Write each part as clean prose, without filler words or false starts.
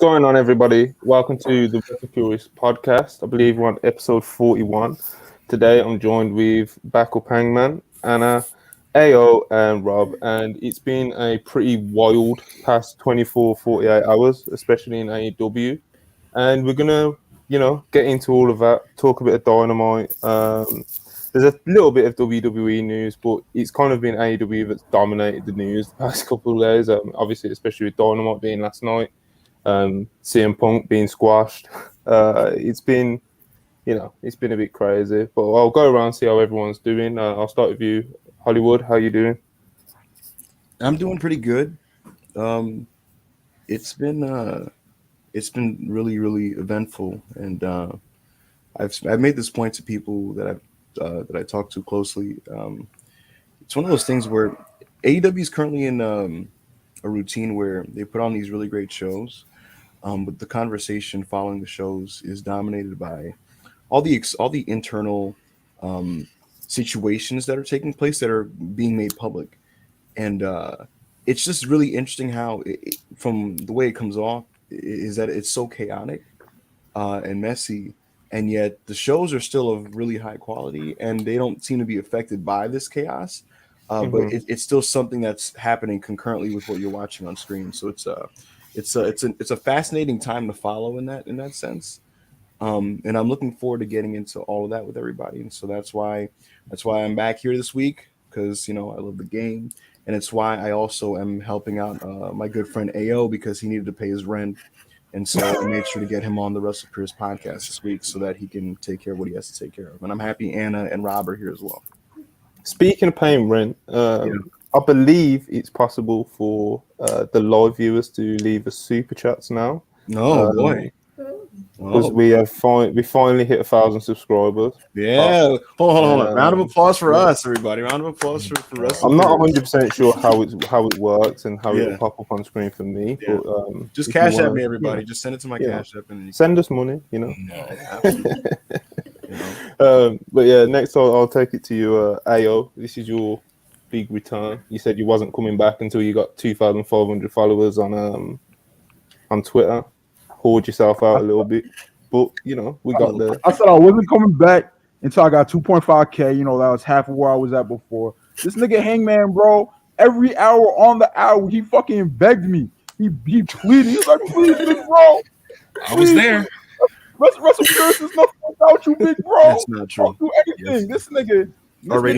going on, everybody? Welcome to the WrestlePurists podcast. I believe we're on episode 41. Today, I'm joined with Backup Hangman, Anna, AO, and Rob. And it's been a pretty wild past 24, 48 hours, especially in AEW. And we're going to, get into all of that, talk a bit of Dynamite. There's a little bit of WWE news, but it's kind of been AEW that's dominated the news the past couple of days. Obviously, especially with Dynamite being last night. CM Punk being squashed. It's been a bit crazy, but I'll go around and see how everyone's doing. I'll start with you, Hollywood. How you doing? I'm doing pretty good. It's been really, really eventful, and I've made this point to people that I talk to closely. It's one of those things where AEW is currently in a routine where they put on these really great shows. But the conversation following the shows is dominated by all the internal situations that are taking place that are being made public, and it's just really interesting how, from the way it comes off, is that it's so chaotic and messy, and yet the shows are still of really high quality, and they don't seem to be affected by this chaos. But it's still something that's happening concurrently with what you're watching on screen. So it's a fascinating time to follow in that sense, and I'm looking forward to getting into all of that with everybody. And so that's why I'm back here this week, because I love the game, and it's why I also am helping out my good friend AO, because he needed to pay his rent, and so I made sure to get him on the WrestlePurists podcast this week so that he can take care of what he has to take care of. And I'm happy Anna and Rob are here as well. Speaking of paying rent, I believe it's possible for the live viewers to leave us super chats now. No, boy. Because we finally hit 1,000 subscribers. Yeah. Hold on. Round of applause for us, everybody. Round of applause for WrestlePurists. I'm not 100% sure how it works and how it will pop up on screen for me. Yeah. But just cash at me, everybody. Just send it to my cash app. And send us money, No, absolutely. But yeah, next I'll take it to you, AO. This is your big return. You said you wasn't coming back until you got 2,500 followers on Twitter. Hoard yourself out a little bit, but we got there. I said I wasn't coming back until I got 2.5K. That was half of where I was at before. This nigga Hangman, bro, every hour on the hour, he fucking begged me. He pleaded. He was like, please, big bro. I was there. WrestlePurists is nothing without you, big bro. That's not true. Don't do anything. Yes. This nigga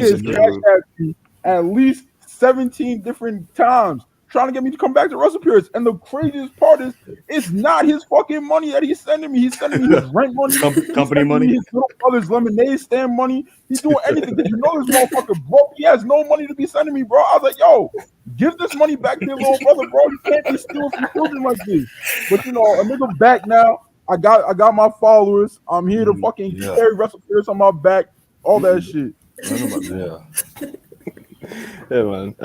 is cash at me at least 17 different times, trying to get me to come back to WrestlePurists. And the craziest part is, it's not his fucking money that he's sending me. He's sending me his rent money, company money, his little brother's lemonade stand money. He's doing anything. This motherfucker broke. He has no money to be sending me, bro. I was like, yo, give this money back to your little brother, bro. You can't be stealing from children like this. But a nigga back now. I got my followers. I'm here to fucking carry WrestlePurists on my back. All that shit. Yeah, man.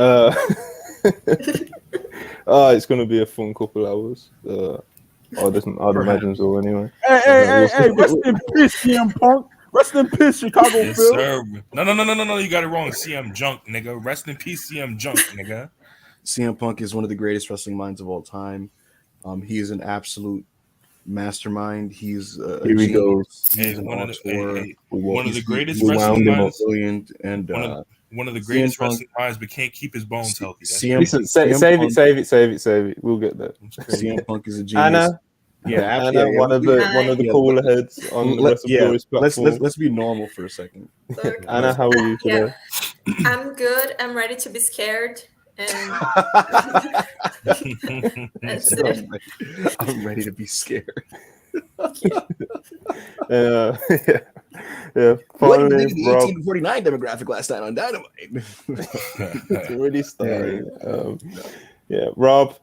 It's gonna be a fun couple hours. I'd imagine so anyway. Hey! Rest in peace, CM Punk. Rest in peace, Chicago Yes, Phil. sir. No. You got it wrong. CM Junk, nigga. Rest in peace, CM Junk, nigga. CM Punk is one of the greatest wrestling minds of all time. He is an absolute mastermind. He's here we go. One of the greatest wrestling minds. Brilliant, and one of the greatest wrestling minds, but can't keep his bones healthy. Listen, save it. We'll get there. CM Punk is a genius. Anna, one of the cooler heads on the WrestlePurists platform. Let's be normal for a second. Anna, how are you today? I'm good. I'm ready to be scared. And I'm ready to be scared. Yeah. Finally, the 18 to 49 demographic last night on Dynamite. It's already started. Rob.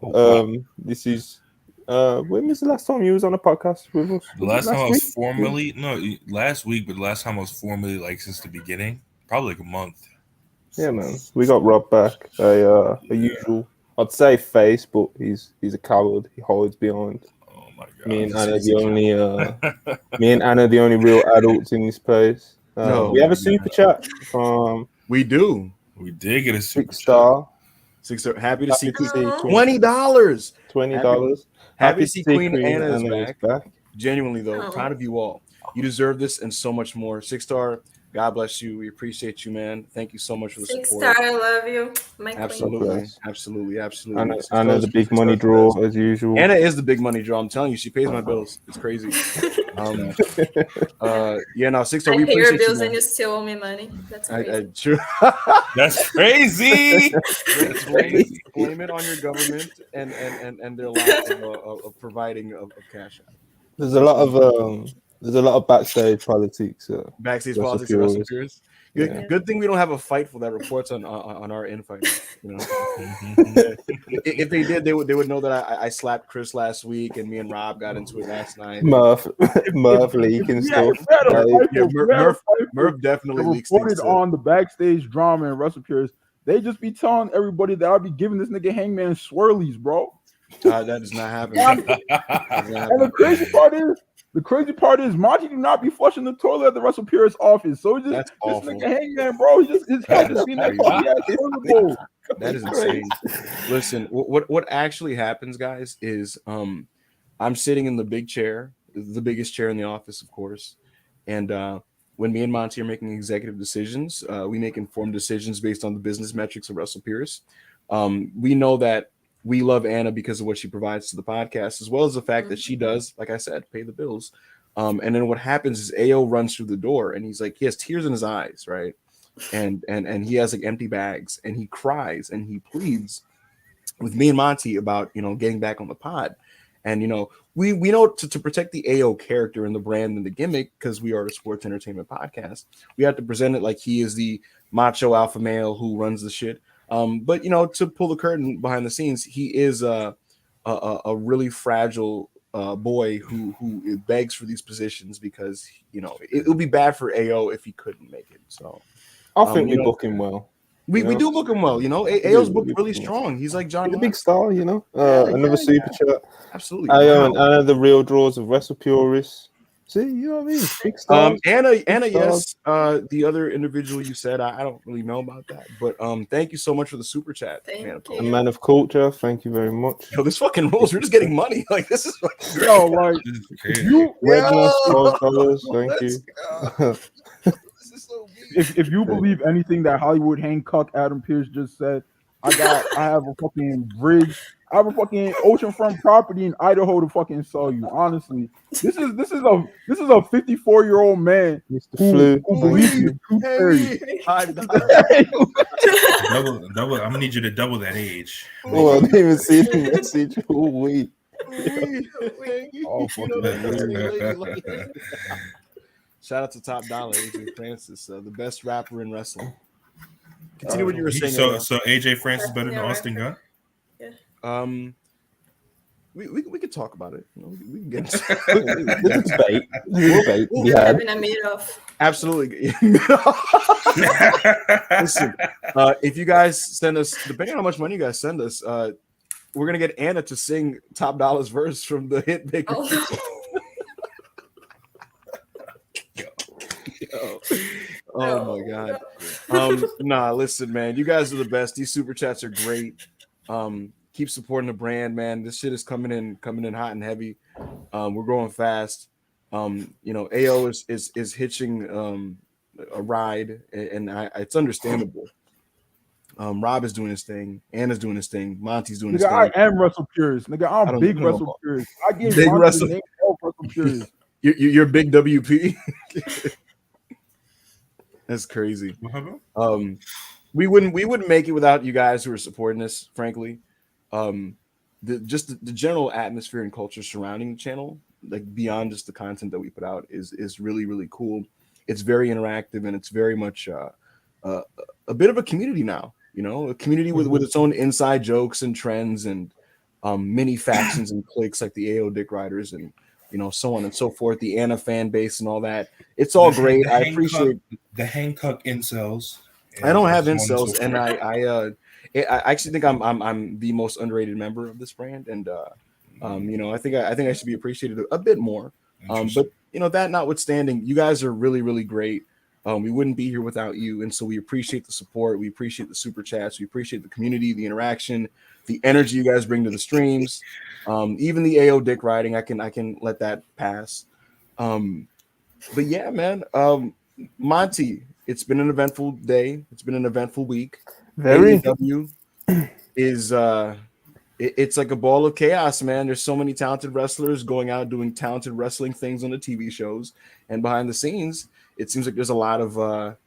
This is. When was the last time you was on a podcast with us? The last time I was formally last week, but the last time I was formally since the beginning, probably like a month. Yeah, man. We got Rob back. A usual, I'd say face, but he's a coward. He hides behind. Oh my god. Me and Anna the only real adults in this place. We have a super chat from. We do. We did get a super star. 6-star. Happy to see Queen. $20. $20. Happy to see Queen Anna Anna is is back. Genuinely though, Oh. proud of you all. You deserve this and so much more. 6-star. God bless you. We appreciate you, man. Thank you so much for the 6 support. star, I love you, my Absolutely, queen. Yes. absolutely. Anna the big money draw as usual. Anna is the big money draw. I'm telling you, she pays my bills. It's crazy. Yeah, no, 6-star. I We pay your appreciate bills you, and man. you still owe me money. That's crazy. True. That's crazy. Blame it on your government and their lack of providing of cash out. There's a lot of backstage politics. Backstage Wrestle politics, Wrestle Purists. Purists. Yeah. Good thing we don't have a Fightful that reports on our infighting. You know, if they did, they would know that I slapped Chris last week, and me and Rob got into it last night. Murph leak and stuff. Murph definitely leaks things reported too. on the backstage drama and WrestlePurists. They just be telling everybody that I'll be giving this nigga Hangman swirlies, bro. That does not happen. And the crazy part is Monty do not be flushing the toilet at the WrestlePurists office. So it's just That's this awful. nigga Hangman, bro. He just his head That is is being that crazy. toilet bowl. That is insane. Listen, what actually happens, guys, is I'm sitting in the big chair, the biggest chair in the office, of course, and when me and Monty are making executive decisions, we make informed decisions based on the business metrics of WrestlePurists. We know that we love Anna because of what she provides to the podcast, as well as the fact that she does, like I said, pay the bills. And then what happens is AO runs through the door, and he's like, he has tears in his eyes, right? And he has like empty bags, and he cries and he pleads with me and Monty about getting back on the pod. And we know to protect the AO character and the brand and the gimmick, because we are a sports entertainment podcast, we have to present it like he is the macho alpha male who runs the shit. But to pull the curtain behind the scenes, he is a really fragile boy who begs for these positions because it would be bad for AO if he couldn't make it. So I think we book him well. We do book him well. AO's booked really strong. He's like John. He's a big star, another super chat. Absolutely. AO and Anna, the real draws of WrestlePurists. See, you know what I mean? Big stars. Anna, stars. yes. The other individual you said, I don't really know about that, but thank you so much for the super chat. A man of culture, thank you very much. Yo, this fucking rules. We're just getting money. Like this is fucking great. Yo, like Reginald, $12, thank you. If you believe anything that Hollywood Hancock Adam Pearce just said, I have a fucking bridge. I have a fucking oceanfront property in Idaho to fucking sell you. Honestly, this is a 54-year-old man who believes in truth theory. Double. I'm gonna need you to double that age. Oh, I didn't even see the message. Oh, wait. Oh, fucking Shout out to Top Dollar, AJ Francis, the best rapper in wrestling. Continue what you were saying. So AJ Francis better than Austin Gunn? We could talk about it. We can get debate. We're having a meet-off. Absolutely. Listen, if you guys send us, depending on how much money you guys send us, we're gonna get Anna to sing Top Dollar's verse from the hit Big. Oh my god. Listen, man, you guys are the best. These super chats are great. Keep supporting the brand, man. This shit is coming in hot and heavy. We're growing fast. AO is hitching a ride, and it's understandable. Rob is doing his thing, Anna's doing his thing, Monty's doing his thing. I am WrestlePurists, nigga. I'm big WrestlePurists. I gave big Monty the name of WrestlePurists. You're big WP. That's crazy. We wouldn't make it without you guys who are supporting us, frankly. The general atmosphere and culture surrounding the channel, like beyond just the content that we put out, is really, really cool. It's very interactive, and it's very much a bit of a community now, a community with its own inside jokes and trends and mini factions and cliques like the AO Dick Riders and so on and so forth, the Anna fan base and all that. It's all great. I appreciate the Hancock incels. I don't have incels, and I actually think I'm the most underrated member of this brand, and I think I should be appreciated a bit more. But that notwithstanding, you guys are really, really great. We wouldn't be here without you. And so we appreciate the support. We appreciate the super chats. We appreciate the community, the interaction, the energy you guys bring to the streams. Even the AO dick riding, I can let that pass. But yeah, man. Monty, it's been an eventful day. It's been an eventful week. Very. AEW is it's like a ball of chaos, man. There's so many talented wrestlers going out doing talented wrestling things on the TV shows, and behind the scenes, it seems like there's a lot of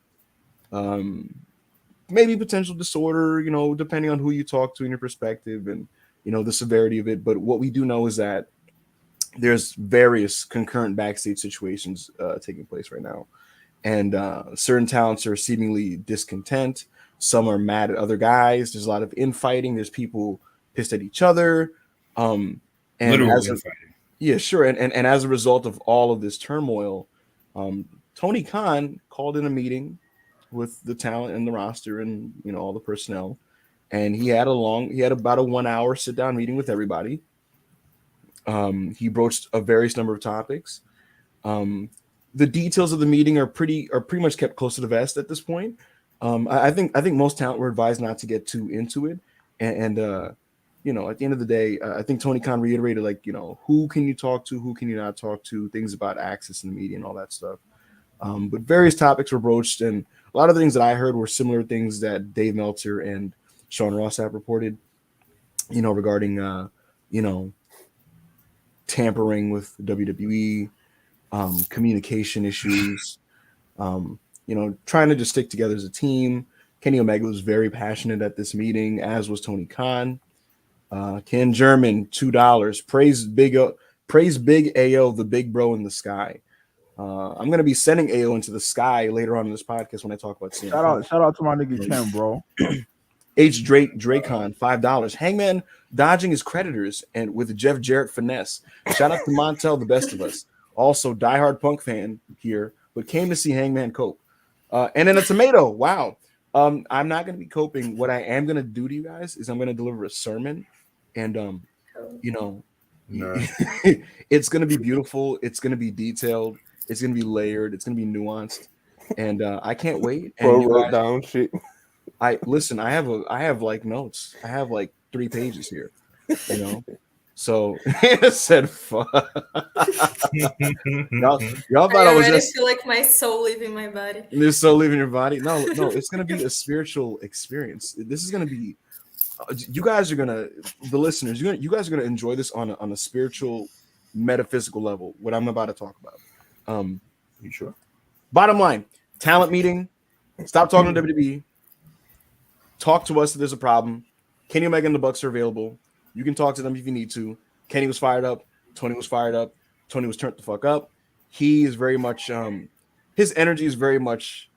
maybe potential disorder, depending on who you talk to and your perspective and the severity of it. But what we do know is that there's various concurrent backstage situations taking place right now, and certain talents are seemingly discontent. Some are mad at other guys. There's a lot of infighting. There's people pissed at each other. And Literal as infighting. Yeah, sure. And as a result of all of this turmoil, Tony Khan called in a meeting with the talent and the roster and all the personnel, and he had about a 1 hour sit down meeting with everybody. He broached a various number of topics. The details of the meeting are pretty much kept close to the vest at this point. I think most talent were advised not to get too into it, and at the end of the day, I think Tony Khan reiterated, who can you talk to, who can you not talk to, things about access in the media and all that stuff. But various topics were broached, and a lot of the things that I heard were similar things that Dave Meltzer and Sean Ross have reported, regarding, tampering with WWE, communication issues, trying to just stick together as a team. Kenny Omega was very passionate at this meeting, as was Tony Khan. Ken German, $2. Praise Big AO, the big bro in the sky. I'm gonna be sending AO into the sky later on in this podcast when I talk about CM. Shout out to my nigga Ken, bro. H Dracon, $5. Hangman dodging his creditors and with Jeff Jarrett finesse. Shout out to Montel, the best of us. Also, diehard Punk fan here, but came to see Hangman cope. And then a tomato. Wow. I'm not going to be coping. What I am going to do to you guys is I'm going to deliver a sermon, and it's going to be beautiful. It's going to be detailed. It's going to be layered. It's going to be nuanced, and I can't wait. And Bro wrote down shit. I have like notes. I have like 3 pages here, So it said fuck. y'all thought I was just feel like my soul leaving my body. Your soul leaving your body. No, it's gonna be a spiritual experience. This is gonna be you guys are gonna the listeners, you guys are gonna enjoy this on a spiritual, metaphysical level, what I'm about to talk about. You sure? Bottom line, talent meeting. Stop talking to WWE. Talk to us if there's a problem. Kenny Omega and the Bucks are available. You can talk to them if you need to. Kenny was fired up. Tony was fired up. Tony was turned the fuck up. He is very much his energy is very much,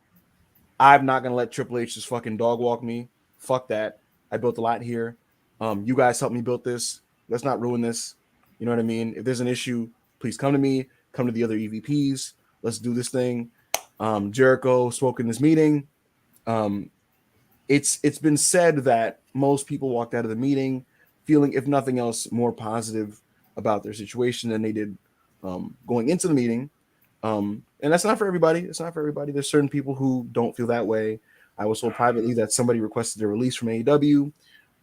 I'm not gonna let Triple H just fucking dog walk me. Fuck that. I built a lot here. You guys helped me build this. Let's not ruin this. You know what I mean? If there's an issue, please come to me. Come to the other EVPs. Let's do this thing. Jericho spoke in this meeting. It's been said that most people walked out of the meeting feeling, if nothing else, more positive about their situation than they did going into the meeting. And that's not for everybody. It's not for everybody. There's certain people who don't feel that way. I was told privately that somebody requested their release from AEW.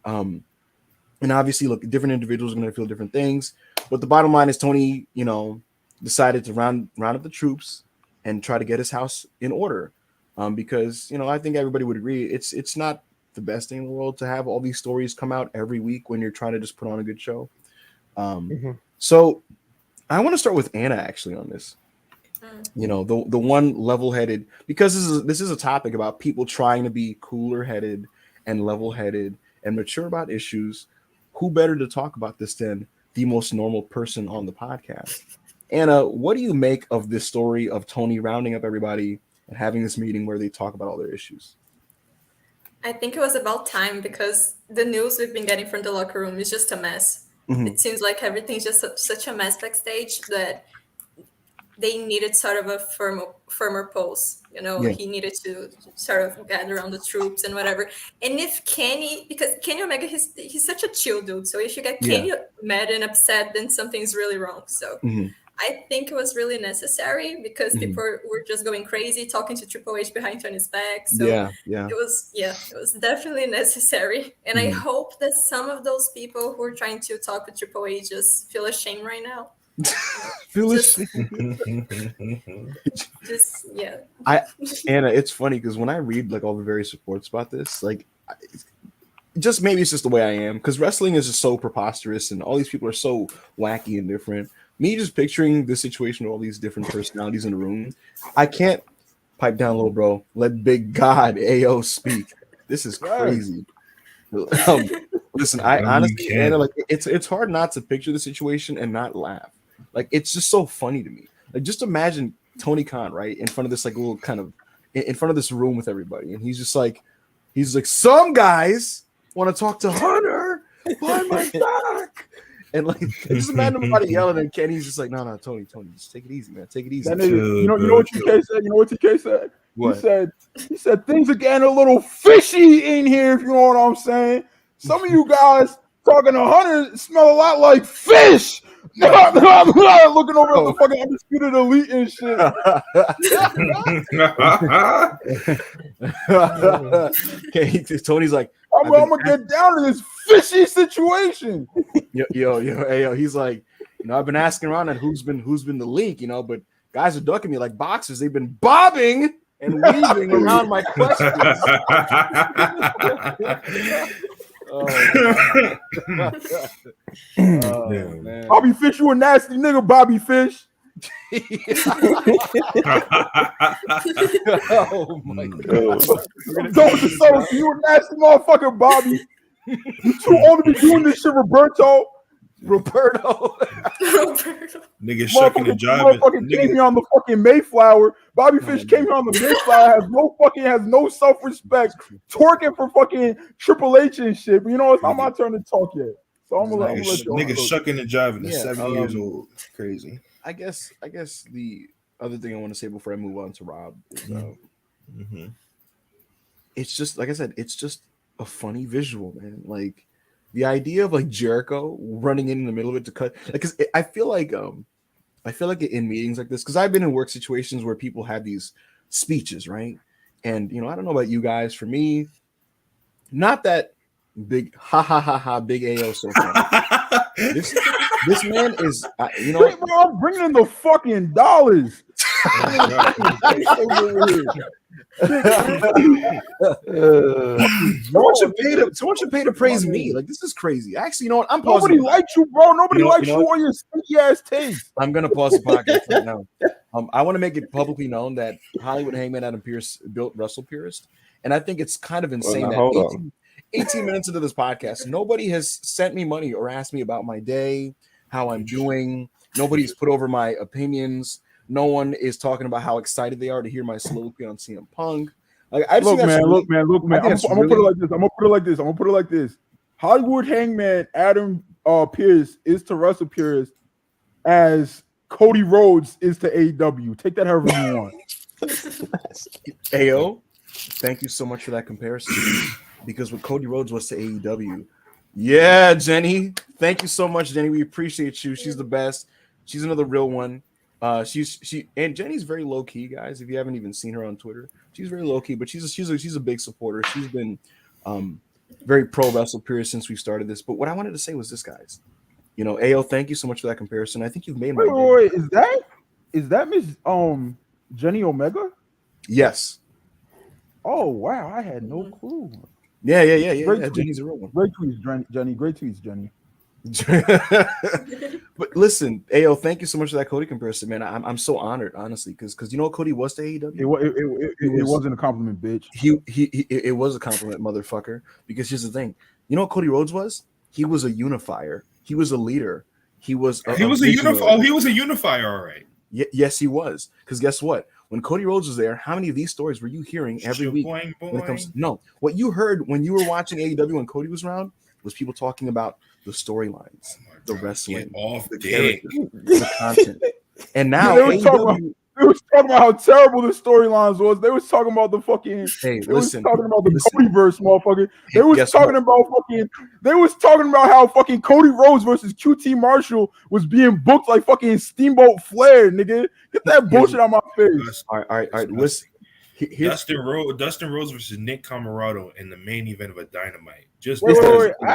And obviously, look, different individuals are going to feel different things. But the bottom line is Tony, decided to round up the troops and try to get his house in order. Because, I think everybody would agree it's not the best thing in the world to have all these stories come out every week when you're trying to just put on a good show. So I want to start with Anna actually on this. The one level-headed, because this is a topic about people trying to be cooler-headed and level-headed and mature about issues. Who better to talk about this than the most normal person on the podcast? Anna, what do you make of this story of Tony rounding up everybody and having this meeting where they talk about all their issues? I think it was about time, because the news we've been getting from the locker room is just a mess. It seems like everything's just such a mess backstage that they needed sort of a firmer pulse. He needed to sort of gather around the troops and whatever. And if Kenny, because Kenny Omega, he's such a chill dude. So if you get Kenny mad and upset, then something's really wrong. So I think it was really necessary because people were just going crazy talking to Triple H behind Tony's back. So it was definitely necessary. And I hope that some of those people who are trying to talk with Triple H just feel ashamed right now. Anna, it's funny because when I read like all the various reports about this, like just maybe it's just the way I am, because wrestling is just so preposterous and all these people are so wacky and different. Me just picturing this situation with all these different personalities in the room, I can't pipe down low, bro. Let big God AO speak. This is crazy. Listen, I honestly, Anna, like it's hard not to picture the situation and not laugh. Like it's just so funny to me. Like just imagine Tony Khan, right, in front of this like little kind of in front of this room with everybody, and he's like, some guys want to talk to Hunter behind my back. And like, just imagine everybody yelling, and Kenny's just like, no, Tony, just take it easy, man. Take it easy. You know what TK said? You know what TK said? What? He said things are getting a little fishy in here, if you know what I'm saying. Some of you guys talking to Hunter smell a lot like fish. Looking over at the fucking Undisputed Elite and shit. Okay, Tony's like, I'm gonna get down to this fishy situation. Yo, he's like, I've been asking around at who's been the leak, but guys are ducking me like boxers. They've been bobbing and weaving around my questions. Man. Bobby Fish, you a nasty nigga, Bobby Fish. Oh my God. Don't so you a nasty motherfucker, Bobby. You too old to be doing this shit, Roberto. Nigga shucking and jiving. Motherfucking came here on the fucking Mayflower. Bobby Fish came here on the Mayflower, has no self-respect, twerking for fucking Triple H and shit. But it's not my turn to talk yet. So I'm gonna let you nigga shucking and jiving at 7 years old. It's crazy. I guess the other thing I want to say before I move on to Rob is it's just, like I said, it's just a funny visual, man. Like the idea of like Jericho running in the middle of it to cut, because I feel like in meetings like this, because I've been in work situations where people have these speeches, right? And I don't know about you guys. For me, not that big big AO so far. This man is, Wait, bro, I'm bringing in the fucking dollars. Someone should pay to praise me. Like, this is crazy. Actually, you know what? I'm pausing. Nobody likes you, bro. Nobody likes you or your stinky ass taste. I'm gonna pause the podcast right now. I want to make it publicly known that Hollywood Hangman Adam Pearce built WrestlePurists, and I think it's kind of insane that 18 minutes into this podcast, nobody has sent me money or asked me about my day, how I'm doing. Nobody's put over my opinions. No one is talking about how excited they are to hear my soliloquy on CM Punk. Like, look, man. I'm gonna put it like this. Hollywood Hangman Adam Pearce is to WrestlePurists as Cody Rhodes is to AEW. Take that however you want. AO, thank you so much for that comparison. Because what Cody Rhodes was to AEW. Yeah, Jenny. Thank you so much, Jenny. We appreciate you. She's the best. She's another real one. And Jenny's very low key, guys. If you haven't even seen her on Twitter, she's very low key, but she's a big supporter. She's been very pro WrestlePurists since we started this. But what I wanted to say was this, guys. AO, thank you so much for that comparison. I think you've made my day. Wait, is that Miss Jenny Omega? Yes. Oh wow, I had no clue. Yeah. Jenny's a real one. Great tweets, Jenny. Great tweets, Jenny. But listen, AO, thank you so much for that Cody comparison, man. I'm so honored, honestly, because you know what Cody was to AEW? It wasn't a compliment, bitch. It was a compliment, motherfucker. Because here's the thing, you know what Cody Rhodes was? He was a unifier. He was a leader. He was a unifier. Oh, he was a unifier, all right. Yes, he was. Because guess what? When Cody Rhodes was there, how many of these stories were you hearing every week? When it comes, no, what you heard when you were watching AEW when Cody was around was people talking about the storylines, the wrestling, the character, the content. And now They was talking about how terrible the storylines was. They was talking about the fucking. Hey, They listen. was talking about the listen. Codyverse, motherfucker. They was Guess talking what? about fucking. They was talking about how fucking Cody Rhodes versus QT Marshall was being booked like fucking Steamboat Flair, nigga. Get that bullshit out my face. All right. Listen. Dustin Rhodes versus Nick Camarado in the main event of a Dynamite. Just Wait.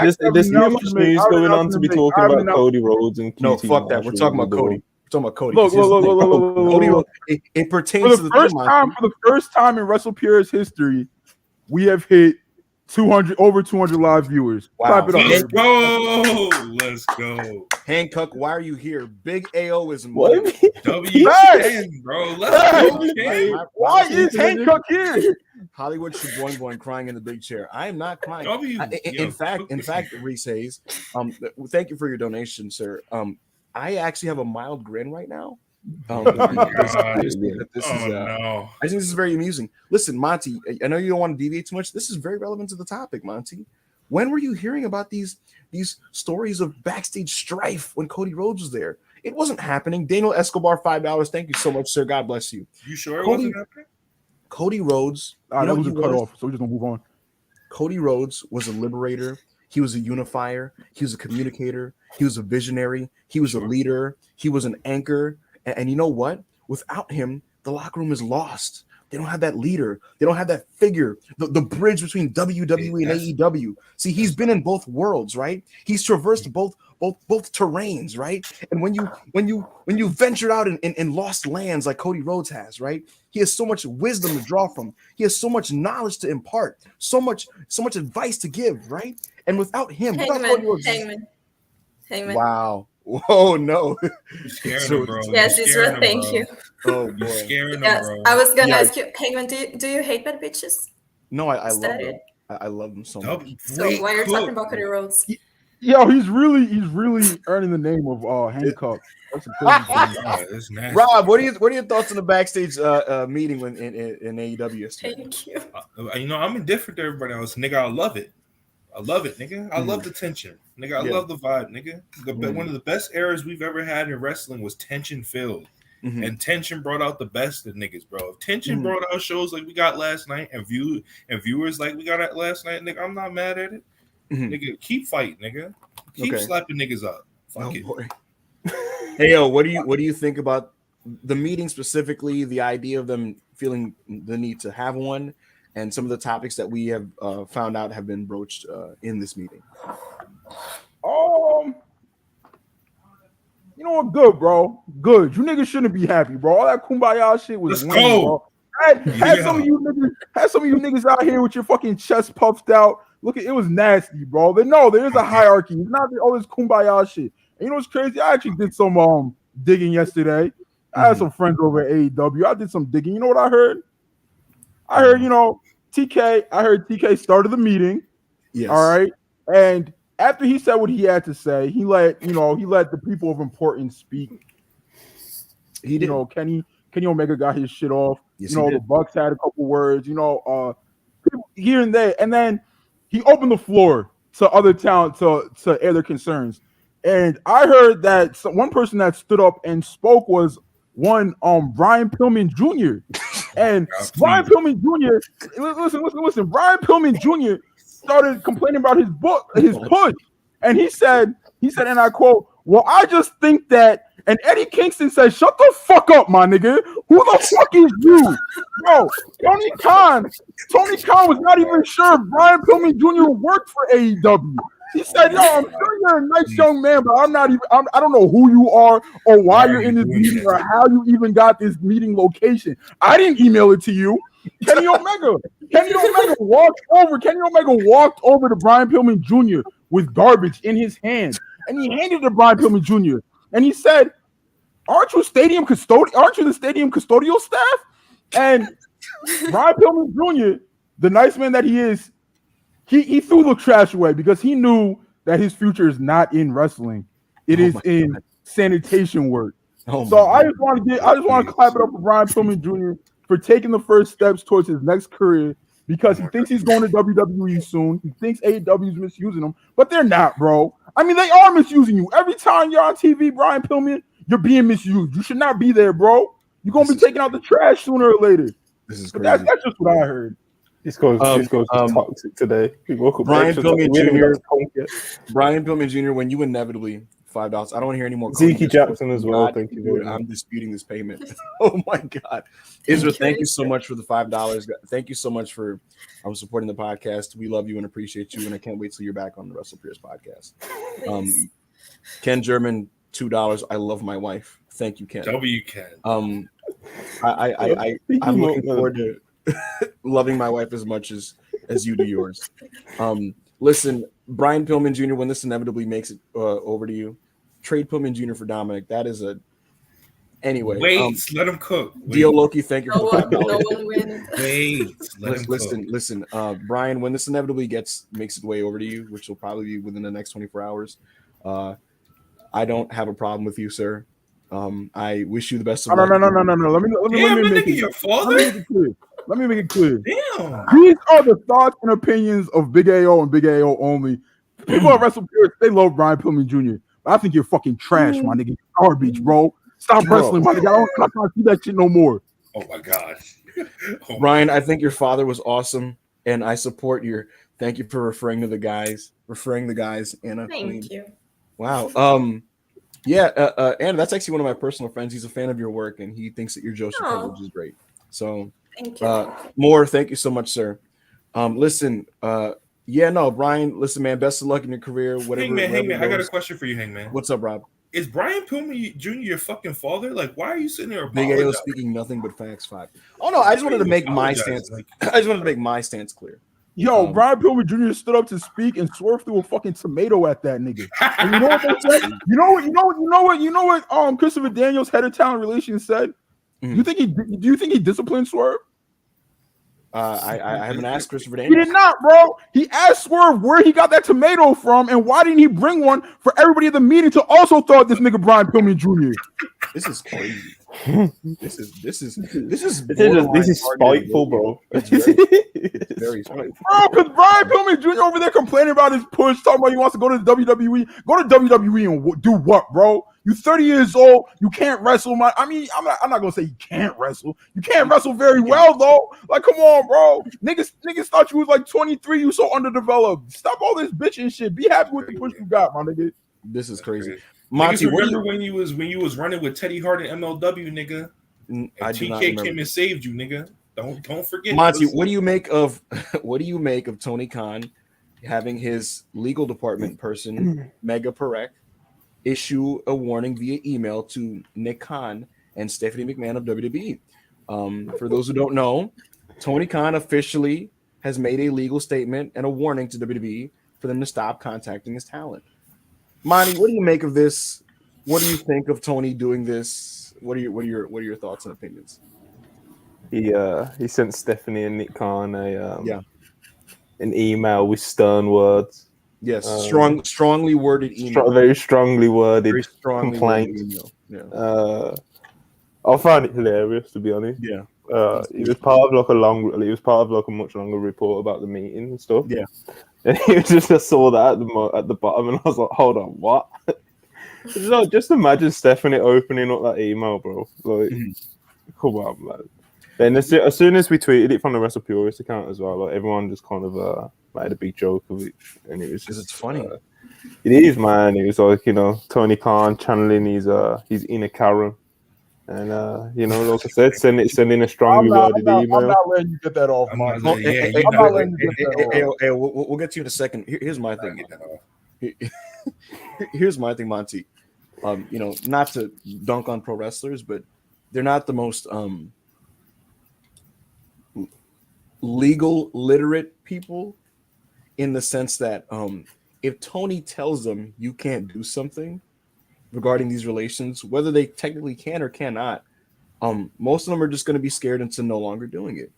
There's too much news going on to be talking about Cody Rhodes and QT. No, fuck that. We're talking about Cody. We're talking about Cody. Look. Cody Rhodes. It pertains to the for the first time in WrestlePurists history, we have hit 200 live viewers. Wow. Clap it up. Let's go. Hancock, why are you here? Big AO is What? W10, bro. Let's go. King. Why is Hancock here? Hollywood Shaboing crying in the big chair. I am not crying. In fact, Reese Hayes, thank you for your donation, sir. I actually have a mild grin right now. I think this is very amusing. Listen, Monty, I know you don't want to deviate too much. This is very relevant to the topic, Monty. When were you hearing about these stories of backstage strife when Cody Rhodes was there? It wasn't happening. Daniel Escobar, $5. Thank you so much, sir. God bless you. You sure it wasn't happening? Cody Rhodes. That was a cut off, so we're just gonna move on. Cody Rhodes was a liberator. He was a unifier. He was a communicator. He was a visionary. He was a leader. He was an anchor. And you know what? Without him, the locker room is lost. They don't have that leader. They don't have that figure, the bridge between WWE and AEW. See, he's been in both worlds, right? He's traversed both terrains, right? And when you ventured out in lost lands like Cody Rhodes has, right? He has so much wisdom to draw from. He has so much knowledge to impart, so much advice to give, right? And without him, Hangman. Wow. Whoa, no. You're scaring him, bro. Yes, it's real. Thank you. Oh, boy. You're scaring him, bro. I was gonna ask you, Hangman, do you hate bad bitches? No, I love them. I love them so much. So why are you talking about Cody Rhodes? Yo, he's really earning the name of Hancock. That's a That's nasty. Rob, what are your thoughts on the backstage meeting when in AEW yesterday? Thank you. I'm indifferent to everybody else. Nigga, I love it. I love it, nigga. I love the tension. Nigga, I love the vibe, nigga. One of the best eras we've ever had in wrestling was tension filled. And tension brought out the best of niggas, bro. If tension brought out shows like we got last night and viewers like we got last night, nigga, I'm not mad at it. Nigga, keep fighting, nigga. Keep slapping niggas up. Fuck it. Boy. Hey, yo, what do you think about the meeting specifically, the idea of them feeling the need to have one, and some of the topics that we have found out have been broached in this meeting? You know what? Good, bro. Good. You niggas shouldn't be happy, bro. All that kumbaya shit was Let's lame, go. bro. Had some of you niggas out here with your fucking chest puffed out. Look, it was nasty, bro. But no, there is a hierarchy. It's not all this kumbaya shit. And you know what's crazy? I actually did some digging yesterday. I had some friends over at AEW. I did some digging. You know what I heard? I heard, TK started the meeting. Yes. All right. And after he said what he had to say, he let the people of importance speak. He did. Kenny Omega got his shit off. Yes, the Bucks had a couple words, people here and there. And then he opened the floor to other talent to air their concerns. And I heard that one person that stood up and spoke was one Brian Pillman Jr. And Brian Pillman Jr. Listen. Brian Pillman Jr. started complaining about his push, and he said, and I quote, "Well, I just think that." And Eddie Kingston said, "Shut the fuck up, my nigga. Who the fuck is you, bro?" Tony Khan was not even sure Brian Pillman Jr. worked for AEW. He said, "Yo, I'm sure you're a nice young man, but I don't know who you are or why you're in this meeting or how you even got this meeting location. I didn't email it to you." Kenny Omega walked over to Brian Pillman Jr. with garbage in his hand, and he handed it to Brian Pillman Jr. and he said, "Aren't you the stadium custodial staff?" And Brian Pillman Jr., the nice man that he is, he threw the trash away because he knew that his future is not in wrestling; it is in sanitation work. I just want to clap it up for Brian Pillman Jr. for taking the first steps towards his next career, because he thinks he's going to WWE soon. He thinks AEW is misusing him, but they're not, bro. I mean, they are misusing you. Every time you're on TV, Brian Pillman, you're being misused. You should not be there, bro. You're gonna be taking out the trash sooner or later. This is But crazy. that's just what I heard. This goes toxic today. Brian Pillman Jr. Brian Pillman Jr. When you inevitably $5, I don't want to hear any more. Zeke Jackson as well. Thank you very much. I'm disputing this payment. Oh my God, Israel, thank you so much for the $5. Thank you so much for supporting the podcast. We love you and appreciate you, and I can't wait till you're back on the WrestlePurists podcast. Ken German, $2. I love my wife. Thank you, Ken. Ken. I'm looking forward to loving my wife as much as you do yours. Listen, Brian Pillman Jr., when this inevitably makes it over to you, trade Pillman Jr. for Dominic. That is a anyway. Wait, let him cook. Deal Loki, thank you for $5. No one wins. Wait, listen. Brian, when this inevitably makes its way over to you, which will probably be within the next 24 hours, I don't have a problem with you, sir. I wish you the best of luck. No. Let me make it. Your father? Let me make it clear. Damn. These are the thoughts and opinions of Big AO and Big AO only. People at WrestlePurists, they love Brian Pillman Jr. But I think you're fucking trash, my nigga. Garbage, bro. Stop wrestling, my nigga. I'm not trying to see that shit no more. Oh my gosh. Brian, I think your father was awesome, and I support your. Thank you for referring the guys, Anna. Thank you. Wow. Yeah, Anna, that's actually one of my personal friends. He's a fan of your work, and he thinks that your Joseph coverage is great. So, thank you. More, thank you so much, sir. Listen, Brian, listen, man, best of luck in your career. Whatever. Hangman, I got a question for you, Hangman. What's up, Rob? Is Brian Pillman Jr. your fucking father? Like, why are you sitting there Big AO speaking nothing but facts. 5. Oh no, I just wanted to make my stance. I just wanted to make my stance clear. Yo, Brian Pillman Jr. stood up to speak and swerved through a fucking tomato at that nigga. And you know what they said? You know what Christopher Daniels, head of talent relations, said? Mm-hmm. Do you think he disciplined Swerve? I haven't asked Christopher Daniels. He did not, bro. He asked Swerve where he got that tomato from and why didn't he bring one for everybody at the meeting to also throw at this nigga Brian Pillman Jr. This is crazy. This is spiteful, bro. It's very spiteful. Bro, because Brian Pillman Jr. over there complaining about his push, talking about he wants to go to the WWE. Go to WWE and do what, bro? You 30 years old. You can't wrestle. I'm not gonna say you can't wrestle. You can't wrestle very well though. Like, come on, bro. Niggas thought you was like 23. You so underdeveloped. Stop all this bitching shit. Be happy with the push you got, my nigga. This is crazy. Monty, remember when you was running with Teddy Hart and MLW, nigga? And TK came and saved you, nigga. Don't forget. Monty, what do you make of Tony Khan having his legal department person, Mega Perek, issue a warning via email to Nick Khan and Stephanie McMahon of WWE? For those who don't know, Tony Khan officially has made a legal statement and a warning to WWE for them to stop contacting his talent. Monty, what do you make of this? What do you think of Tony doing this? What are your thoughts and opinions? He sent Stephanie and Nick Khan an email with stern words. Yes, strongly worded email. Very strongly worded complaint. Yeah. I found it hilarious, to be honest. Yeah. It was part of like a much longer report about the meeting and stuff. Yeah. And I saw that at the bottom, and I was like, "Hold on, what?" Just imagine Stephanie opening up that email, bro. Like, come on, man. Then as soon as we tweeted it from the WrestlePurists account as well, like everyone just kind of made a big joke of it, and it was just it's funny. It is, man. It was like, Tony Khan channeling his inner Karen. And like I said, sending a strongly worded email. I'm not letting you get that off, man. We'll get to you in a second. Here's my thing. Here's my thing, Monty. Not to dunk on pro wrestlers, but they're not the most legal literate people, in the sense that if Tony tells them you can't do something regarding these relations, whether they technically can or cannot, most of them are just going to be scared into no longer doing it.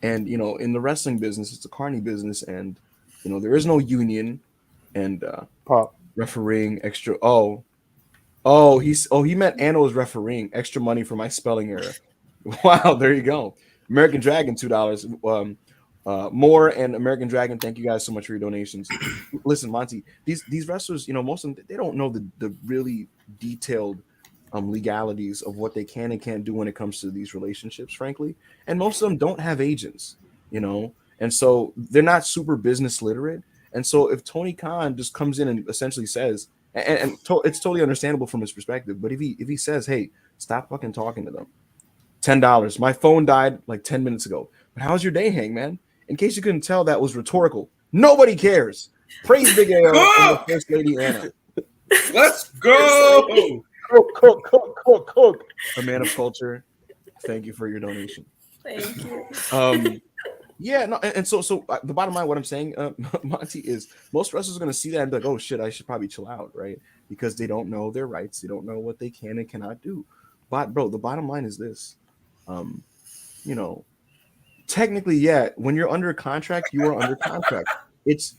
And in the wrestling business, it's a carny business, and there is no union and refereeing extra. He meant Anna was refereeing extra money for my spelling error. Wow, there you go. American Dragon, $2. More and American Dragon, thank you guys so much for your donations. Listen, Monty, these wrestlers, most of them, they don't know the really detailed legalities of what they can and can't do when it comes to these relationships, frankly. And most of them don't have agents, you know, and so they're not super business literate. And so if Tony Khan just comes in and essentially says, it's totally understandable from his perspective, but if he says, hey, stop fucking talking to them, $10. My phone died like 10 minutes ago. But how's your day, Hangman? In case you couldn't tell, that was rhetorical. Nobody cares. Praise Big AO and the First Lady Anna. Let's go. Cook. A man of culture. Thank you for your donation. Thank you. Yeah, no, and so the bottom line, what I'm saying, Monty, is most wrestlers are going to see that and be like, oh shit, I should probably chill out, right? Because they don't know their rights, they don't know what they can and cannot do. But bro, the bottom line is this, you know, technically, yeah, when you're under contract, you are under contract. It's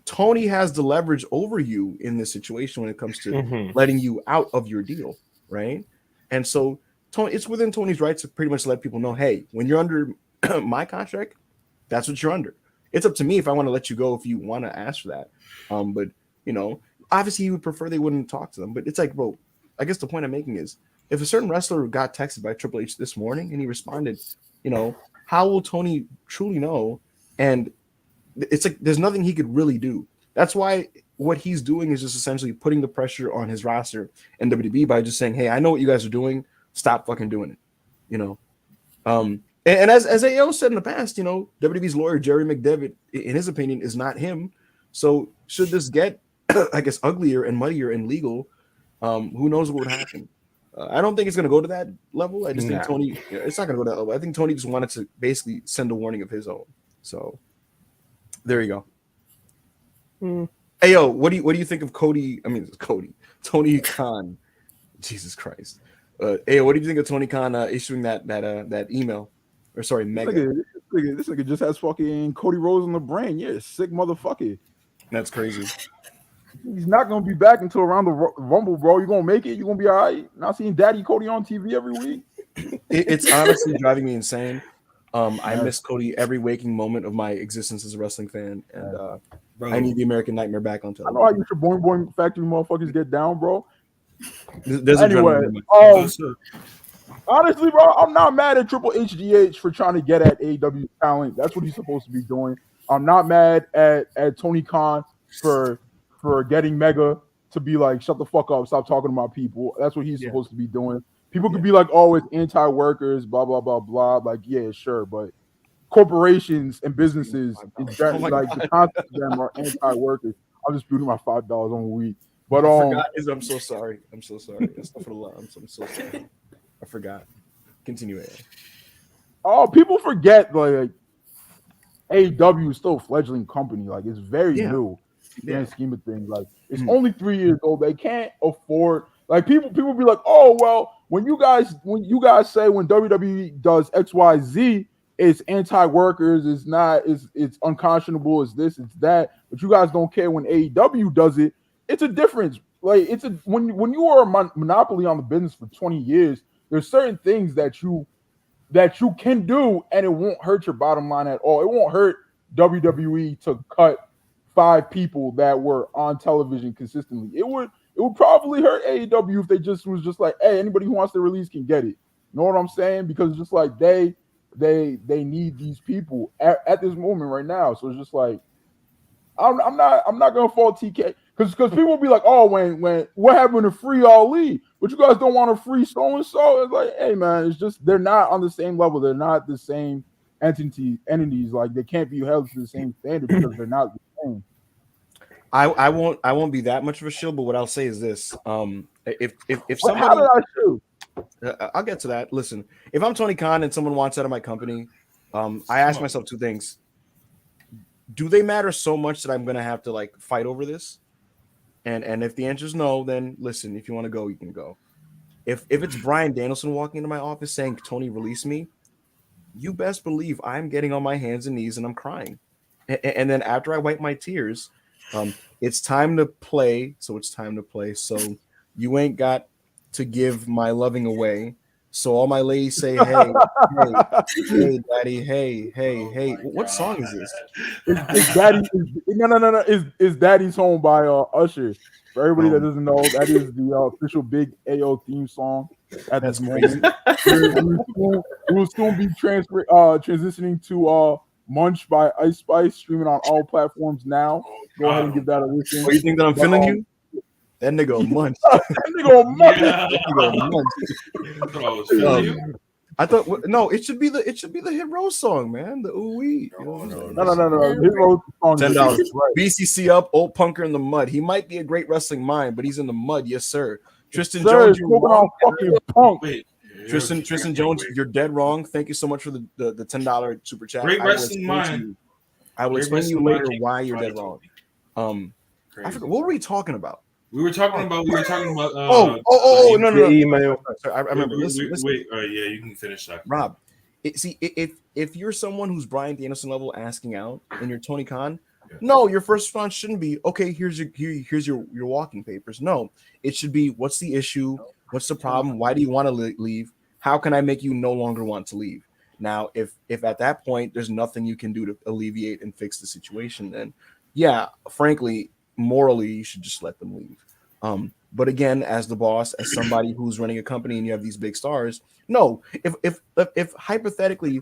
Tony has the leverage over you in this situation when it comes to letting you out of your deal, right? And so Tony, it's within Tony's rights to pretty much let people know, hey, when you're under my contract, that's what you're under. It's up to me if I want to let you go if you want to ask for that. But you know, obviously he would prefer they wouldn't talk to them. But it's like, bro, I guess the point I'm making is if a certain wrestler got texted by Triple H this morning and he responded, you know, how will Tony truly know? And it's like there's nothing he could really do. That's why what he's doing is just essentially putting the pressure on his roster and WWE by just saying, hey, I know what you guys are doing. Stop fucking doing it. You know? And as AO said in the past, you know, WWE's lawyer, Jerry McDevitt, in his opinion, is not him. So should this get, I guess, uglier and muddier and legal, who knows what would happen? I don't think it's going to go to that level. I just think Tony, it's not going to go to that level. I think Tony just wanted to basically send a warning of his own. So there you go. Hey, yo, what do you think of Tony Khan? Jesus Christ. Hey, what do you think of Tony Khan issuing that email? Or sorry, mega. This nigga just has fucking Cody Rhodes on the brain. Yeah, sick motherfucker. That's crazy. He's not gonna be back until around the Rumble, bro. You're gonna make it. You're gonna be all right. Not seeing Daddy Cody on TV every week. It's honestly driving me insane. I miss Cody every waking moment of my existence as a wrestling fan, and I need the American Nightmare back on television. I know how you should boing factory motherfuckers get down, bro. Anyway, honestly, bro, I'm not mad at Triple HGH for trying to get at AEW talent. That's what he's supposed to be doing. I'm not mad at Tony Khan for getting Mega to be like, shut the fuck up, stop talking about people. That's what he's supposed to be doing. People could be like, oh, it's anti-workers, blah, blah, blah, blah. Like, yeah, sure, but corporations and businesses, the concept of them are anti-workers. I'm just putting my $5 on a week. But I'm so sorry. I'm so sorry. I'm so sorry. I forgot. Continue it. Oh, people forget like AEW is still a fledgling company. Like it's very new in the grand scheme of things. Like it's only 3 years old. They can't afford like people be like, oh well, when you guys say when WWE does XYZ, it's anti-workers, it's unconscionable, it's this, it's that, but you guys don't care when AEW does it. It's a difference. Like when you are a monopoly on the business for 20 years, there's certain things that you can do and it won't hurt your bottom line at all. It won't hurt WWE to cut 5 people that were on television consistently. It would probably hurt AEW if they was just like, hey, anybody who wants to release can get it. You know what I'm saying? Because it's just like they need these people at this moment right now. So it's just like I'm not gonna fault TK because people will be like, oh, when what happened to Free Ali? But you guys don't want to free so and so. It's like, hey man, it's just they're not on the same level. They're not the same entities. Like they can't be held to the same standard because they're not the same. I won't be that much of a shield, but what I'll say is this: if somebody, how did I shoot? I'll get to that. Listen, if I'm Tony Khan and someone wants out of my company, I ask myself 2 things. Do they matter so much that I'm going to have to like fight over this? And if the answer is no, then listen, if you want to go, you can go. If it's Bryan Danielson walking into my office saying, Tony, release me, you best believe I'm getting on my hands and knees and I'm crying. And then after I wipe my tears, it's time to play. So it's time to play. So you ain't got to give my loving away. So all my ladies say, hey, hey, daddy, hey. What song is this? It's Daddy. No. It's Daddy's Home by Usher. For everybody that doesn't know, that is the official Big AO theme song at That's this moment. crazy. We will soon be transitioning to Munch by Ice Spice, streaming on all platforms now. Go ahead and give that a listen. Oh, you think that I'm feeling you? That nigga munch. That nigga Munch. Yeah. That nigga munch. That's what I was feeling you. I thought no, it should be the Hit Rose song, man. The ooh wee. No. Hit Rose song is $10. right. BCC up, old punker in the mud. He might be a great wrestling mind, but he's in the mud, yes sir. Tristan Sir, Jones, smoking on fucking punk. Wait. Tristan Jones, you're dead wrong. Thank you so much for the $10 super chat. Great wrestling mind. I will explain to you later why you're dead wrong. I forgot, what were we talking about? We were talking about. No. The email. Sorry, I remember. Listen. Wait. Yeah, you can finish that. Rob, if you're someone who's Bryan Danielson level asking out and you're Tony Khan, no, your first response shouldn't be, okay, here's your walking papers. No, it should be, what's the issue? What's the problem? Why do you want to leave? How can I make you no longer want to leave? Now, if at that point there's nothing you can do to alleviate and fix the situation, then yeah, frankly, morally, you should just let them leave. But again, as the boss, as somebody who's running a company and you have these big stars, no, if hypothetically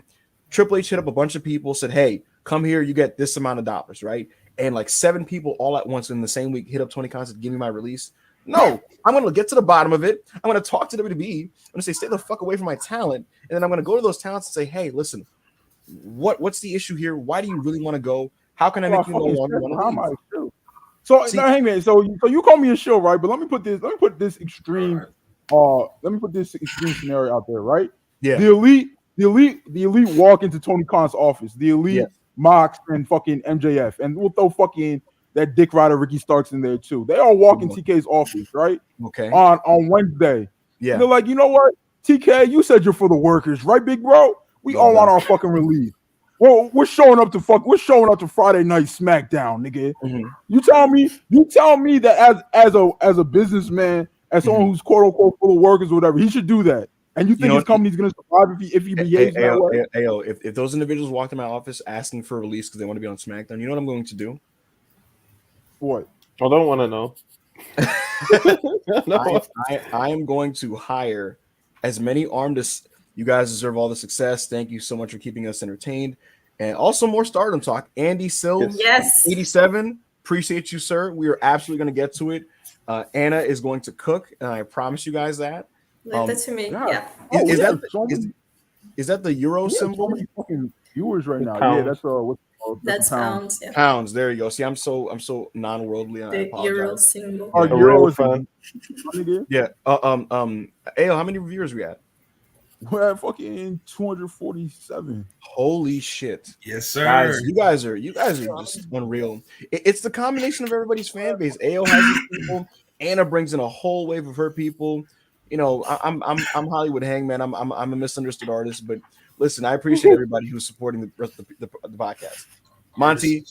Triple H hit up a bunch of people, said, hey, come here, you get this amount of dollars, right? And like 7 people all at once in the same week hit up Tony Khan, said, give me my release. No, I'm going to get to the bottom of it. I'm going to talk to WWE. I'm going to say, stay the fuck away from my talent. And then I'm going to go to those talents and say, hey, listen, what's the issue here? Why do you really want to go? How can I make you no longer want to leave? So now, hey man, so you call me a show, right? But let me put this extreme scenario out there, right? Yeah. The elite walk into Tony Khan's office. The elite, Mox and fucking MJF, and we'll throw fucking that dick rider Ricky Starks in there too. They all walk in TK's office, right? Okay. On Wednesday. Yeah. And they're like, you know what, TK, you said you're for the workers, right, big bro? We all want our fucking relief. Well, we're showing up to Friday Night SmackDown, nigga. Mm-hmm. You tell me that as a businessman, as someone who's quote unquote full of workers or whatever, he should do that. And you think his company's gonna survive if he behaves that way? If those individuals walked in my office asking for a release because they want to be on SmackDown, you know what I'm going to do? What? I don't want to know. No. I am going to hire as many armed as you guys deserve all the success. Thank you so much for keeping us entertained. And also more Stardom talk. Andy Sills, yes. 87. Appreciate you, sir. We are absolutely going to get to it. Anna is going to cook, and I promise you guys that. Leave that to me. Yeah. Is that the Euro symbol? So many fucking viewers right now. Pounds. Yeah, that's what's called. That's pounds. Yeah. Pounds. There you go. See, I'm so non-worldly. The Euro symbol. Euro is fan. Yeah. Ayo, how many reviewers we at? We're at fucking 247. Holy shit. Yes, sir. Guys, you guys are just unreal. It's the combination of everybody's fan base. Ayo has these people. Anna brings in a whole wave of her people. You know, I'm Hollywood Hangman. I'm a misunderstood artist, but listen, I appreciate everybody who's supporting the podcast. Monty,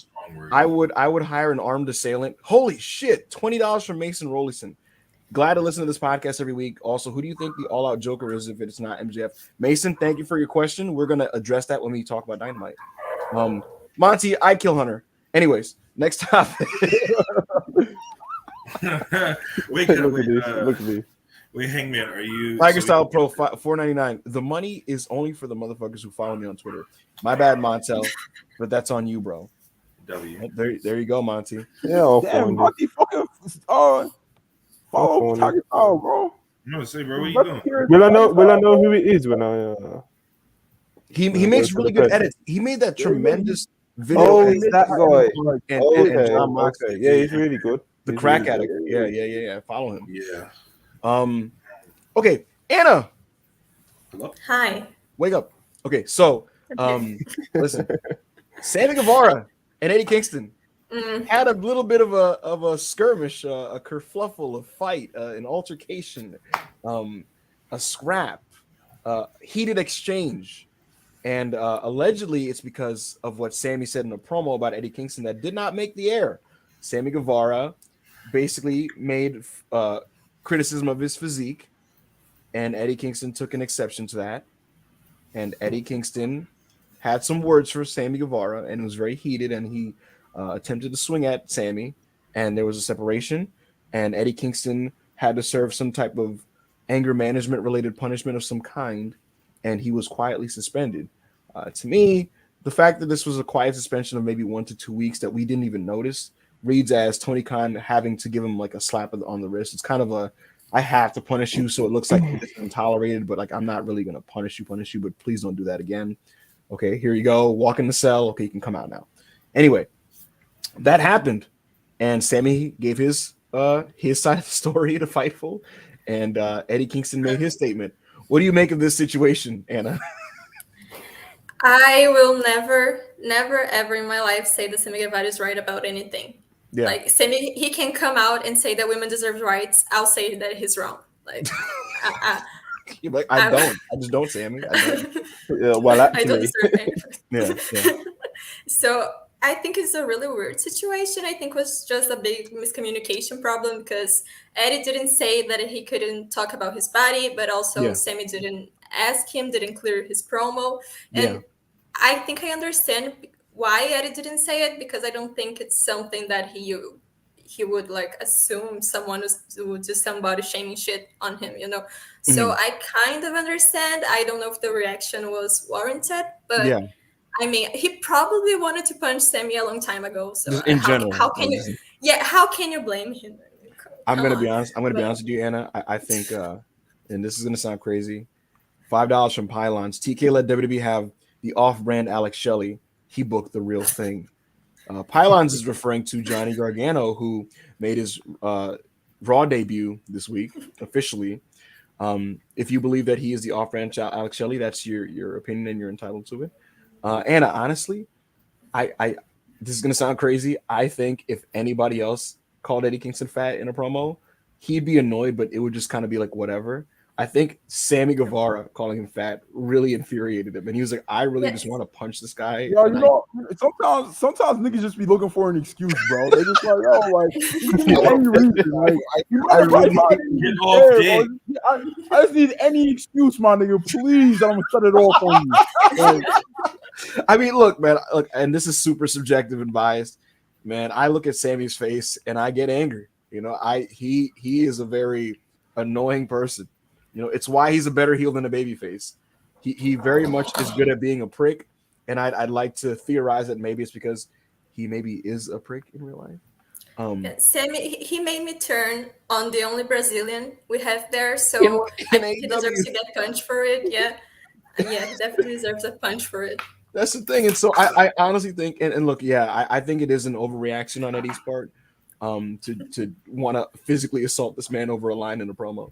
I would hire an armed assailant. Holy shit, $20 from Mason Rollison. Glad to listen to this podcast every week. Also, who do you think the all-out Joker is if it's not MJF? Mason, thank you for your question. We're going to address that when we talk about Dynamite. Monty, I kill Hunter. Anyways, next topic. Wait, Hangman, are you Tiger Style Pro $4.99? The money is only for the motherfuckers who follow me on Twitter. My bad, Montel, but that's on you, bro. W. There you go, Monty. Yeah, damn, Monty fucking follow Tiger Style, bro. I'm gonna say, bro, what you doing? Will I know who it is when I? He makes really good edits. He made that tremendous video. Oh, it's that guy. And John Moxley. Okay. Yeah, he's really good. The He's crack really addict. good. Yeah. Follow him. Yeah. Okay, Anna. Hello? Hi. Wake up. Okay, so listen. Sammy Guevara and Eddie Kingston had a little bit of a skirmish, a kerfluffle, a fight, an altercation, a scrap, heated exchange. And allegedly it's because of what Sammy said in a promo about Eddie Kingston that did not make the air. Sammy Guevara basically made criticism of his physique and Eddie Kingston took an exception to that. And Eddie Kingston had some words for Sammy Guevara, and it was very heated, and he attempted to swing at Sammy, and there was a separation, and Eddie Kingston had to serve some type of anger management related punishment of some kind, and he was quietly suspended. To me, the fact that this was a quiet suspension of maybe 1 to 2 weeks that we didn't even notice reads as Tony Khan having to give him like a slap on the wrist. It's kind of a, I have to punish you, so it looks like this is tolerated, but like I'm not really gonna punish you, but please don't do that again. Okay, here you go. Walk in the cell. Okay, you can come out now. Anyway, that happened, and Sammy gave his side of the story to Fightful, and Eddie Kingston made his statement. What do you make of this situation, Anna? I will never, ever in my life say that Sammy Guevara is right about anything. Yeah. Like Sammy, he can come out and say that women deserve rights. I'll say that he's wrong. Like, You're like, I just don't, Sammy. I don't. Yeah, well, I don't deserve anything. Yeah. So I think it's a really weird situation. I think it was just a big miscommunication problem because Eddie didn't say that he couldn't talk about his body, but also Sammy didn't ask him, didn't clear his promo. And I think I understand why Eddie didn't say it, because I don't think it's something that he would like assume someone would do some body shaming shit on him, you know. So I kind of understand. I don't know if the reaction was warranted, but I mean, he probably wanted to punch Sammy a long time ago. So just in general, how can you? Yeah, how can you blame him? I'm gonna be honest. I'm gonna be honest with you, Anna. I think, and this is gonna sound crazy. $5 from Pylons. TK let WWE have the off-brand Alex Shelley. He booked the real thing. Pylons is referring to Johnny Gargano, who made his Raw debut this week officially. If you believe that he is the off-brand Alex Shelley, that's your opinion and you're entitled to it. Anna, honestly, I this is gonna sound crazy. I think if anybody else called Eddie Kingston fat in a promo, he'd be annoyed, but it would just kind of be like whatever. I think Sammy Guevara calling him fat really infuriated him, and he was like, "I really just want to punch this guy." Yo, you know, sometimes niggas just be looking for an excuse, bro. They just like, yo, like, any reason, like, I just need any excuse, my nigga. Please, I'm gonna shut it off on you. Like, I mean, look, man, and this is super subjective and biased, man. I look at Sammy's face and I get angry. You know, he is a very annoying person. You know, it's why he's a better heel than a babyface. He very much is good at being a prick, and I'd like to theorize that maybe it's because he maybe is a prick in real life. Sammy, he made me turn on the only Brazilian we have there, so I think he deserves to get punched for it. Yeah, he definitely deserves a punch for it. That's the thing, and so I honestly think, and look, I think it is an overreaction on Eddie's part, to want to physically assault this man over a line in a promo.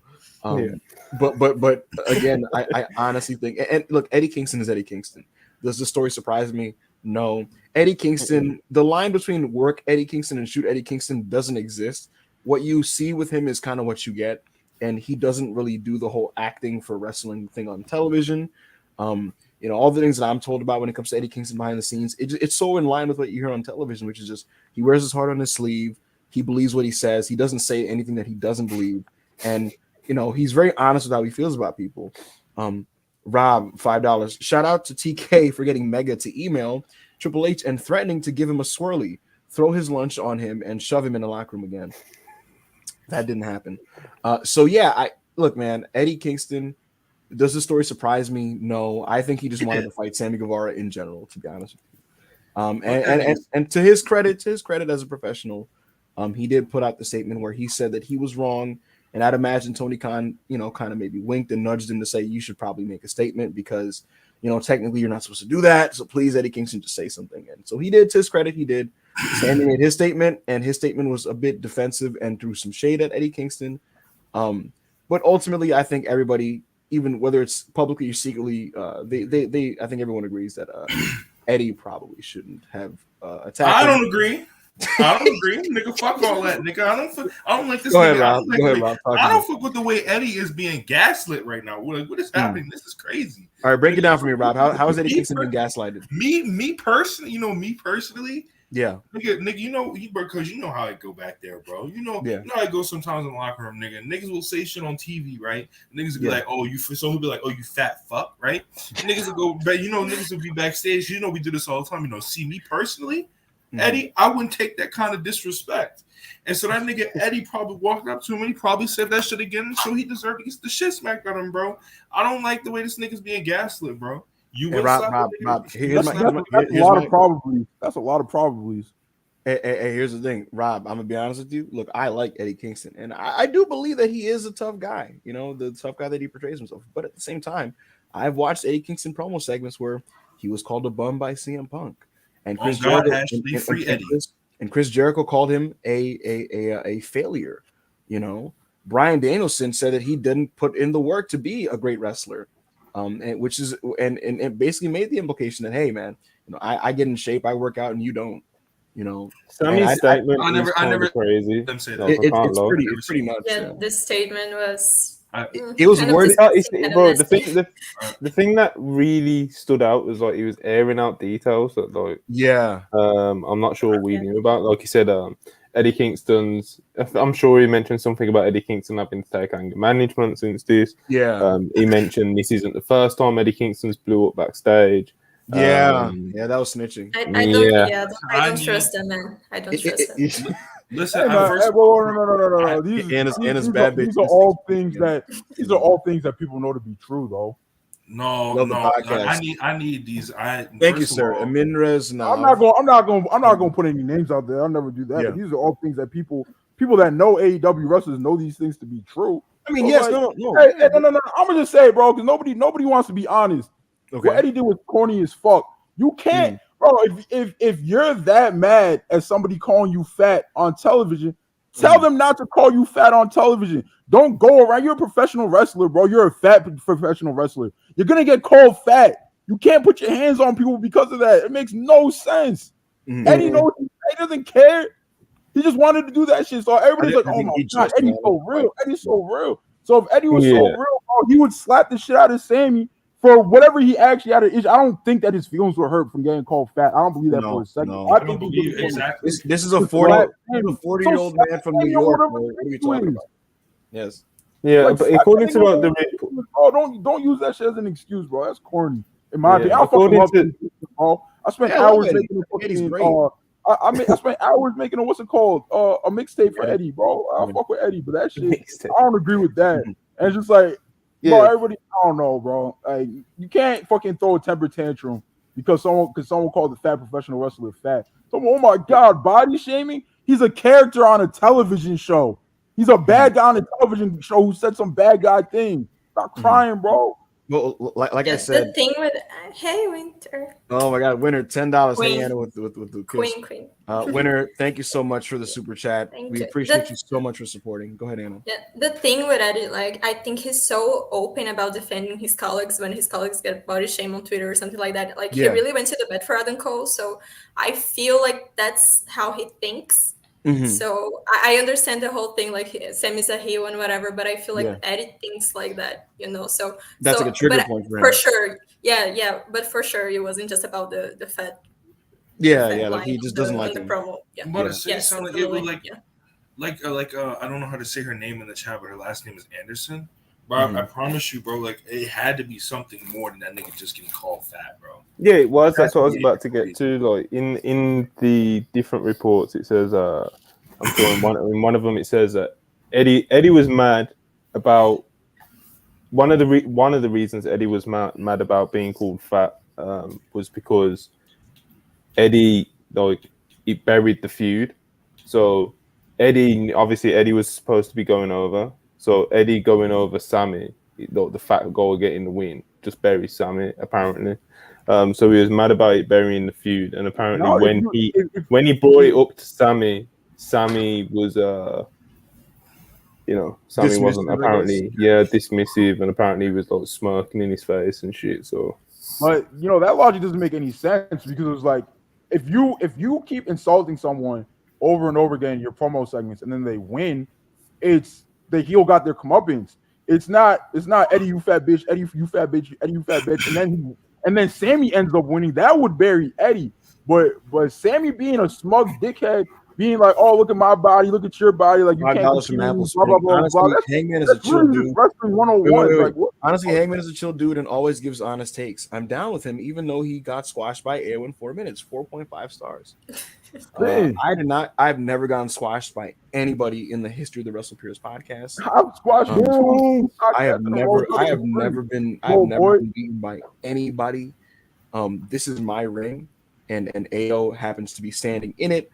But again, I honestly think, and look, Eddie Kingston is Eddie Kingston. Does the story surprise me? No. Eddie Kingston, the line between work Eddie Kingston and shoot Eddie Kingston doesn't exist. What you see with him is kind of what you get, and he doesn't really do the whole acting for wrestling thing on television. You know, all the things that I'm told about when it comes to Eddie Kingston behind the scenes, it's so in line with what you hear on television, which is just he wears his heart on his sleeve. He believes what he says. He doesn't say anything that he doesn't believe. And, you know, he's very honest with how he feels about people. Rob, $5. Shout out to TK for getting Mega to email Triple H and threatening to give him a swirly, throw his lunch on him, and shove him in the locker room again. That didn't happen. Look, man, Eddie Kingston, does the story surprise me? No. I think he just wanted to fight Sammy Guevara in general, to be honest with you. And to his credit as a professional, he did put out the statement where he said that he was wrong. And I'd imagine Tony Khan, you know, kind of maybe winked and nudged him to say, you should probably make a statement because, you know, technically you're not supposed to do that. So please, Eddie Kingston, just say something. And so he did, to his credit, he did. Sammy made his statement, and his statement was a bit defensive and threw some shade at Eddie Kingston. But ultimately, I think everybody, even whether it's publicly or secretly, I think everyone agrees that Eddie probably shouldn't have attacked. I don't agree. Nigga, fuck all that, nigga. I don't like this. Go ahead, Rob. I don't fuck with the way Eddie is being gaslit right now. What is happening? This is crazy. All right, break it down for me, Rob. How has Eddie Kingston been gaslighted? Me personally, Yeah, nigga, you know, because you know how it go back there, bro. You know how it goes sometimes in the locker room, nigga. Niggas will say shit on TV, right? Niggas will be like, oh, so he'll be like, oh, you fat fuck, right? Niggas will go, but you know, niggas will be backstage. You know, we do this all the time. You know, see me personally, Eddie, I wouldn't take that kind of disrespect. And so that nigga Eddie probably walked up to him and he probably said that shit again. So he deserved to get the shit smacked out of him, bro. I don't like the way this nigga's being gaslit, bro. You would Rob, that's a lot of probablys. That's a lot of probablys. Hey, here's the thing, Rob. I'm gonna be honest with you. Look, I like Eddie Kingston, and I do believe that he is a tough guy. You know, the tough guy that he portrays himself. But at the same time, I've watched Eddie Kingston promo segments where he was called a bum by CM Punk, and Chris Jericho and Chris Jericho called him a failure. You know, Bryan Danielson said that he didn't put in the work to be a great wrestler. And which is and basically made the implication that, hey man, you know, I get in shape, I work out, and you don't, you know. Sammy's statement I never crazy. Them say that. It's pretty much. Yeah, this statement was. It was worded. Bro, the thing that really stood out was like he was airing out details that like I'm not sure we knew about. Like he said, Eddie Kingston's. I'm sure he mentioned something about Eddie Kingston having to take anger management since this. Yeah. He mentioned this isn't the first time Eddie Kingston's blew up backstage. Yeah, that was snitching. I don't trust him, man. I don't trust him. Listen, no. These bad bitches. These are all things that people know to be true, though. No. I need these. Thank you, sir. Aminrez. No, I'm not going to put any names out there. I'll never do that. Yeah. But these are all things that people that know AEW wrestlers know these things to be true. I mean, so yes, like, no. Hey, no. I'm gonna just say, bro, because nobody wants to be honest. Okay. What Eddie did was corny as fuck. You can't, bro. If you're that mad at somebody calling you fat on television, tell them not to call you fat on television. Don't go around. You're a professional wrestler, bro. You're a fat professional wrestler. You're gonna get called fat. You can't put your hands on people because of that. It makes no sense. Eddie knows he doesn't care. He just wanted to do that shit. So everybody's like, "Oh my god, Eddie's so real. Eddie's so real." So if Eddie was so real, bro, he would slap the shit out of Sammy for whatever he actually had an issue. I don't think that his feelings were hurt from getting called fat. I don't believe that for a second. No. I don't believe exactly. This is a 40-year-old man from New York. What are you talking about? Yes. Yeah, like, but according to like don't use that shit as an excuse, bro. That's corny. In my opinion, I spent hours making a fucking. I spent hours making what's it called? A mixtape for Eddie, bro. I fuck with Eddie, but that shit, I don't agree with that. And it's just like, bro, everybody, I don't know, bro. Like, you can't fucking throw a temper tantrum because someone called the fat professional wrestler fat. Someone, oh my god, body shaming. He's a character on a television show. He's a bad guy on a television show who said some bad guy thing. Stop crying, bro. Well, like I said, the thing with hey Winter. Oh my god, Winter, $10. Hey Anna with the Queen. Winter, thank you so much for the super chat. We appreciate you so much for supporting. Go ahead, Anna. Yeah, the thing with Eddie, like, I think he's so open about defending his colleagues when his colleagues get body shame on Twitter or something like that. Like, he really went to the bed for Adam Cole. So I feel like that's how he thinks. So I understand the whole thing, like Sammy's a heel and whatever, but I feel like Eddie thinks like that, you know. So that's like a trigger point for him. For sure, yeah, but for sure, it wasn't just about the fat. Like he just doesn't like the him. promo. I'm about to say something. It was like I don't know how to say her name in the chat, but her last name is Anderson. Bro, I promise you, bro, like it had to be something more than that nigga just getting called fat, bro. Yeah, it was. That's what I was about to get to. Like in the different reports, it says I'm sure in one of them it says that Eddie was mad about one of the reasons Eddie was mad about being called fat was because Eddie, like, it buried the feud. So Eddie was supposed to be going over. So Eddie going over Sammy, the fat goal getting the win, just buries Sammy apparently. So he was mad about it burying the feud, and apparently when he brought it up to Sammy was Sammy dismissive, wasn't apparently dismissive, and apparently he was like smirking in his face and shit. So, but that logic doesn't make any sense because it was like if you keep insulting someone over and over again in your promo segments and then they win, it's the heel got their comeuppance. It's not Eddie, you fat bitch, Eddie, you fat bitch, Eddie, you fat bitch, and then Sammy ends up winning. That would bury Eddie. But Sammy being a smug dickhead, being like, "Oh, look at my body, look at your body, like you can't $5 from compete," Apple blah blah Spring. blah Honestly, blah. Hangman is a That's chill really dude. just wrestling 101. Wait. Like, what? Honestly, Hangman is a chill dude and always gives honest takes. I'm down with him, even though he got squashed by Ayo in 4 minutes, 4.5 stars. I've never gotten squashed by anybody in the history of the WrestlePurists podcast. I've squashed two. I have never been beaten by anybody. This is my ring, and Ayo happens to be standing in it.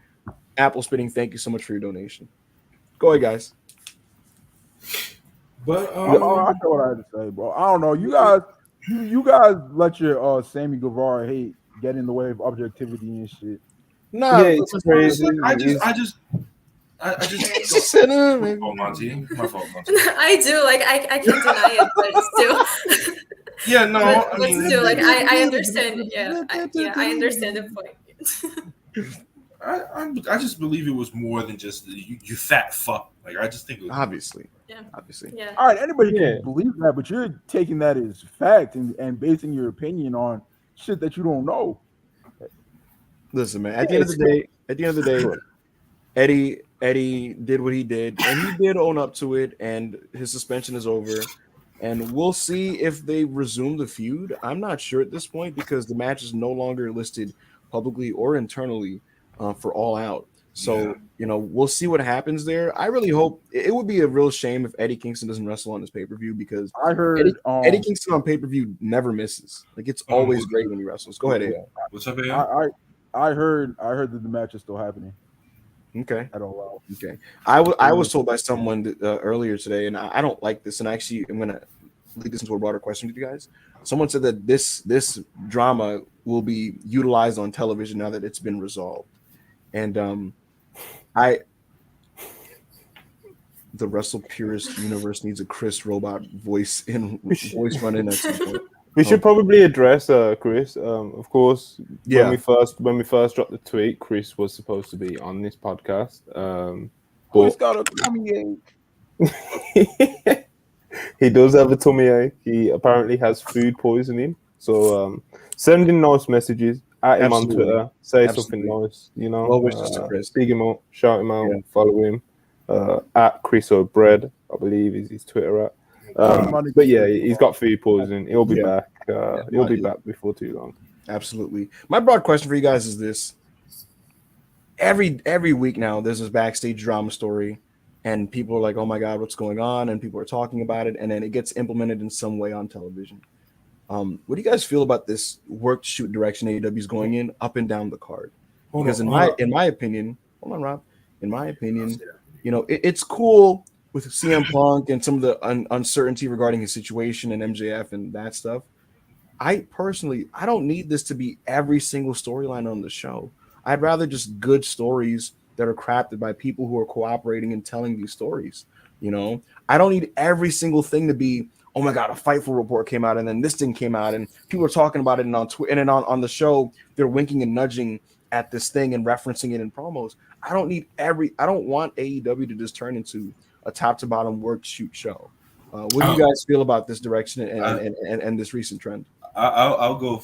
Apple Spitting, thank you so much for your donation. Go ahead, guys. But I know what I had to say, bro. I don't know. You guys let your Sammy Guevara hate get in the way of objectivity and shit. Nah, yeah, it's crazy. I just my fault, Monty. My fault, Monty. I do, like, I can't deny it, but still. Yeah, no, but I mean, still, like, I understand it. Yeah, I understand the point. I just believe it was more than just you fat fuck. Like, I just think it was obviously. Yeah. All right, anybody can believe that, but you're taking that as fact and basing your opinion on shit that you don't know. Listen, man. At the end of the day, Eddie did what he did, and he did own up to it, and his suspension is over. And we'll see if they resume the feud. I'm not sure at this point because the match is no longer listed publicly or internally for All Out. So, we'll see what happens there. I really hope it would be a real shame if Eddie Kingston doesn't wrestle on this pay-per-view because I heard Eddie Kingston on pay-per-view never misses. Like, it's always great when he wrestles. Go ahead, Ayo. What's up, Ayo? I heard that the match is still happening. Okay. At All Out. Okay. I was told by someone earlier today, and I don't like this, and actually I'm gonna lead this into a broader question with you guys. Someone said that this drama will be utilized on television now that it's been resolved, and the WrestlePurist universe needs a Chris Robot voice running at some point. We should probably address Chris. Of course, when we first dropped the tweet, Chris was supposed to be on this podcast. Chris got a tummy ache. He does have a tummy ache. He apparently has food poisoning. So send him nice messages at him on Twitter. Say something nice. Well wishes to Chris. Big him up, shout him out, follow him. At Chris O'Bread, I believe is his Twitter at. But yeah, he's got food poisoning. He'll be back. He'll be back before too long. Absolutely. My broad question for you guys is this: every week now, there's this backstage drama story, and people are like, "Oh my God, what's going on?" And people are talking about it, and then it gets implemented in some way on television. What do you guys feel about this work shoot direction AEW is going in up and down the card? Because in my opinion, hold on, Rob. In my opinion, it's cool with CM Punk and some of the uncertainty regarding his situation and MJF and that stuff. I don't need this to be every single storyline on the show. I'd rather just good stories that are crafted by people who are cooperating and telling these stories. I don't need every single thing to be, oh my God, a Fightful report came out and then this thing came out and people are talking about it and on Twitter and then on the show they're winking and nudging at this thing and referencing it in promos. I don't want AEW to just turn into a top to bottom work shoot show. What do you guys feel about this direction and this recent trend? I'll go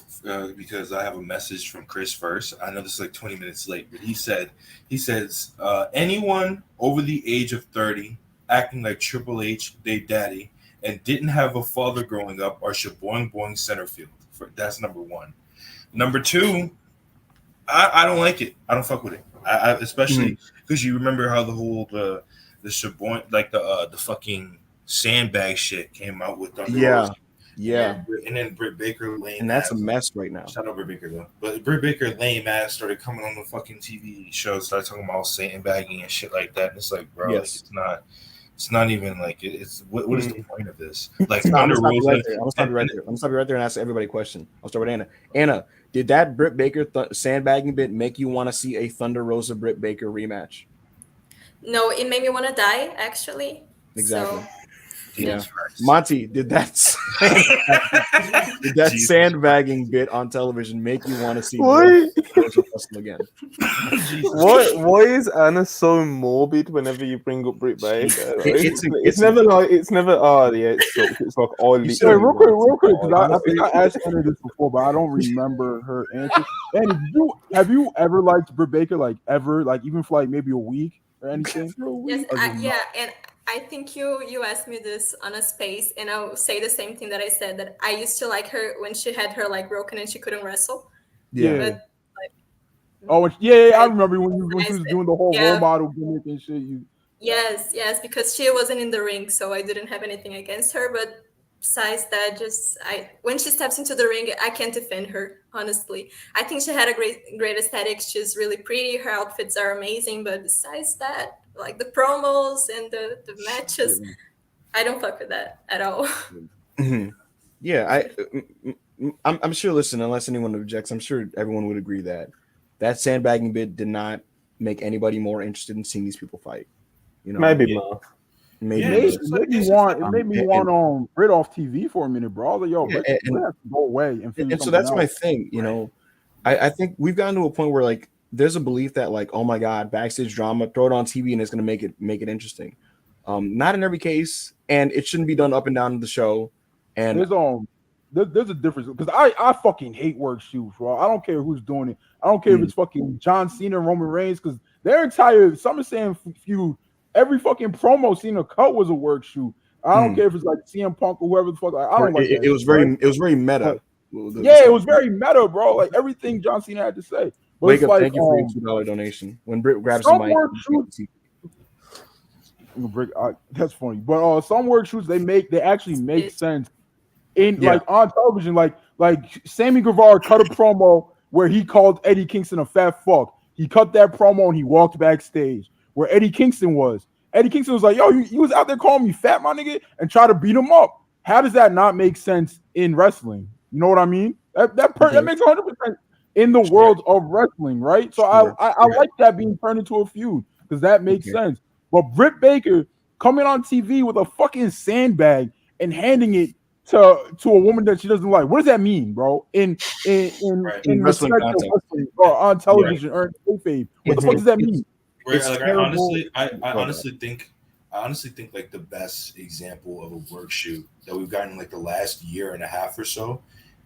because I have a message from Chris first. I know this is like 20 minutes late, but he says anyone over the age of 30 acting like Triple H, they daddy, and didn't have a father growing up are shaboing boing center field. That's number one. Number two, I don't like it. I don't fuck with it. I especially because you remember how the whole the shaboing, like the fucking sandbag shit came out with Thunder Rosa. Yeah. And then Britt Baker lame and that's ass, a mess right now. Shout out Britt Baker though. But Britt Baker lame ass started coming on the fucking TV show, started talking about sandbagging and shit like that. And it's like, bro, it's not even like it's what is the point of this? Like Thunder Rosa. I'm gonna stop you right there and ask everybody a question. I'll start with Anna. Anna, did that Britt Baker sandbagging bit make you want to see a Thunder Rosa Britt Baker rematch? No, it made me want to die, actually. Exactly. Yeah, Monty, did that sandbagging bit on television make you want to see Rosa wrestle again? Why is Anna so morbid whenever you bring up Britt Baker? It's never it's like real quick, because I think I asked Anna this before, but I don't remember her answer. And have you ever liked Britt Baker, like ever, like even for like maybe a week or anything? Yes, and I think you asked me this on a space, and I'll say the same thing that I said, that I used to like her when she had her like broken and she couldn't wrestle. Yeah. But, I remember when she was doing the whole role model gimmick and shit. Yes, because she wasn't in the ring, so I didn't have anything against her. But besides that, when she steps into the ring, I can't defend her. Honestly, I think she had a great aesthetic. She's really pretty. Her outfits are amazing. But besides that, like the promos and the matches, I don't fuck with that at all. Mm-hmm. Yeah, I'm sure. Listen, unless anyone objects, I'm sure everyone would agree that sandbagging bit did not make anybody more interested in seeing these people fight. You know, maybe more. Maybe it made me want Britt off TV for a minute, bro. I was like, Britt has to go away and so that's my thing. You know, I think we've gotten to a point where like there's a belief that like, oh my god, backstage drama, throw it on TV and it's going to make it interesting. Not in every case, and it shouldn't be done up and down the show. And there's a difference, because I fucking hate work shoots, bro. I don't care who's doing it. I don't care if it's fucking John Cena and Roman Reigns, because their entire SummerSlam feud, every fucking promo Cena cut was a work shoot. I don't care if it's like CM Punk or whoever the fuck. I don't like that. It was very meta. It was very meta, bro. Like everything John Cena had to say. But Wake up, thank you for your $2 donation. When Britt grabs the mic, that's funny. But some work shoots they actually make sense in like on television. Like Sammy Guevara cut a promo where he called Eddie Kingston a fat fuck. He cut that promo and he walked backstage where Eddie Kingston was. Eddie Kingston was like, yo, you was out there calling me fat, my nigga, and try to beat him up. How does that not make sense in wrestling? You know what I mean? That makes 100% in the world of wrestling, right? So I like that being turned into a feud, because that makes sense. But Britt Baker coming on TV with a fucking sandbag and handing it to a woman that she doesn't like. What does that mean, bro? In wrestling or on television or in kayfabe. What the fuck does that mean? I honestly think like the best example of a work shoot that we've gotten in like the last year and a half or so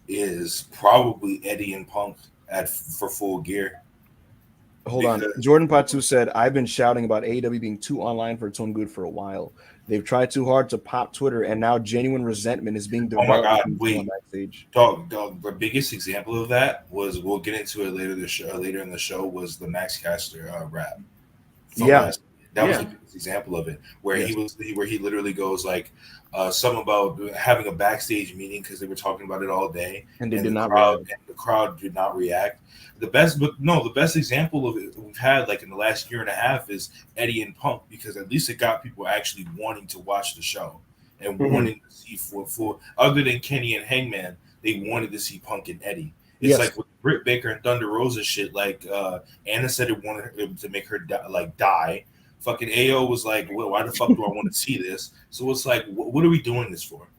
is probably Eddie and Punk for Full Gear. Hold on. Jordan Patu said, I've been shouting about AEW being too online for its own good for a while. They've tried too hard to pop Twitter, and now genuine resentment is being developed. Oh my god, wait. Dog, the biggest example of that was, we'll get into it later in the show, was the Max Caster rap. That was the biggest example of it, where he literally goes like something about having a backstage meeting because they were talking about it all day, and the crowd did not react. The best example of it we've had like in the last year and a half is Eddie and Punk, because at least it got people actually wanting to watch the show and wanting to see for other than Kenny and Hangman, they wanted to see Punk and Eddie. It's like with Britt Baker and Thunder Rosa shit. Like Anna said, it wanted to make her die. Fucking AO was like, well, why the fuck do I want to see this? So it's like, what are we doing this for?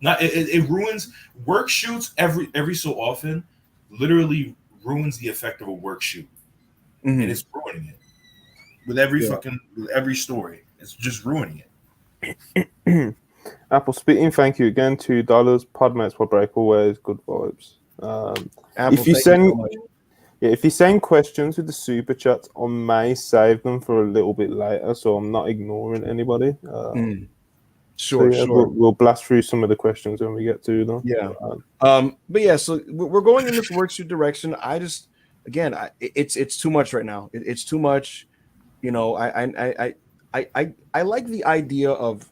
It ruins work shoots every so often. Literally ruins the effect of a work shoot, and it's ruining it with every story. It's just ruining it. Apple Spitting, thank you again. $2. Podmates for break, always good vibes. If you send questions with the super chats, I may save them for a little bit later, so I'm not ignoring anybody. Sure. We'll blast through some of the questions when we get to them. So we're going in this workshoot direction. It's too much right now. It's too much. You know, I like the idea of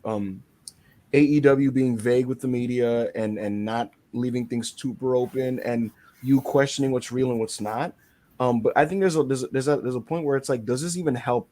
AEW being vague with the media and not leaving things super open and you questioning what's real and what's not. But I think there's a point where it's like, does this even help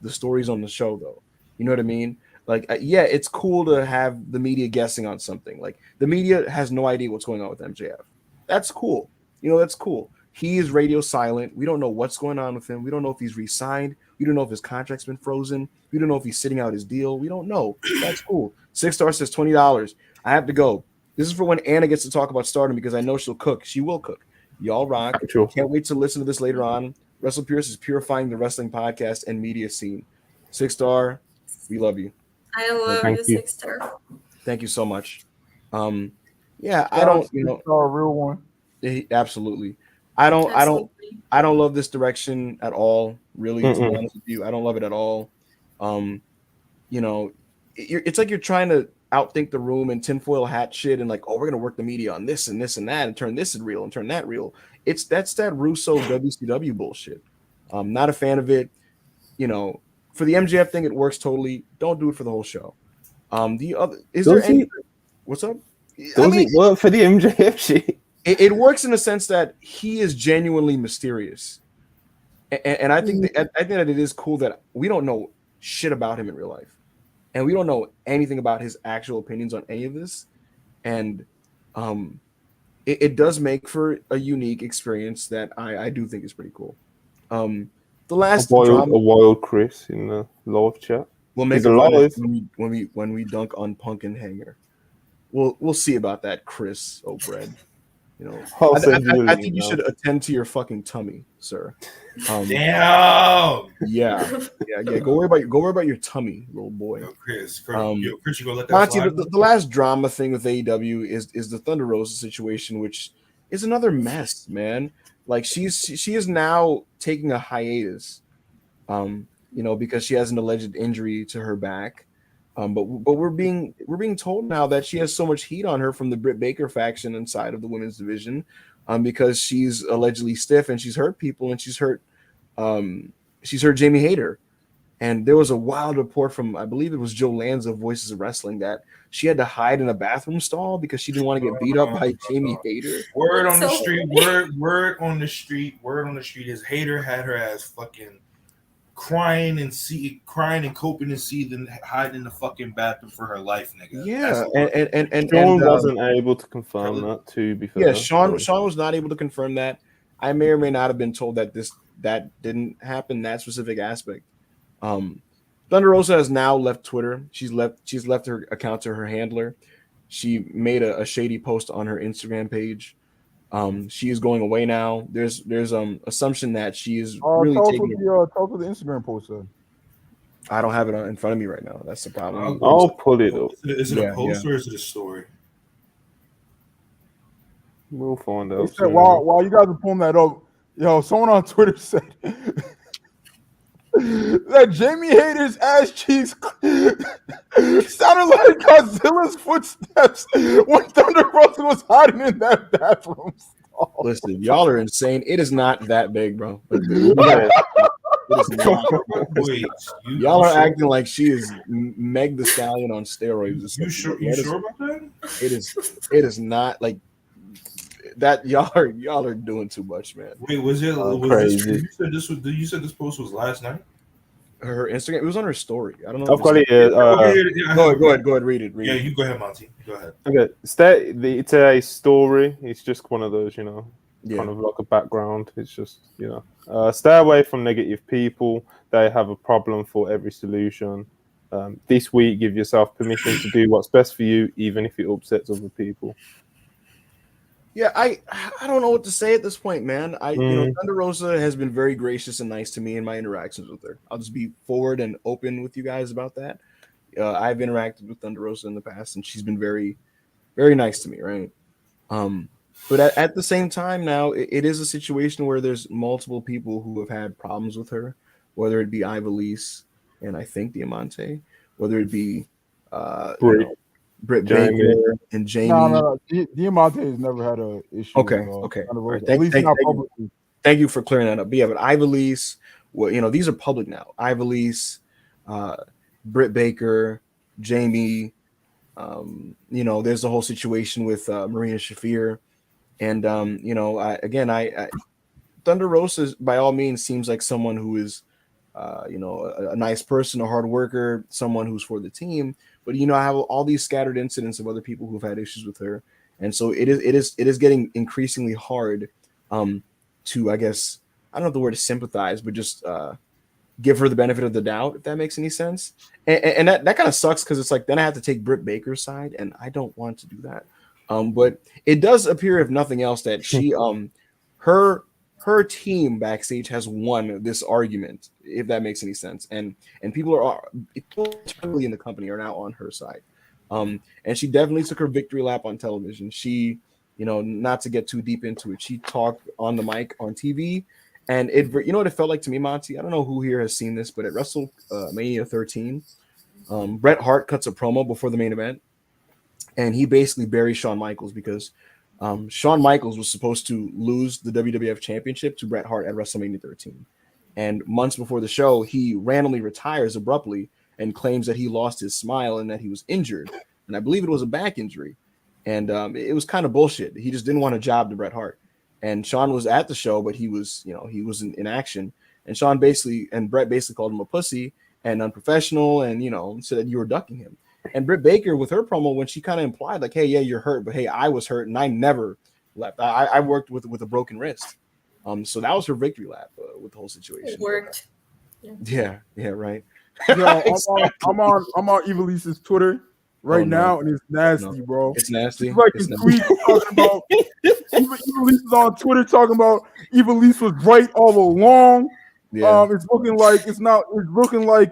the stories on the show though? You know what I mean? Like, it's cool to have the media guessing on something. Like, the media has no idea what's going on with MJF. That's cool. You know, that's cool. He is radio silent. We don't know what's going on with him. We don't know if he's re-signed. We don't know if his contract's been frozen. We don't know if he's sitting out his deal. We don't know. That's cool. 6-star says $20. I have to go. This is for when Anna gets to talk about Stardom because I know she'll cook. She will cook. Y'all rock. Sure. Can't wait to listen to this later on. WrestlePurists is purifying the wrestling podcast and media scene. 6-star, we love you. I love Thank you, you. 6-star. Thank you so much. Yeah, I don't, a real one. Absolutely. I don't love this direction at all. Really, to be honest with you, I don't love it at all. It's like you're trying to outthink the room and tinfoil hat shit, and like, oh, we're gonna work the media on this and this and that, and turn this real and turn that real. That's that Russo WCW bullshit. I'm not a fan of it. For the MJF thing, it works totally. Don't do it for the whole show. What's up? Does it work for the MJF shit? It works in the sense that he is genuinely mysterious, and I think that it is cool that we don't know shit about him in real life, and we don't know anything about his actual opinions on any of this, and it does make for a unique experience that I do think is pretty cool. The last a wild Chris in the live chat. We'll make it when we dunk on Punk and Hanger. We'll see about that, Chris O'Bread. I think you should attend to your fucking tummy, sir. Damn. Yeah. Go worry about your tummy, little boy. Yo, Chris, you gonna let that Monty, slide? the last drama thing with AEW is the Thunder Rosa situation, which is another mess, man. Like she is now taking a hiatus, because she has an alleged injury to her back. But we're being told now that she has so much heat on her from the Britt Baker faction inside of the women's division, because she's allegedly stiff and she's hurt people and she's hurt Jamie Hayter. And there was a wild report from, I believe it was Joe Lanza of Voices of Wrestling, that she had to hide in a bathroom stall because she didn't want to get beat up by Jamie Hayter. Word on the street is Hayter had her ass fucking crying and coping and seething, hiding in the fucking bathroom for her life, nigga. Yeah, and Sean wasn't able to confirm that, to be fair. Yeah, Sean was not able to confirm that. I may or may not have been told that that didn't happen, that specific aspect. Thunder Rosa has now left Twitter. She's left her account to her handler. She made a shady post on her Instagram page. She is going away now. There's assumption that she is really taking. Tell us what the Instagram post said. I don't have it in front of me right now. That's the problem. I'll pull it up. Is it a post or is it a story? We'll find out. While you guys are pulling that up, someone on Twitter said that Jamie Hayter's ass cheeks sounded like Godzilla's footsteps when Thunder Rosa was hiding in that bathroom stall. Listen, y'all are insane. It is not that big, bro. Y'all are acting like she is Meg the Stallion on steroids. You sure about that? It is not like that. Y'all are doing too much, man. Wait, was crazy? You said this post was last night? Her Instagram, it was on her story. I don't know. I've got it. Go ahead, read it. Yeah, you go ahead, Monty. Go ahead. Okay, it's a story. It's just one of those, kind of like a background. It's just, stay away from negative people. They have a problem for every solution. This week, give yourself permission to do what's best for you, even if it upsets other people. Yeah, I don't know what to say at this point, man. Thunder Rosa has been very gracious and nice to me in my interactions with her. I'll just be forward and open with you guys about that. I've interacted with Thunder Rosa in the past, and she's been very, very nice to me, right? But at the same time now, it is a situation where there's multiple people who have had problems with her, whether it be Ivelisse and I think Diamante, whether it be Britt Baker and Jamie. No. Diamante has never had an issue. Okay. Right. Thank you for clearing that up. But Ivelisse, these are public now. Ivelisse, Britt Baker, Jamie. There's the whole situation with Marina Shafir, and Thunder Rosa by all means seems like someone who is, a nice person, a hard worker, someone who's for the team. But I have all these scattered incidents of other people who've had issues with her, and so it is getting increasingly hard to, I guess, I don't know if the word is sympathize, but just give her the benefit of the doubt, if that makes any sense. And that kind of sucks because it's like then I have to take Britt Baker's side, and I don't want to do that. But it does appear, if nothing else, that she her team backstage has won this argument, if that makes any sense. And people are in the company are now on her side. And she definitely took her victory lap on television. She, not to get too deep into it, she talked on the mic on TV. And you know what it felt like to me, Monty? I don't know who here has seen this, but at WrestleMania 13, Bret Hart cuts a promo before the main event, and he basically buries Shawn Michaels because Shawn Michaels was supposed to lose the WWF Championship to Bret Hart at WrestleMania 13. And months before the show, he randomly retires abruptly and claims that he lost his smile and that he was injured. And I believe it was a back injury. And it was kind of bullshit. He just didn't want a job to Bret Hart. And Shawn was at the show, but he was in action. And Bret basically called him a pussy and unprofessional, and said that you were ducking him. And Britt Baker, with her promo, when she kind of implied like, "Hey, yeah, you're hurt, but hey, I was hurt and I never left. I worked with a broken wrist." So that was her victory lap with the whole situation. It worked. Yeah, right. Yo, I'm on Eva Lisa's Twitter right now, and it's nasty, bro. It's nasty. She's like a tweet talking about Eva Lisa's on Twitter talking about Eva Lisa was right all along. Yeah. It's looking like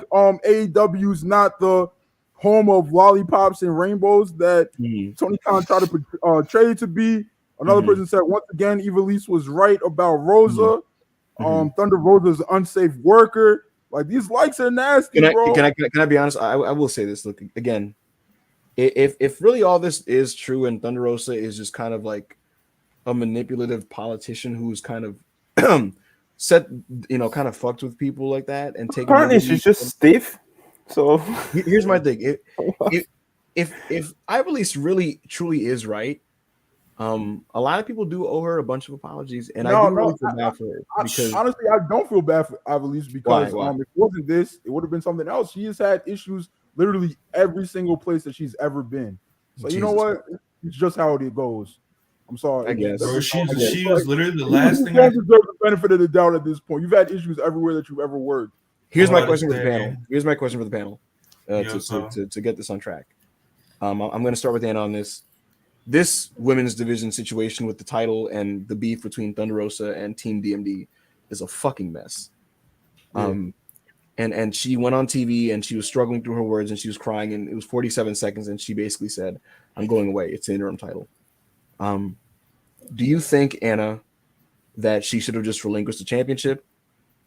AEW's not the home of lollipops and rainbows that Tony Khan tried to portray it to be. Another person said, once again, Eva Lisa was right about Rosa. Thunder Rosa is an unsafe worker. Like, these likes are nasty, bro. Can I be honest? I will say this. Look, again, if really all this is true and Thunder Rosa is just kind of like a manipulative politician who's kind of kind of fucked with people like that and taking. Apparently, she's just stiff. So here's my thing: if Ivy Lease really truly is right, a lot of people do owe her a bunch of apologies, and I do really feel bad for her because honestly, I don't feel bad for Ivy Lease because Why? if it wasn't this, it would have been something else. She has had issues literally every single place that she's ever been. So you know what? It's just how it goes. I'm sorry. I guess. Bro, she was literally the last thing. You don't deserve the benefit of the doubt at this point. You've had issues everywhere that you've ever worked. Here's my question for the panel. To get this on track. I'm going to start with Anna on this. This women's division situation with the title and the beef between Thunder Rosa and Team DMD is a fucking mess. And she went on TV and she was struggling through her words and she was crying, and it was 47 seconds and she basically said, "I'm going away. It's an interim title." Do you think, Anna, that she should have just relinquished the championship?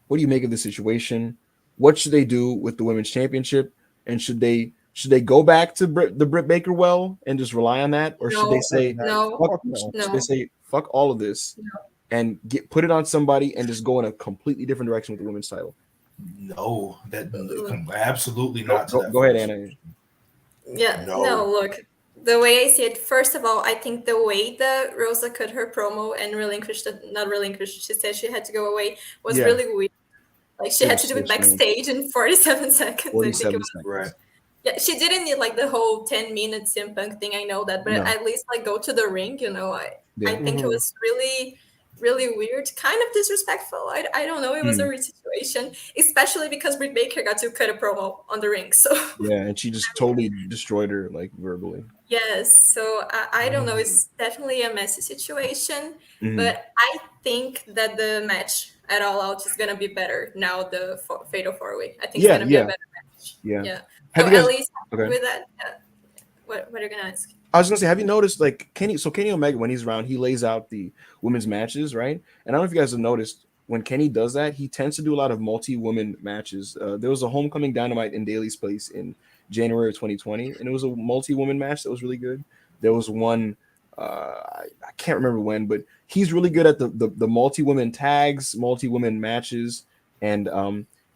What do you make of the situation? What should they do with the women's championship? And should they go back to the Britt Baker well and just rely on that, or should they say Should they say fuck all of this and put it on somebody and just go in a completely different direction with the women's title? No, that absolutely not. Go ahead, Anna. Yeah, no, look. The way I see it, first of all, I think the way that Rosa cut her promo and she said she had to go away was really weird. Like, she had to do it backstage in 47 seconds. 47 seconds. Right. Yeah, she didn't need like the whole 10-minute CM Punk thing. I know that, but at least like go to the ring. I think it was really, really weird, kind of disrespectful. I don't know. It was a weird situation, especially because Britt Baker got to cut a promo on the ring. So yeah, and she just totally destroyed her, like, verbally. Yes, so I don't know. It's definitely a messy situation, but I think that the match at All Out is gonna be better now. The Fatal 4-Way. I think it's gonna be a better match. Yeah. So at least with that. What are you gonna ask? I was gonna say, have you noticed, like, Kenny Omega, when he's around, he lays out the women's matches, right? And I don't know if you guys have noticed, when Kenny does that, he tends to do a lot of multi-woman matches. There was a Homecoming Dynamite in Daly's place in January of 2020, and it was a multi-woman match that was really good. There was one, I can't remember when, but he's really good at the multi-woman tags, multi-woman matches, and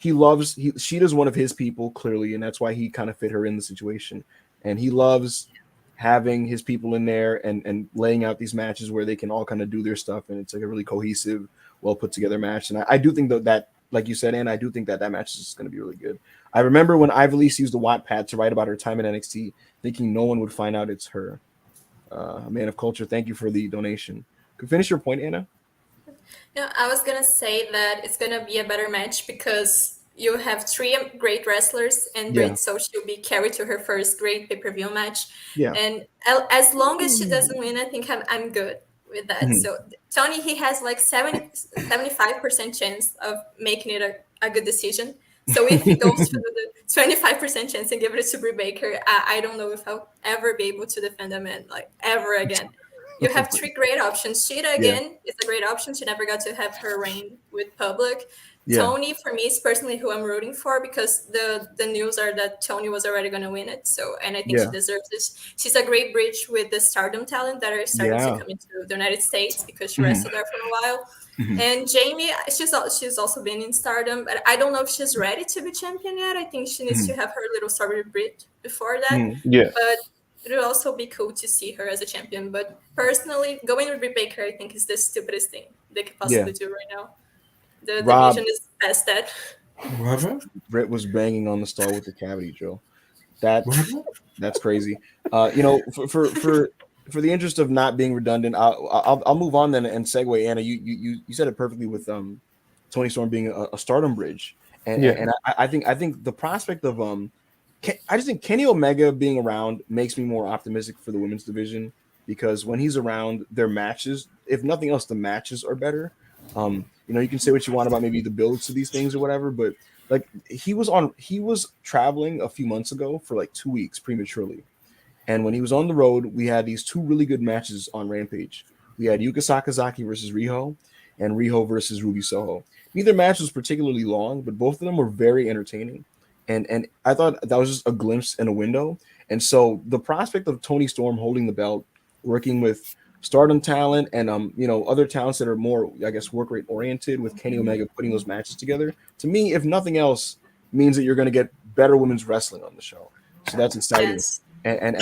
Sheeta's one of his people, clearly, and that's why he kind of fit her in the situation. And he loves having his people in there and laying out these matches where they can all kind of do their stuff, and it's like a really cohesive, well put together match. And I do think that, like you said, Anna, I do think that match is going to be really good. I remember when Ivy Lease used the Wattpad to write about her time in NXT, thinking no one would find out it's her. A man of culture, thank you for the donation. Could finish your point, Anna? Yeah, I was gonna say that it's gonna be a better match because you have three great wrestlers, and Yeah. so she'll be carried to her first great pay-per-view match. Yeah. And as long as she doesn't win, I think I'm good with that. Mhm. So Tony, he has like 75% chance of making it a good decision. So if he goes for the 25% chance and give it to Brie Baker, I don't know if I'll ever be able to defend a man like ever again. You have three great options. Sheeta again is a great option. She never got to have her reign with public. Yeah. Tony, for me, is personally who I'm rooting for because the news are that Tony was already going to win it. So, and I think she Yeah. deserves this. She's a great bridge with the Stardom talent that are starting to Yeah. come into the United States because she wrestled there for a while. And Jamie, she's also been in Stardom, but I don't know if she's ready to be champion yet. I think she needs to have her little story bridge before that. Yeah. But it would also be cool to see her as a champion. But personally, going with Britt Baker, I think is the stupidest thing they could possibly do right now. The Rob- division is past that. Whatever. Brett was banging on the stall with the cavity, Joe. That's crazy. For the interest of not being redundant, I'll move on then and segue. Anna, you said it perfectly with Tony Storm being a Stardom bridge, and I think the prospect of I just think Kenny Omega being around makes me more optimistic for the women's division because when he's around, their matches, if nothing else, the matches are better. You can say what you want about maybe the builds to these things or whatever, but like he was traveling a few months ago for like 2 weeks prematurely. And when he was on the road, we had these two really good matches on Rampage. We had Yuka Sakazaki versus Riho and Riho versus Ruby Soho. Neither match was particularly long, but both of them were very entertaining. And I thought that was just a glimpse in a window. And so the prospect of Tony Storm holding the belt, working with Stardom talent and other talents that are more, I guess, work rate oriented with Kenny Omega putting those matches together, to me, if nothing else, means that you're going to get better women's wrestling on the show. So that's exciting. Yes. And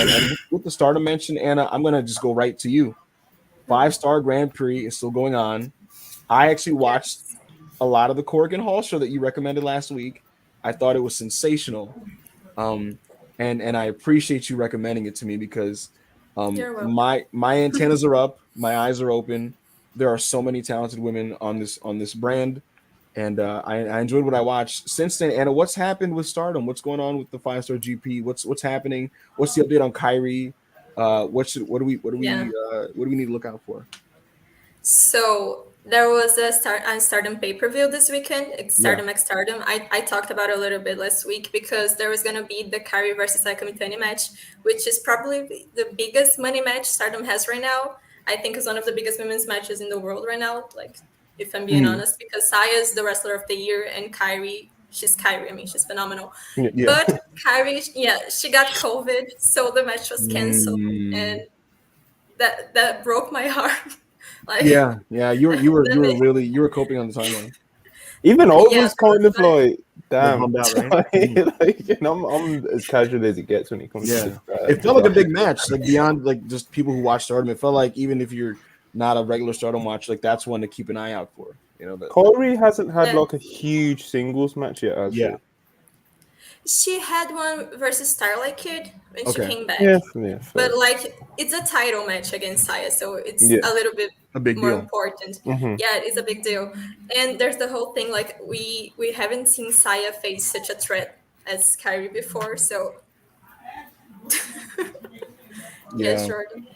with the Stardom mention, Anna, I'm going to just go right to you. 5-star Grand Prix is still going on. I actually watched a lot of the Corrigan Hall show that you recommended last week. I thought it was sensational. And I appreciate you recommending it to me because my antennas are up, my eyes are open. There are so many talented women on this brand, and I enjoyed what I watched. Since then, Anna, what's happened with Stardom? What's going on with the 5-star GP? What's happening? What's the update on Kyrie? What do we need to look out for? So there was a Stardom pay-per-view this weekend, Stardom X Stardom. I talked about it a little bit last week because there was going to be the Kyrie versus Akamitani match, which is probably the biggest money match Stardom has right now. I think it's one of the biggest women's matches in the world right now, like, if I'm being honest, because Saya is the wrestler of the year and Kyrie, she's Kyrie. I mean, she's phenomenal. Yeah. But Kyrie, she got COVID, so the match was canceled, and that broke my heart. Like, you were coping on the timeline. Even I was kind of like, damn, bummed out, right? I'm as casual as it gets when it comes to this. It felt like a big match, like beyond like just people who watch Stardom. It felt like even if you're not a regular Stardom watch, like that's one to keep an eye out for. Corey hasn't had like a huge singles match yet, has she? She had one versus Starlight Kid when she came back. Yeah, but like it's a title match against Saya, so it's a little bit a big more deal. important. Yeah, it's a big deal. And there's the whole thing, like we haven't seen Saya face such a threat as Kyrie before, so Jordan.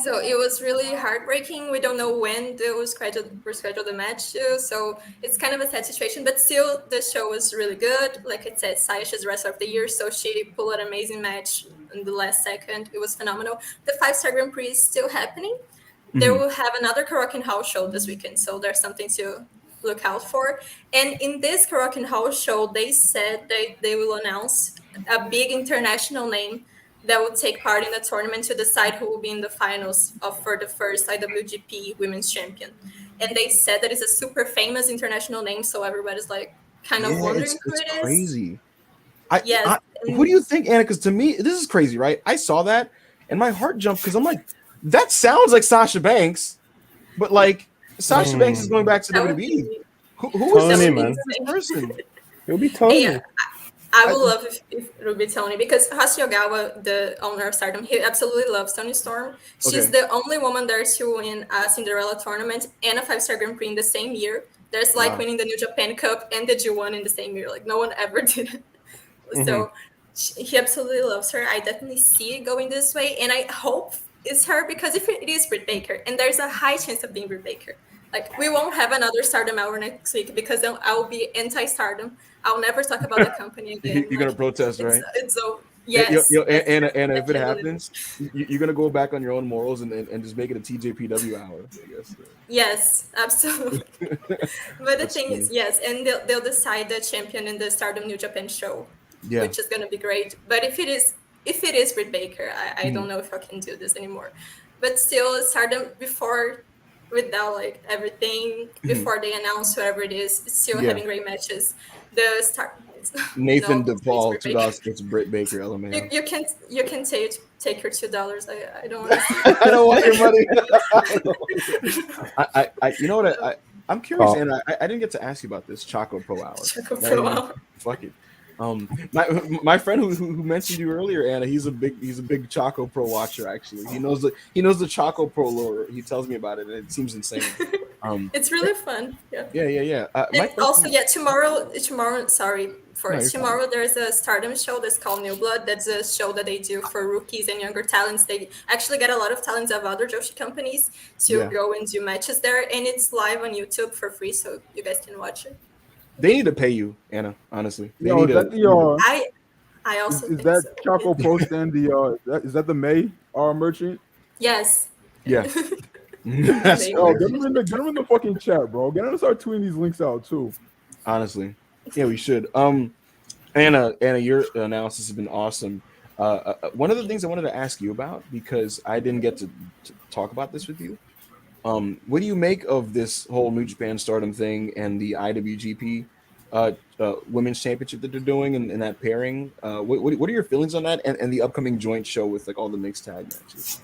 So it was really heartbreaking. We don't know when they will schedule the match too, so it's kind of a sad situation. But still, the show was really good. Like I said, Sayasha's wrestler of the year, so she pulled an amazing match in the last second. It was phenomenal. The 5-star Grand Prix is still happening. They will have another Karaoke House show this weekend, so there's something to look out for. And in this Karaoke House show, they said they will announce a big international name that will take part in the tournament to decide who will be in the finals for the first IWGP Women's Champion. And they said that it's a super famous international name, so everybody's like kind of wondering who it is. Crazy. Who do you think, Anna? Because to me, this is crazy, right? I saw that and my heart jumped because I'm like, that sounds like Sasha Banks, but like Sasha Banks is going back to WWE. Who is this person? It'll be Tony. Yeah. I would love if it would be Tony, because Hashiyogawa, the owner of Stardom, he absolutely loves Tony Storm. She's the only woman there to win a Cinderella tournament and a 5-star Grand Prix in the same year. There's like winning the New Japan Cup and the G1 in the same year. Like no one ever did it. So he absolutely loves her. I definitely see it going this way, and I hope it's her, because if it is Britt Baker, and there's a high chance of being Britt Baker, like we won't have another Stardom hour next week because then I will be anti-Stardom. I'll never talk about the company again. You're gonna protest, right? It's so yes. And if it happens, you're gonna go back on your own morals and just make it a TJPW hour, I guess. Yes, absolutely. But the thing is, yes, and they'll decide the champion in the Stardom New Japan show, which is gonna be great. But if it is Britt Baker, I don't know if I can do this anymore. But still, Stardom without like everything before they announce whatever it is, still having great matches. Nathan DePaul, $2. It's Britt Baker. LMAO. You can take your $2. I don't want to see I don't want your money. You know what? I'm curious, and I didn't get to ask you about this Choco Pro Hour. Choco Pro Hour. Fuck it. My friend who mentioned you earlier, Anna, he's a big Choco Pro watcher. Actually, he knows the Choco Pro lore. He tells me about it, and it seems insane. It's really fun. Yeah. And also, tomorrow. Sorry. Tomorrow there's a Stardom show that's called New Blood. That's a show that they do for rookies and younger talents. They actually get a lot of talents of other Joshi companies to go and do matches there, and it's live on YouTube for free, so you guys can watch it. They need to pay you, Anna. Honestly, I also is that so. Choco Pro stand is that the May merchant? Yes. Yeah. Get them in the fucking chat, bro. Get them to start tweeting these links out too. Honestly, yeah, we should. Anna, your analysis has been awesome. One of the things I wanted to ask you about, because I didn't get to talk about this with you. What do you make of this whole New Japan Stardom thing and the IWGP Women's Championship that they're doing and that pairing? What are your feelings on that and the upcoming joint show with like all the mixed tag matches?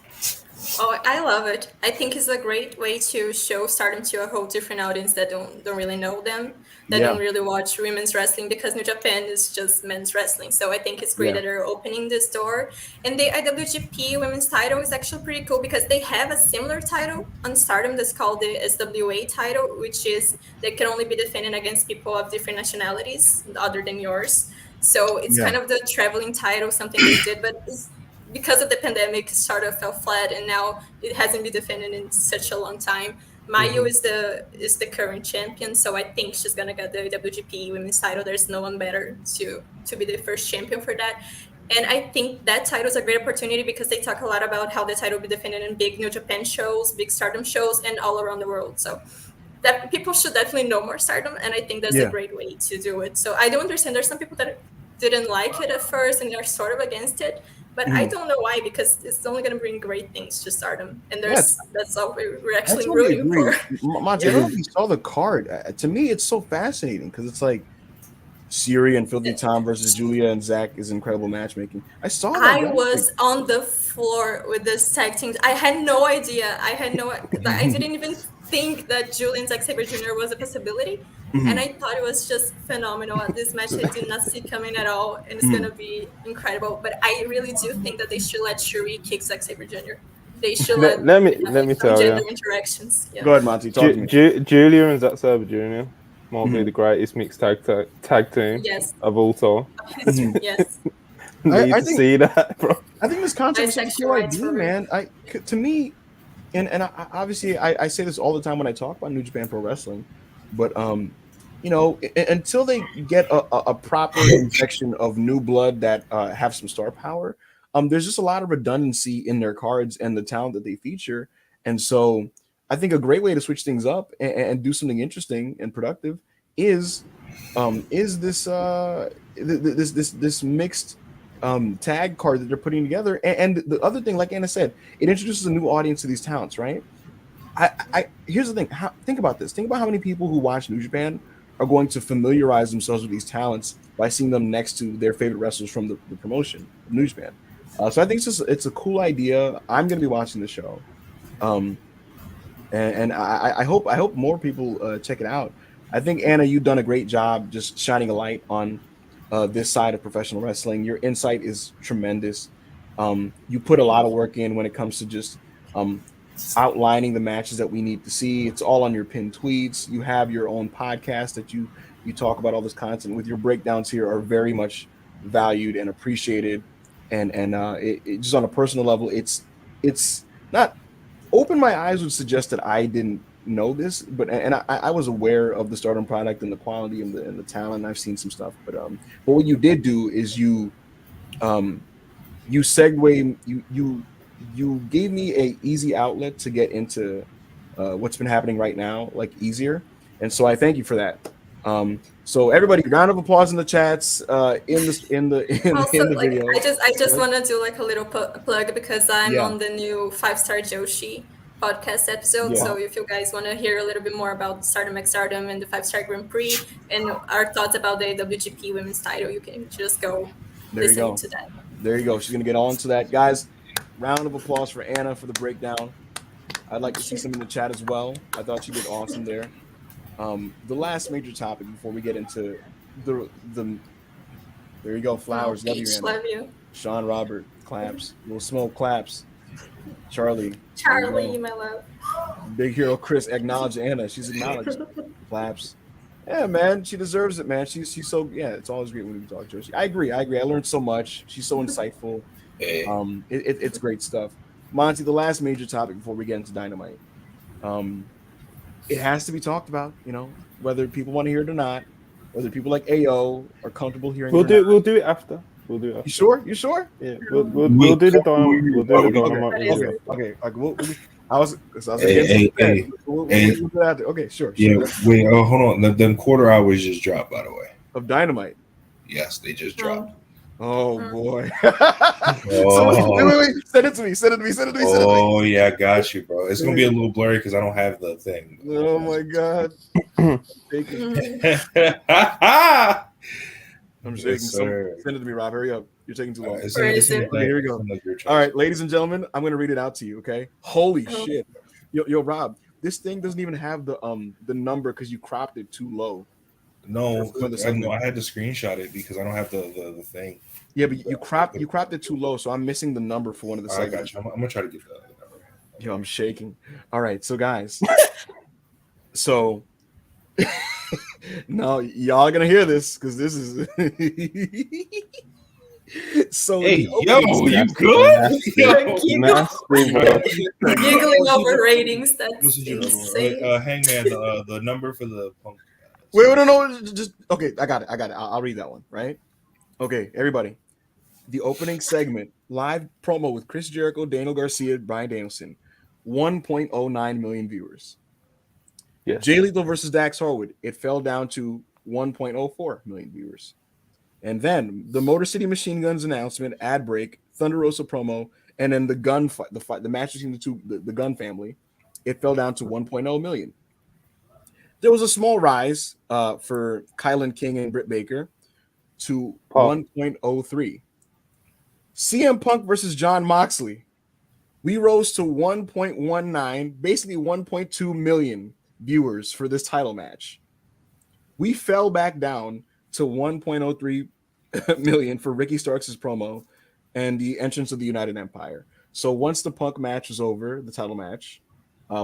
Oh, I love it. I think it's a great way to show Stardom to a whole different audience that don't really know them, that don't really watch women's wrestling, because New Japan is just men's wrestling. So I think it's great that they're opening this door. And the IWGP women's title is actually pretty cool because they have a similar title on Stardom that's called the SWA title, which is they can only be defended against people of different nationalities other than yours. So it's kind of the traveling title, something they did, but because of the pandemic, it sort of fell flat, and now it hasn't been defended in such a long time. Mayu is the current champion, so I think she's gonna get the WGP women's title. There's no one better to be the first champion for that. And I think that title is a great opportunity because they talk a lot about how the title will be defended in big New Japan shows, big Stardom shows, and all around the world. So that people should definitely know more Stardom, and I think that's a great way to do it. So I do understand there's some people that didn't like it at first and they're sort of against it. But I don't know why, because it's only going to bring great things to Stardom, and that's all we're actually rooting for. Monty, I don't know if you saw the card. To me, it's so fascinating because it's like Siri and Filthy Tom versus Julia and Zach is incredible matchmaking. I saw that. I was on the floor with this tag team. I had no idea. I didn't even think that Julia and Zack Sabre Jr. was a possibility. And I thought it was just phenomenal. This match I did not see coming at all, and it's going to be incredible. But I really do think that they should let Shuri kick Zack Sabre Jr. They should let me tell you. Interactions. Yeah. Go ahead, Monty. Talk to me. Julia and Zack Sabre Jr. might be the greatest mixed tag team of all time. Yes. I think, see that, bro. I think this concept is a cool idea, man. To me, and obviously I say this all the time when I talk about New Japan Pro Wrestling, but until they get a proper injection of new blood that have some star power, there's just a lot of redundancy in their cards and the talent that they feature. And so I think a great way to switch things up and do something interesting and productive is this mixed tag card that they're putting together. And the other thing, like Anna said, it introduces a new audience to these talents, right? Here's the thing. Think about this. Think about how many people who watch New Japan are going to familiarize themselves with these talents by seeing them next to their favorite wrestlers from the promotion of New Japan. So I think it's a cool idea. I'm going to be watching the show, and I hope more people check it out. I think Anna, you've done a great job just shining a light on this side of professional wrestling. Your insight is tremendous. You put a lot of work in when it comes to just outlining the matches that we need to see. It's all on your pinned tweets. You have your own podcast that you talk about all this content with. Your breakdowns here are very much valued and appreciated. And it just on a personal level, it's not open my eyes would suggest that I didn't know this, but I was aware of the Stardom product and the quality and the talent. I've seen some stuff, but what you did do is you gave me a easy outlet to get into what's been happening right now, like easier, and so I thank you for that. So everybody, round of applause in the chats, in the video. I just want to do like a little plug because I'm on the new 5-Star Joshi podcast episode. So if you guys want to hear a little bit more about Stardom X Stardom and the 5-Star Grand Prix and our thoughts about the WGP Women's Title, you can just go listen to that. There you go. She's gonna get on to that, guys. Round of applause for Anna for the breakdown. I'd like to see some in the chat as well. I thought she did awesome there. The last major topic before we get into the there you go, flowers. Love you. Sean Robert claps. Little Smoke claps. Charlie, my love. Big Hero Chris acknowledged Anna. She's acknowledged. Claps. Yeah, man, she deserves it, man. She's so it's always great when we talk to her. I agree. I learned so much. She's so insightful. It's great stuff. Monty, the last major topic before we get into Dynamite. It has to be talked about, whether people want to hear it or not, whether people like AO are comfortable hearing it. We'll do it after. You sure? You sure? Yeah. We'll do the Dynamite. Okay. Okay, sure. Yeah. Wait. Hold on. The quarter hours just dropped, by the way. Of Dynamite. Yes, they just dropped. Oh boy! Wait! Send it to me. Oh yeah, I got you, bro. It's gonna be a little blurry because I don't have the thing. Oh my god! I'm shaking. Send it to me, Rob. Hurry up! You're taking too long. Okay, here we go. All right, ladies and gentlemen, I'm gonna read it out to you. Okay? Holy shit! Yo, Rob, this thing doesn't even have the number because you cropped it too low. No, I had to screenshot it because I don't have the thing. Yeah, but you cropped it too low, so I'm missing the number for one of the segments. I'm gonna try to get the number. Yo, I'm shaking. All right, so guys, so no, y'all are gonna hear this because this is so. Hey, you good? Giggling over ratings. That's insane. Hangman, the number for the Punk. Wait, no, just okay. I got it. I'll read that one, right? Okay, everybody. The opening segment, live promo with Chris Jericho, Daniel Garcia, Bryan Danielson, 1.09 million viewers. Yes. Jay Lethal versus Dax Harwood, it fell down to 1.04 million viewers. And then the Motor City Machine Guns announcement, ad break, Thunder Rosa promo, and then the gun fight, the match between the Gun family, it fell down to 1.0 million. There was a small rise for Kylan King and Britt Baker to 1.03. CM Punk versus John Moxley, we rose to 1.19, basically 1.2 million viewers for this title match. We fell back down to 1.03 million for Ricky Starks' promo and the entrance of the United Empire. So once the Punk match was over, the title match,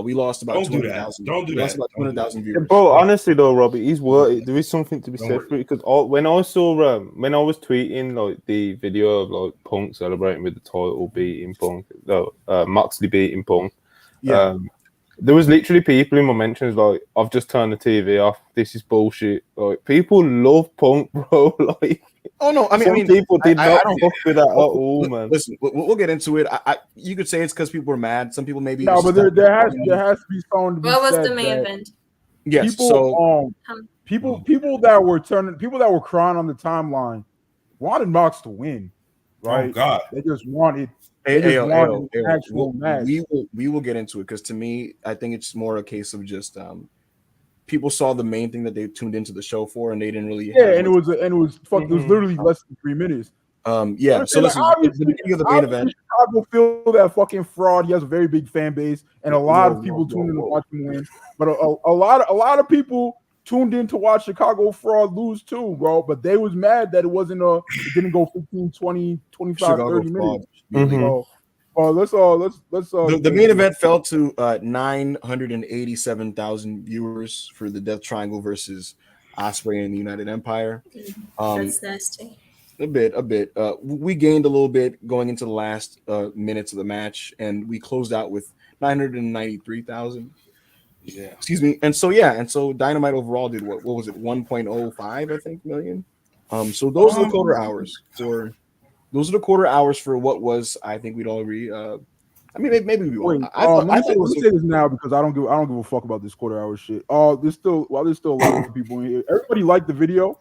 we lost about 200,000. Don't do that. About 200,000 viewers. Bro, honestly though, Robbie, he's worth. There is something to be said for it because when I was tweeting like the video of like Punk celebrating with the title beating Punk, Moxley beating Punk, there was literally people in my mentions like, "I've just turned the TV off. This is bullshit." Like people love Punk, bro. Like. Oh no! I mean, people did not fuck with that at all, man. Listen, we'll get into it. You could say it's because people were mad. Some people maybe. No, but there has to be someone. What was the main event? Yes. People that were crying on the timeline wanted Mox to win, right? Oh God! They just wanted. Actual match. We will get into it because to me, I think it's more a case of just people saw the main thing that they tuned into the show for, and they didn't really. It was literally less than 3 minutes. So listen, the beginning of the main event, Chicago feel that fucking fraud. He has a very big fan base, and a lot of people tuned in to watch him win. But a lot of people tuned in to watch Chicago fraud lose too, bro. But they was mad that it didn't go 15, 20, 25, 30 minutes. So, let's The main event fell to 987,000 viewers for the Death Triangle versus Ospreay and the United Empire. That's nasty. A bit. We gained a little bit going into the last minutes of the match, and we closed out with 993,000. Yeah. Excuse me. And so Dynamite overall did what was it? 1.05, I think, million. So those are the quarter hours for what was, I think we'd all agree. I mean, maybe we won't. Let me say this now because I don't give a fuck about this quarter hour shit. There's still a lot of people in here. Everybody liked the video.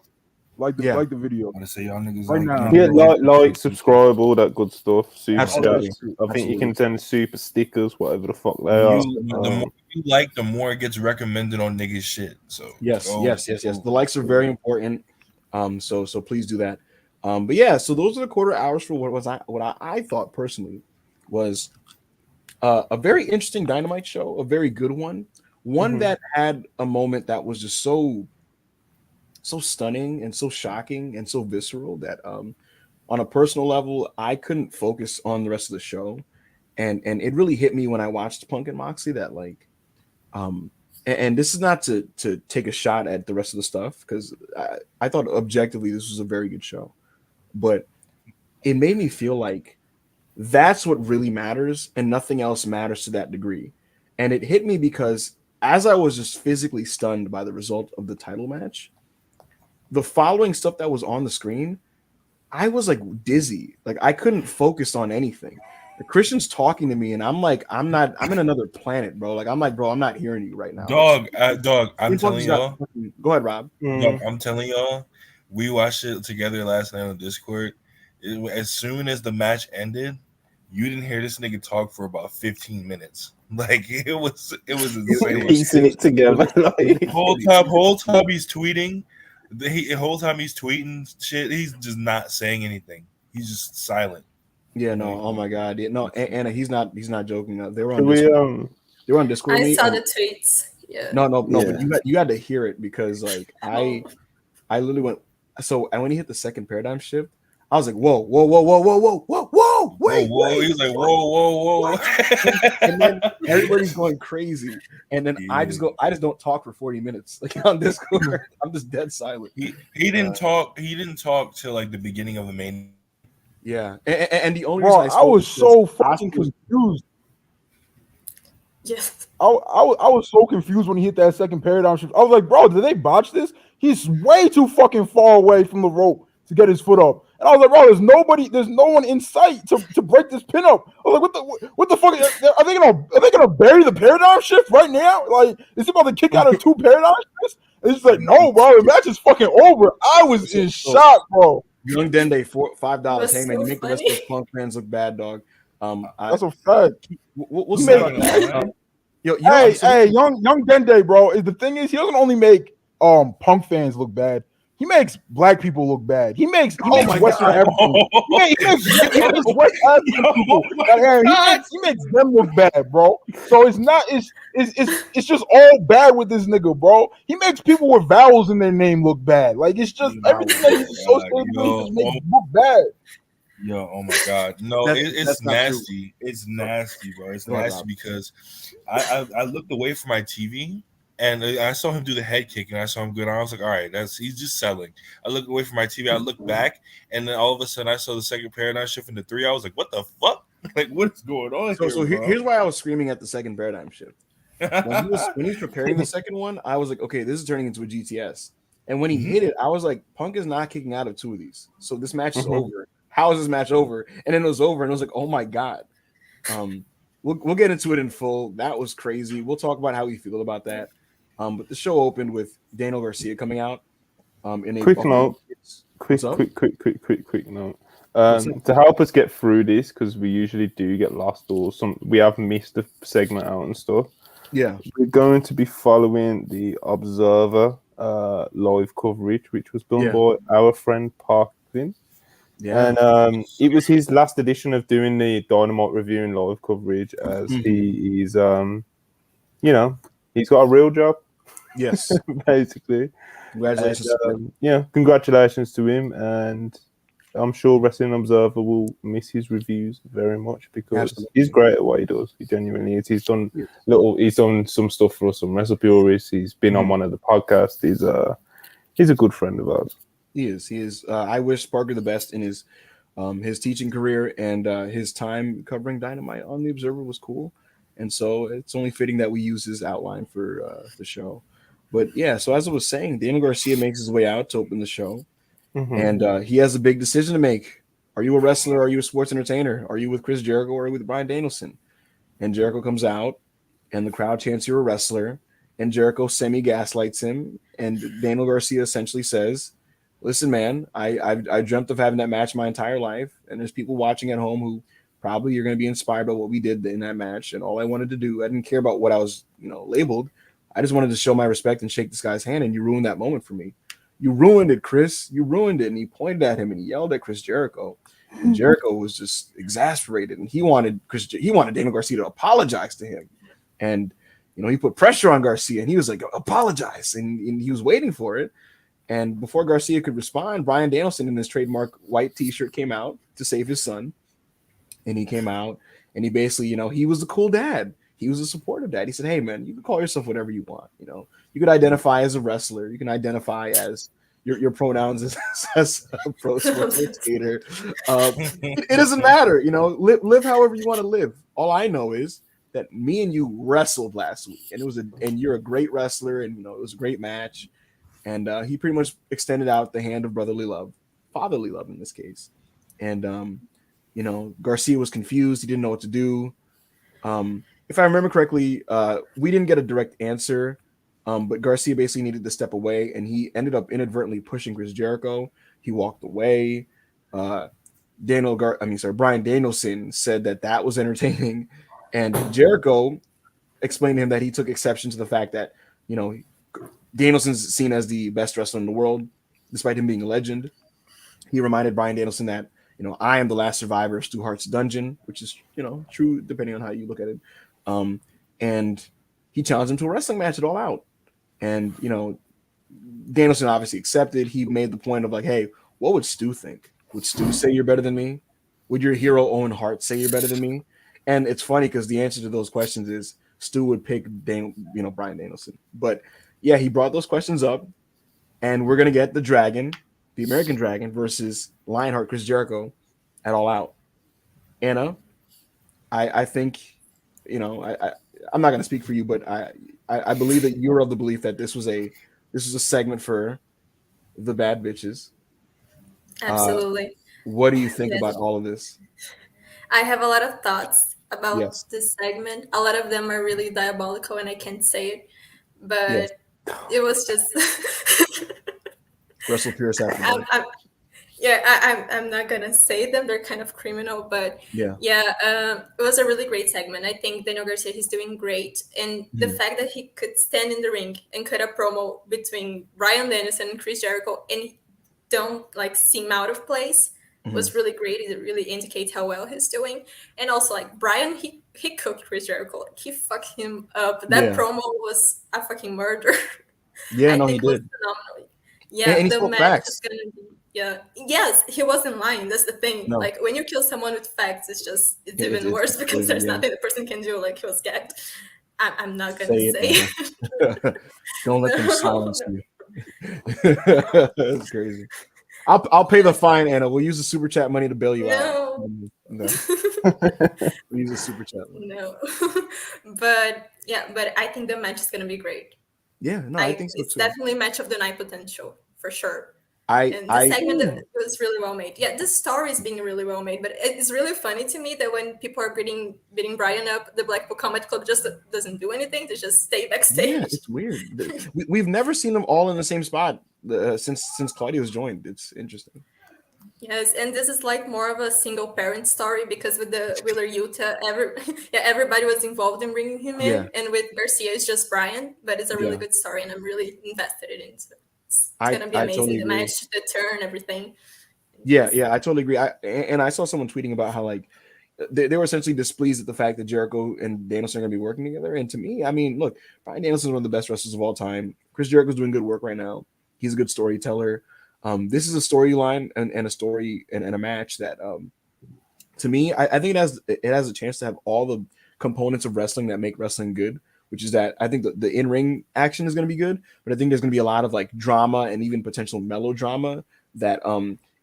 Like the video. I want to say y'all niggas Right now. Yeah, like, subscribe, all that good stuff. Super Absolutely. chats. I think you can send super stickers, whatever the fuck they are. The more you like, the more it gets recommended on niggas shit. So yes. The likes are very important. So please do that. But yeah, so those are the quarter hours for what I thought personally was a very interesting Dynamite show, a very good one that had a moment that was just so stunning and so shocking and so visceral that on a personal level I couldn't focus on the rest of the show, and it really hit me when I watched Punk and Moxley that like and this is not to take a shot at the rest of the stuff because I thought objectively this was a very good show, but it made me feel like that's what really matters and nothing else matters to that degree. And it hit me because as I was just physically stunned by the result of the title match, the following stuff that was on the screen, I was like dizzy. Like I couldn't focus on anything. The Christian's talking to me and I'm like, I'm in another planet, bro. Like I'm like, bro, I'm not hearing you right now. Dog, I'm telling y'all. Go ahead, Rob. Dog, I'm telling y'all, we watched it together last night on Discord. As soon as the match ended, you didn't hear this nigga talk for about 15 minutes. Like it was insane. Piecing it together. Like. Whole time he's tweeting. The whole time he's tweeting shit, he's just not saying anything. He's just silent. Yeah, no. Oh my god. Yeah, no. Anna, he's not joking. They were on Discord. They were on Discord. I saw the tweets. Yeah. No. Yeah. But you had to hear it because like I literally went. So and when he hit the second paradigm shift, I was like, whoa, wait. He was like, whoa. And then everybody's going crazy. And then I just don't talk for 40 minutes. Like on Discord, I'm just dead silent. He didn't talk. He didn't talk till like the beginning of the main. Yeah. And the only reason reason I was so fucking confused. Yes. I was so confused when he hit that second paradigm shift. I was like, bro, did they botch this? He's way too fucking far away from the rope to get his foot up. And I was like, bro, there's no one in sight to break this pin up. I was like, what the fuck? Are they gonna bury the paradigm shift right now? Like, is he about to kick out of two paradigm shifts? It's just like, no, bro, the match is fucking over. I was in shock, bro. Young Dende, $5. Hey man, so you make the rest of those Punk fans look bad, dog. That's a fact. We'll see about that. Hey, young Dende, bro. The thing is, he doesn't only make Punk fans look bad. He makes black people look bad. He makes Western Africans. He makes West African people. He makes them look bad, bro. So it's just all bad with this nigga, bro. He makes people with vowels in their name look bad. Like it's just everything that he's associated with makes him look bad. Yo, oh my god, no, it's nasty. True. It's nasty, bro. It's nasty because I looked away from my TV. And I saw him do the head kick, and I saw him good. I was like, all right, he's just selling. I look away from my TV. I look back, and then all of a sudden, I saw the second paradigm shift into 3. I was like, what the fuck? Like, what is going on here? So here's why I was screaming at the second paradigm shift. When he was preparing the second one, I was like, okay, this is turning into a GTS. And when he hit it, I was like, Punk is not kicking out of 2 of these. So this match is over. How is this match over? And then it was over, and I was like, oh my god. We'll get into it in full. That was crazy. We'll talk about how we feel about that. But the show opened with Daniel Garcia coming out. In a quick note. Quick note. To help us get through this, because we usually do get lost or we have missed a segment out and stuff. Yeah, we're going to be following the Observer live coverage, which was done by our friend Parkin. Yeah, and it was his last edition of doing the Dynamite review and live coverage, as he is, he's got a real job. Yes, basically. Congratulations. And, congratulations to him. And I'm sure Wrestling Observer will miss his reviews very much because Absolutely. he's great at what he does. He genuinely is. He's done some stuff for us, some WrestlePurists. He's been on one of the podcasts. He's a good friend of ours. He is. I wish Parker the best in his teaching career, and his time covering Dynamite on the Observer was cool. And so it's only fitting that we use his outline for the show. But yeah, so as I was saying, Daniel Garcia makes his way out to open the show. And he has a big decision to make. Are you a wrestler? Are you a sports entertainer? Are you with Chris Jericho or are you with Bryan Danielson? And Jericho comes out, and the crowd chants you're a wrestler. And Jericho semi-gaslights him. And Daniel Garcia essentially says, listen, man, I dreamt of having that match my entire life. And there's people watching at home who probably are going to be inspired by what we did in that match. And all I wanted to do, I didn't care about what I was, labeled. I just wanted to show my respect and shake this guy's hand. And you ruined that moment for me. You ruined it, Chris. You ruined it. And he pointed at him and he yelled at Chris Jericho. And Jericho was just exasperated. And he wanted Daniel Garcia to apologize to him. And, he put pressure on Garcia and he was like, apologize. And he was waiting for it. And before Garcia could respond, Bryan Danielson in his trademark white t-shirt came out to save his son. And he came out and he basically, he was the cool dad. He was a supportive dad. He said, hey, man, you can call yourself whatever you want. You could identify as a wrestler. You can identify as your pronouns as a pro sports skater. It doesn't matter. Live however you want to live. All I know is that me and you wrestled last week, and you're a great wrestler, and it was a great match. And he pretty much extended out the hand of brotherly love, fatherly love in this case. And Garcia was confused. He didn't know what to do. If I remember correctly, we didn't get a direct answer, but Garcia basically needed to step away, and he ended up inadvertently pushing Chris Jericho. He walked away. Bryan Danielson said that was entertaining, and Jericho explained to him that he took exception to the fact that Danielson's seen as the best wrestler in the world, despite him being a legend. He reminded Bryan Danielson that I am the last survivor of Stu Hart's dungeon, which is true depending on how you look at it. And he challenged him to a wrestling match at All Out. And, Danielson obviously accepted. He made the point of like, hey, what would Stu think? Would Stu say you're better than me? Would your hero Owen Hart say you're better than me? And it's funny because the answer to those questions is Stu would pick Bryan Danielson. But yeah, he brought those questions up, and we're going to get the Dragon, the American Dragon versus Lionheart Chris Jericho at All Out. Anna, I think, I'm not going to speak for you, but I believe that you're of the belief that this was a segment for the bad bitches. Absolutely. What do you think about all of this? I have a lot of thoughts about this segment. A lot of them are really diabolical, and I can't say it, but it was just WrestlePurists after I'm not gonna say them. They're kind of criminal, but it was a really great segment. I think Daniel Garcia, he's doing great, and the fact that he could stand in the ring and cut a promo between Bryan Danielson and Chris Jericho and don't seem out of place was really great. It really indicates how well he's doing. And also Bryan, he cooked Chris Jericho. He fucked him up. That promo was a fucking murder. Yeah, I no, think he it was did. phenomenal. Yeah, and he the spoke match facts. is gonna be. Yeah. Yes, he wasn't lying. That's the thing. No. When you kill someone with facts, it's even worse because there's nothing the person can do. He was gagged. I'm not gonna say it. Don't let them silence you. That's crazy. I'll pay the fine, Anna. We'll use the super chat money to bail you out. No. We'll use the super chat money. No. But I think the match is gonna be great. Yeah, no, I think so it's too. Definitely match of the night potential for sure. And the segment was really well made. Yeah, the story is being really well made, but it's really funny to me that when people are beating Bryan up, the Blackpool Combat Club just doesn't do anything. They just stay backstage. Yeah, it's weird. We've never seen them all in the same spot since Claudio's joined. It's interesting. Yes, and this is more of a single parent story because with the Wheeler Yuta, everybody was involved in bringing him in, and with Garcia, it's just Bryan. But it's a really good story, and I'm really invested in it. It's gonna be amazing. Totally the match, the turn, everything. Yeah, I totally agree. I saw someone tweeting about how they were essentially displeased at the fact that Jericho and Danielson are going to be working together. And to me, I mean, look, Bryan Danielson is one of the best wrestlers of all time. Chris Jericho's doing good work right now. He's a good storyteller. This is a storyline and a story and a match that to me, I think it has a chance to have all the components of wrestling that make wrestling good, which is that I think the in-ring action is going to be good, but I think there's going to be a lot of like drama and even potential melodrama that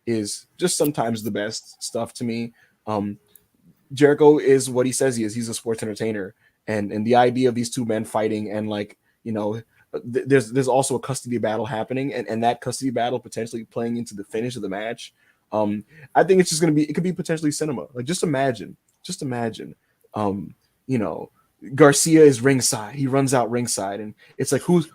is just sometimes the best stuff to me. Jericho is what he says he is. He's a sports entertainer, and the idea of these two men fighting and like there's also a custody battle happening, and that custody battle potentially playing into the finish of the match. I think it's just gonna be it could be potentially cinema. Like just imagine, um, you know, Garcia is ringside. He runs out ringside, and it's like whose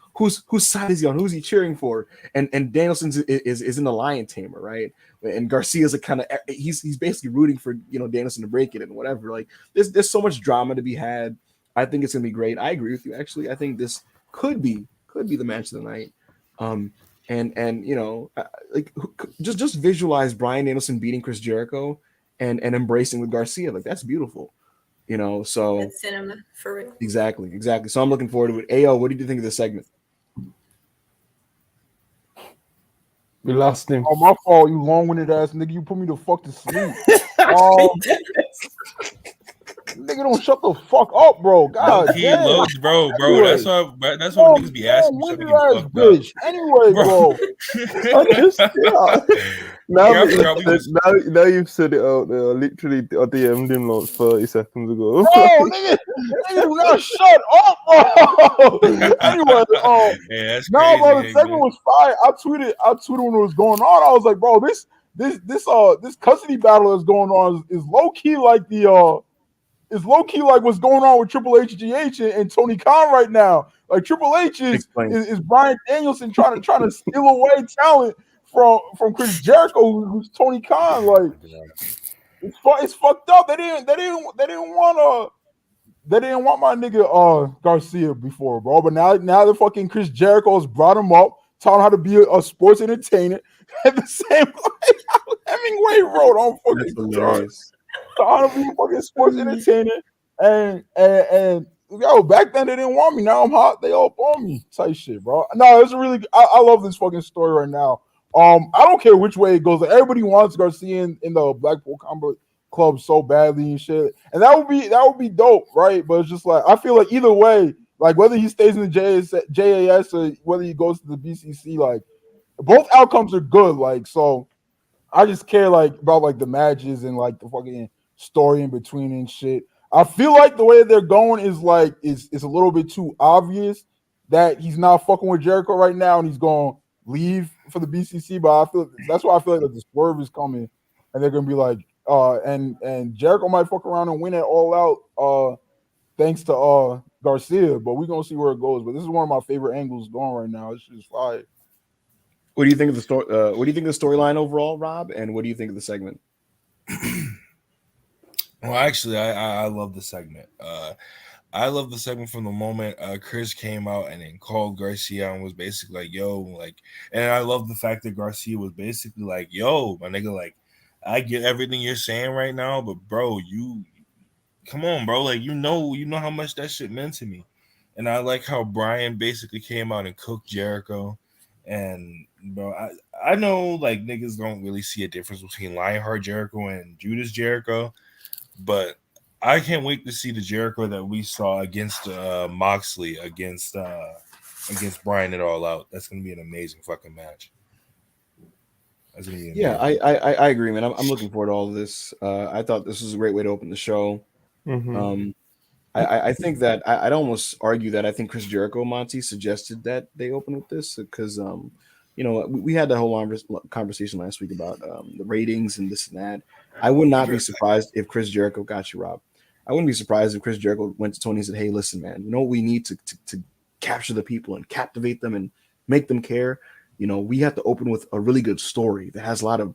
side is he on? Who's he cheering for? And Danielson is in the Lion Tamer, right? And Garcia's a kind of he's basically rooting for Danielson to break it and whatever. Like there's so much drama to be had. I think it's gonna be great. I agree with you. Actually, I think this could be the match of the night. And like just visualize Bryan Danielson beating Chris Jericho and embracing with Garcia. Like that's beautiful. So It's cinema for real. exactly. So I'm looking forward to it. Ao, what did you think of the segment? We lost him. Oh, my fault, you long-winded ass nigga. You put me the fuck to sleep. Nigga, don't shut the fuck up, bro. God He damn. loads, bro. Anyway. That's why niggas be asking me something. Long-winded ass bitch. Anyway, bro. Now you've said it out there. Literally, I DM'd him like 30 seconds ago. Bro, nigga, you gotta shut up, bro. Anyway, bro, the segment was fire. I tweeted when it was going on. I was like, bro, this custody battle that's going on is low key like what's going on with Triple H, GH, and Tony Khan right now. Like Triple H is Bryan Danielson trying to steal away talent from Chris Jericho, who's Tony Khan. Like it's fucked up. They didn't want my nigga Garcia before, bro. But now the fucking Chris Jericho has brought him up, taught him how to be a sports entertainer. At the same time, Hemingway wrote on fucking hilarious. Taught him to be a fucking sports entertainer, and yo, back then they didn't want me. Now I'm hot. They all on me. Type shit, bro. No, it's really. I love this fucking story right now. I don't care which way it goes. Like, everybody wants Garcia in the Blackpool Combat Club so badly and shit, and that would be dope, right? But it's just like I feel like either way, like whether he stays in the JAS or whether he goes to the BCC, like both outcomes are good. Like so, I just care like about like the matches and like the fucking story in between and shit. I feel like the way they're going is like is a little bit too obvious that he's not fucking with Jericho right now and he's going to leave for the BCC. But that's why I feel like the swerve is coming and they're gonna be like, and Jericho might fuck around and win it all out, thanks to Garcia. But we're gonna see where it goes. But this is one of my favorite angles going right now. It's just fire. What do you think of the story? What do you think of the storyline overall, Rob? And what do you think of the segment? Well, actually, I love the segment. I love the segment from the moment Chris came out and then called Garcia and was basically like, yo, like, and I love the fact that Garcia was basically like, yo, my nigga, like, I get everything you're saying right now, but bro, you come on, bro. Like, you know how much that shit meant to me. And I like how Bryan basically came out and cooked Jericho. And bro, I know like niggas don't really see a difference between Lionheart Jericho and Judas Jericho, but I can't wait to see the Jericho that we saw against Moxley against Bryan at All Out. That's gonna be an amazing fucking match. That's gonna be amazing. Yeah, I agree, man. I'm looking forward to all of this. I thought this was a great way to open the show. Mm-hmm. I think that I'd almost argue that I think Chris Jericho Monty suggested that they open with this because we had that whole conversation last week about the ratings and this and that. I would not be surprised if Chris Jericho got you, Rob. I wouldn't be surprised if Chris Jericho went to Tony and said, "Hey, listen, man, you know what we need to capture the people and captivate them and make them care. We have to open with a really good story that has a lot of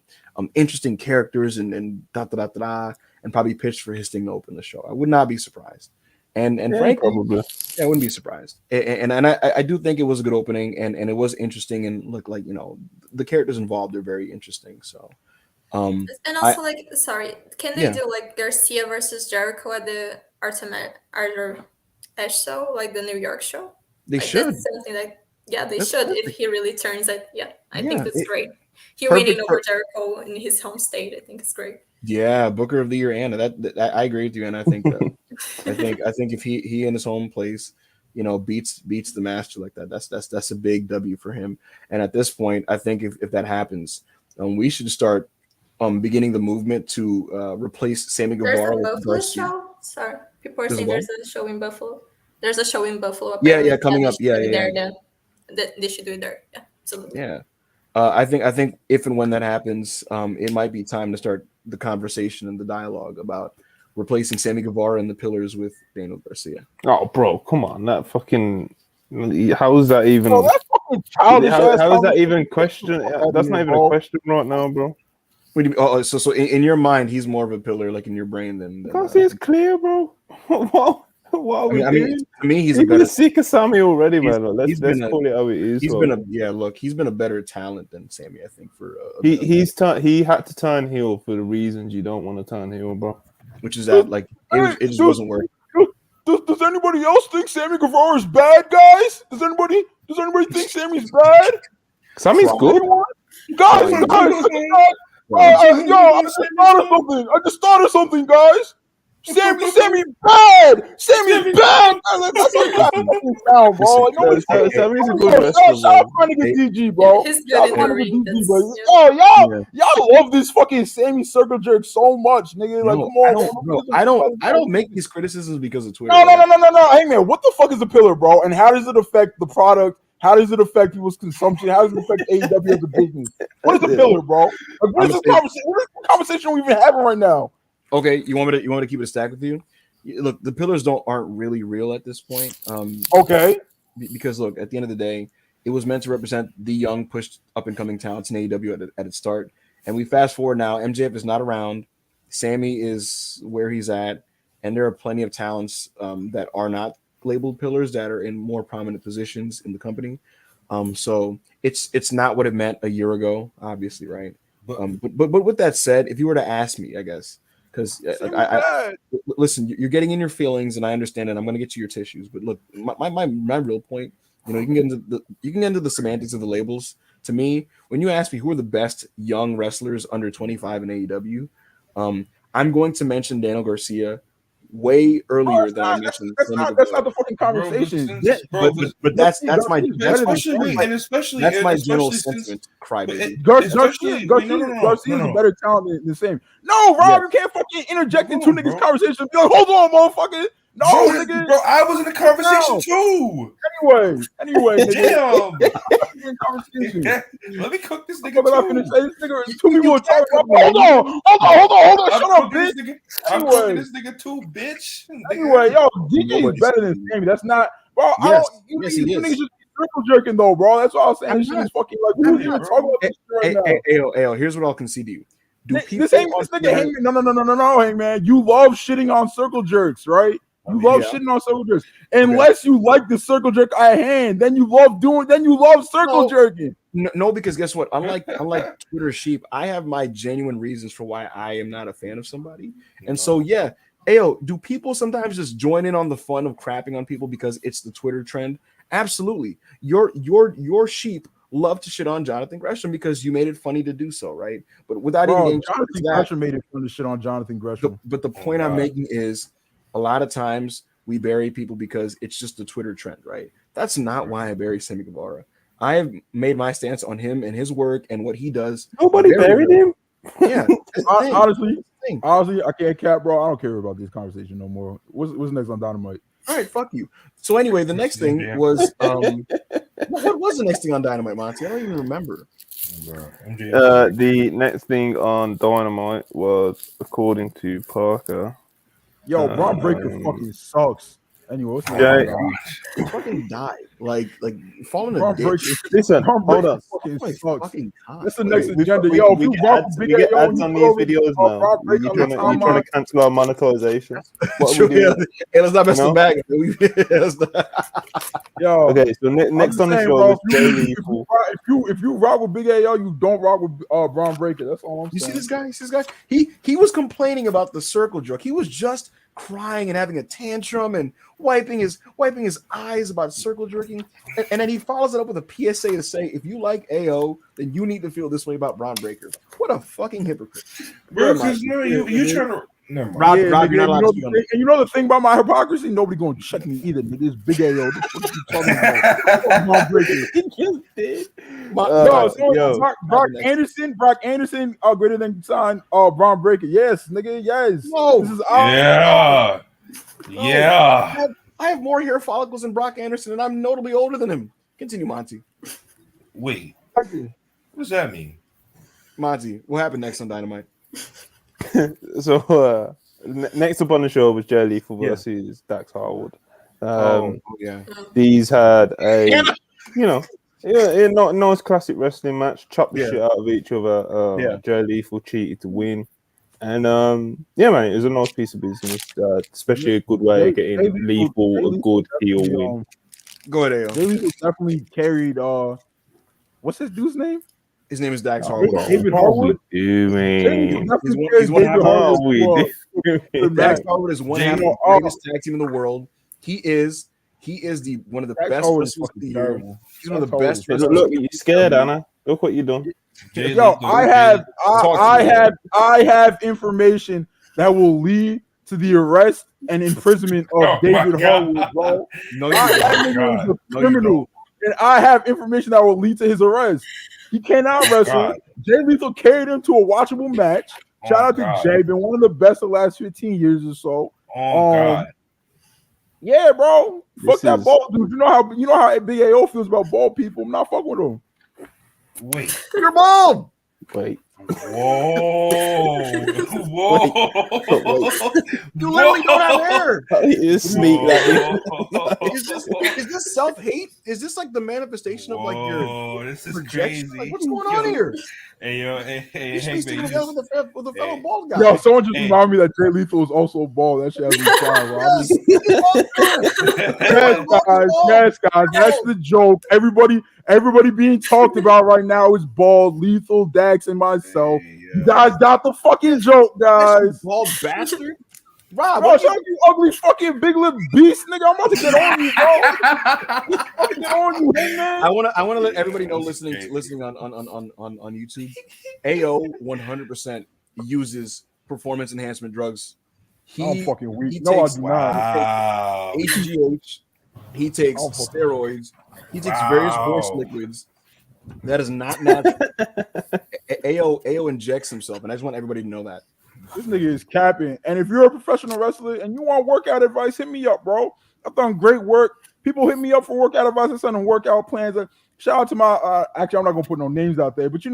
interesting characters and da da da da, and probably pitch for his thing to open the show." I would not be surprised. And frankly, probably. I wouldn't be surprised. And I do think it was a good opening and it was interesting and look like, the characters involved are very interesting. So, and also sorry, can they do like Garcia versus Jericho at the Arthur Ashe show, like the New York show? They should. That's something like, they should perfect. If he really turns it. Yeah, I think that's great. He winning over Jericho in his home state, I think it's great. Yeah, Booker of the Year, Anna. That I agree with you, and I think I think if he in his home place, beats the master like that, that's a big W for him. And at this point, I think if that happens, we should start beginning the movement to replace Sammy Guevara with Garcia. Sorry, people are saying there's a show in Buffalo. There's a show in Buffalo. Yeah, coming up. Yeah. They should do it there. Yeah, absolutely. Yeah. I think if and when that happens, it might be time to start the conversation and the dialogue about replacing Sammy Guevara and the Pillars with Daniel Garcia. Oh, bro, come on! That fucking how is that even? Bro, that's fucking childish. How is that even question? That's not even a question right now, bro. What do you mean? Oh, so in your mind, he's more of a pillar, like in your brain, than because it's clear, bro. What are we doing? To me, he's a sick of Sammy already, man. Let's call it how it is. He's been a better talent than Sammy, I think. He had to turn heel for the reasons you don't want to turn heel, bro. Which is that it just wasn't working. Does anybody else think Sammy Guevara is bad, guys? Does anybody think Sammy's bad? Sammy's good. Guys, I just thought of something, guys. Sammy bad. Sammy's bad. That's what you sound, bro. Sammy's a good wrestler. Stop trying to get DG, bro. He's good in the ring. Y'all love this fucking Sammy circle jerk so much, nigga. Like, come on, I don't make these criticisms because of Twitter. No. Hey man, what the fuck is a pillar, bro? And how does it affect the product? How does it affect people's consumption? How does it affect AEW as a business? What is a pillar, bro? Like, what is this conversation we even having right now? Okay, you want me to keep it a stack with you? Look, the pillars aren't really real at this point. Okay. Because look, at the end of the day, it was meant to represent the young, pushed up and coming talents in AEW at its start. And we fast forward now, MJF is not around, Sammy is where he's at, and there are plenty of talents that are not labeled pillars that are in more prominent positions in the company. So it's not what it meant a year ago, obviously, right? But with that said, if you were to ask me, I guess. Because listen, you're getting in your feelings, and I understand it. I'm going to get to your tissues, but look, my real point, you can get into the semantics of the labels. To me, when you ask me who are the best young wrestlers under 25 in AEW, I'm going to mention Daniel Garcia way earlier than I mentioned. That's not the fucking conversation. But that's my general sentiment. Garcia is a better talent than Sammy. No, Rob, you can't fucking interject into niggas' conversation. Be like, hold on, motherfucker. No, nigga. Bro, I was in the conversation too. Anyway, damn. Let me cook this nigga. Two people are talking about. Hold on. Shut up, bitch. I'm cooking this nigga too, bitch. Anyway, yo, DJ is better than Sammy. That's not, bro. You niggas just circle jerking though, bro. That's all I'm saying. This shit is fucking like. Who's even talking about this shit right now? Hey, here's what I'll concede to you. This nigga Hangman. No, Hangman. You love shitting on circle jerks, right? You love shitting on circle jerks. Unless you like the circle jerk at hand, then you love circle jerking. No, because guess what? Unlike Twitter sheep, I have my genuine reasons for why I am not a fan of somebody. And so do people sometimes just join in on the fun of crapping on people because it's the Twitter trend? Absolutely. Your sheep love to shit on Jonathan Gresham because you made it funny to do so, right? But without even Jonathan Gresham made it fun to shit on Jonathan Gresham. But the point I'm making is, a lot of times we bury people because it's just the Twitter trend, right? That's not why I bury Sammy Guevara. I have made my stance on him and his work and what he does. Nobody buried him. Yeah. Honestly, I can't cap, bro. I don't care about this conversation no more. What's next on Dynamite? All right, fuck you. So anyway, the next thing was what was the next thing on Dynamite, Monty? I don't even remember. The next thing on Dynamite was, according to Parker. Yo, Braun Breaker fucking sucks. Anyway, what's he fucking died. Like falling in a ditch. Listen, hold on. That's the next agenda. Yo, if you rock big ads on these videos now, you're trying to cancel our monetization. Let's not mess them back. Yo, okay, so next on the show is Jay Lethal. If you rock with Big AO, you don't rock with Braun Breaker. That's all I'm saying. You see this guy? He was complaining about the circle jerk. He was just crying and having a tantrum and wiping his eyes about circle jerking, and then he follows it up with a PSA to say, if you like AO, then you need to feel this way about Braun Breaker. What a fucking hypocrite, bro! Because you trying to. Never mind. Rob, Yeah, Rob, you're not allowed to and you know the thing about my hypocrisy, nobody gonna check me either. Nigga, it's big AO. What you talking about? Braun Breaker. He just did. Brock Anderson, greater than sign. Braun Breaker. Yes, nigga. Yes. No. This is Yeah. I have more hair follicles than Brock Anderson, and I'm notably older than him. Continue, Monty. Wait. What does that mean? Monty, what happened next on Dynamite? So next up on the show was Jay Lethal versus Dax Harwood. These had a nice classic wrestling match. Chopped the shit out of each other. Jay Lethal cheated to win, and man, it was a nice piece of business. Especially a good way of getting Lethal a good heel win. Go ahead, AO. Jay Lethal definitely carried. What's his dude's name? His name is Dax Harwood. David Harwood. He's one half Dax Harwood is one half of the greatest tag team in the world. He is one of the best wrestlers of the year. He's one of the best wrestlers. Look, you're scared, Anna. Look what you're doing. Yo, I have information that will lead to the arrest and imprisonment of David Harwood, bro. No, that nigga is a criminal, and I have information that will lead to his arrest. He cannot wrestle. Jay Lethal carried him to a watchable match. Shout out to Jay, been one of the best of the last 15 years or so. God. Yeah, bro. Fuck that bald dude. You know how Big AO feels about bald people. I'm not fucking with him. Wait. You're bald. Wait. Whoa. You literally don't have hair. You sneak that. Is this self-hate? Is this like the manifestation of like your this is rejection? crazy. Like, what's going on here? Hey, You should be sticking together with a fellow bald guy. Yo, someone just reminded me that Jay Lethal is also bald. That shit has me crying, bro. Yes, guys. That's the joke. Everybody being talked about right now is bald. Lethal, Dax, and myself. You guys got the fucking joke, guys. Bald bastard. Rob, Bro, you ugly fucking big lip beast, nigga. I'm about to get on you, bro. I want to let everybody know listening on YouTube. AO 100% uses performance enhancement drugs. I'm fucking weak. He No, I takes do not. HGH. He takes steroids. He takes various horse liquids. That is not natural. AO injects himself, and I just want everybody to know that. This nigga is capping. And if you're a professional wrestler and you want workout advice, hit me up, bro. I've done great work. People hit me up for workout advice. I send them workout plans. Shout out to my actually, I'm not gonna put no names out there, but if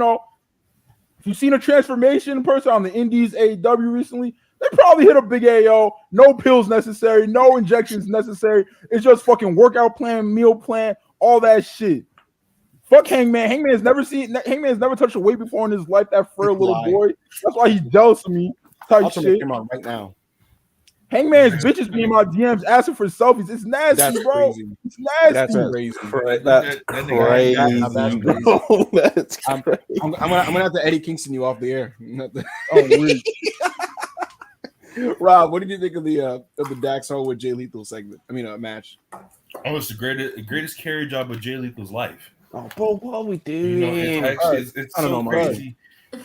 you've seen a transformation person on the Indies AEW recently, they probably hit a Big AO. No pills necessary, no injections necessary. It's just fucking workout plan, meal plan, all that shit. Fuck Hangman. Hangman's never touched a weight before in his life. That frail little boy. That's why he's jealous of me. Type shit. Right now. Hangman's bitches be in my DMs asking for selfies. It's nasty, That's bro. crazy. It's nasty. That's crazy. That's crazy. That's I'm gonna have to Eddie Kingston you off the air. Weird. Rob, what did you think of the Dax Harwood Jay Lethal segment? I mean, match. Oh, it's the greatest carry job of Jay Lethal's life. Oh, bro, what are we doing? It's so crazy.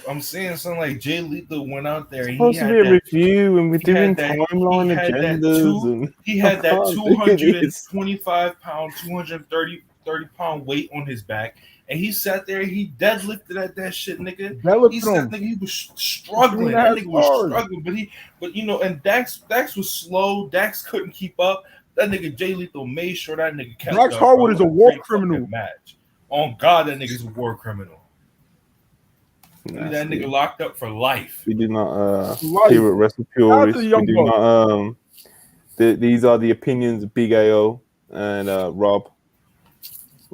I'm saying something like Jay Lethal went out there. It's supposed to be a review, and we're doing timeline agendas. He had that 225-pound, 230-pound weight on his back, and he sat there. He deadlifted at that shit, nigga. He was struggling. That nigga was struggling, and Dax was slow. Dax couldn't keep up. That nigga Jay Lethal made sure that nigga kept Dax Harwood is a war criminal. Match. On God, that nigga's a war criminal. That nigga locked up for life. We did not here at WrestlePurists. We do not. These are the opinions of Big AO and Rob.